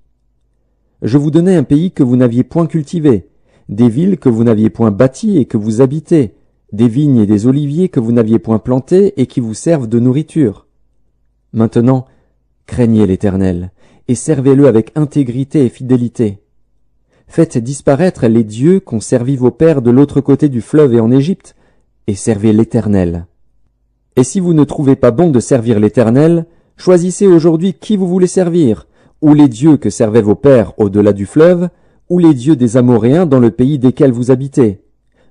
Je vous donnai un pays que vous n'aviez point cultivé, des villes que vous n'aviez point bâties et que vous habitez, des vignes et des oliviers que vous n'aviez point plantés et qui vous servent de nourriture. Maintenant, craignez l'Éternel, et servez-le avec intégrité et fidélité. Faites disparaître les dieux qu'ont servi vos pères de l'autre côté du fleuve et en Égypte, et servez l'Éternel. Et si vous ne trouvez pas bon de servir l'Éternel, choisissez aujourd'hui qui vous voulez servir, ou les dieux que servaient vos pères au-delà du fleuve, ou les dieux des Amoréens dans le pays desquels vous habitez.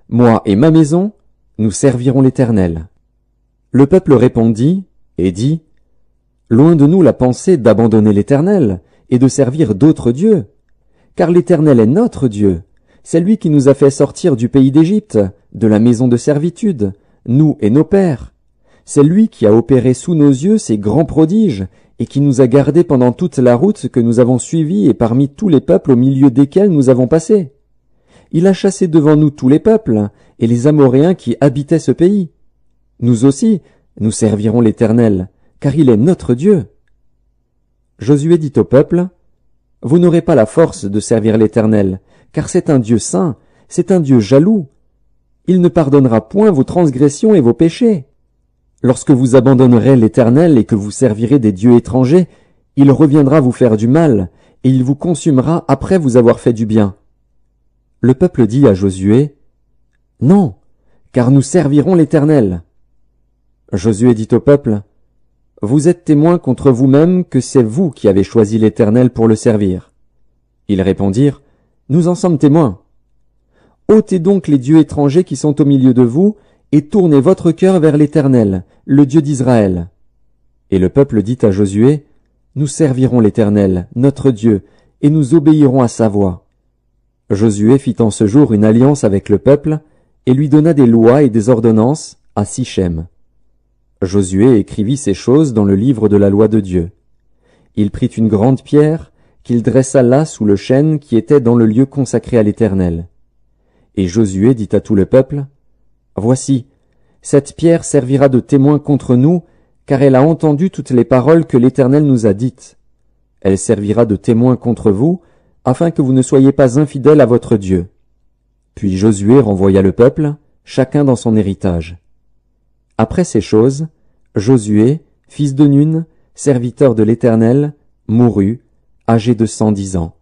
Moi et ma maison, nous servirons l'Éternel. Le peuple répondit et dit, Loin de nous la pensée d'abandonner l'Éternel et de servir d'autres dieux, car l'Éternel est notre Dieu, c'est lui qui nous a fait sortir du pays d'Égypte, de la maison de servitude, nous et nos pères. C'est lui qui a opéré sous nos yeux ces grands prodiges, et qui nous a gardés pendant toute la route que nous avons suivie et parmi tous les peuples au milieu desquels nous avons passé. Il a chassé devant nous tous les peuples, et les Amoréens qui habitaient ce pays. Nous aussi, nous servirons l'Éternel, car il est notre Dieu. Josué dit au peuple, Vous n'aurez pas la force de servir l'Éternel, car c'est un Dieu saint, c'est un Dieu jaloux. Il ne pardonnera point vos transgressions et vos péchés. Lorsque vous abandonnerez l'Éternel et que vous servirez des dieux étrangers, il reviendra vous faire du mal, et il vous consumera après vous avoir fait du bien. Le peuple dit à Josué, Non, car nous servirons l'Éternel. » Josué dit au peuple, « Vous êtes témoins contre vous-même que c'est vous qui avez choisi l'Éternel pour le servir. » Ils répondirent, « Nous en sommes témoins. » Ôtez donc les dieux étrangers qui sont au milieu de vous, et tournez votre cœur vers l'Éternel, le Dieu d'Israël. Et le peuple dit à Josué, « Nous servirons l'Éternel, notre Dieu, et nous obéirons à sa voix. » Josué fit en ce jour une alliance avec le peuple, et lui donna des lois et des ordonnances à Sichem. Josué écrivit ces choses dans le livre de la loi de Dieu. Il prit une grande pierre, qu'il dressa là sous le chêne qui était dans le lieu consacré à l'Éternel. Et Josué dit à tout le peuple, « Voici, cette pierre servira de témoin contre nous, car elle a entendu toutes les paroles que l'Éternel nous a dites. Elle servira de témoin contre vous, afin que vous ne soyez pas infidèles à votre Dieu. » Puis Josué renvoya le peuple, chacun dans son héritage. Après ces choses, Josué, fils de Nun, serviteur de l'Éternel, mourut, âgé de 110 ans.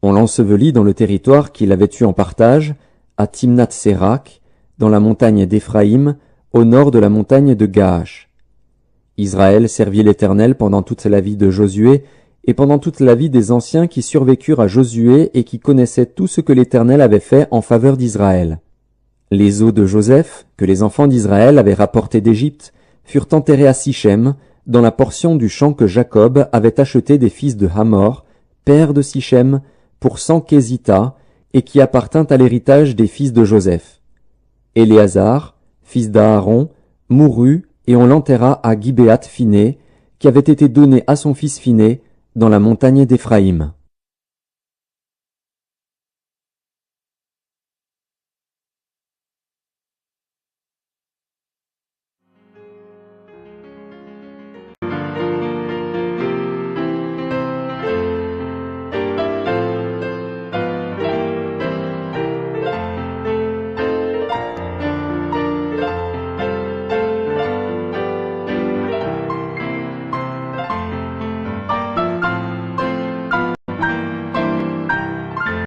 On l'ensevelit dans le territoire qu'il avait eu en partage, à Timnath-Sérak, dans la montagne d'Éphraïm, au nord de la montagne de Gaash. Israël servit l'Éternel pendant toute la vie de Josué, et pendant toute la vie des anciens qui survécurent à Josué et qui connaissaient tout ce que l'Éternel avait fait en faveur d'Israël. Les os de Joseph, que les enfants d'Israël avaient rapportés d'Égypte, furent enterrés à Sichem, dans la portion du champ que Jacob avait acheté des fils de Hamor, père de Sichem, pour 100 késitas, et qui appartint à l'héritage des fils de Joseph. Éléazar, fils d'Aaron, mourut, et on l'enterra à Gibéath Phiné, qui avait été donné à son fils Phiné, dans la montagne d'Éphraïm.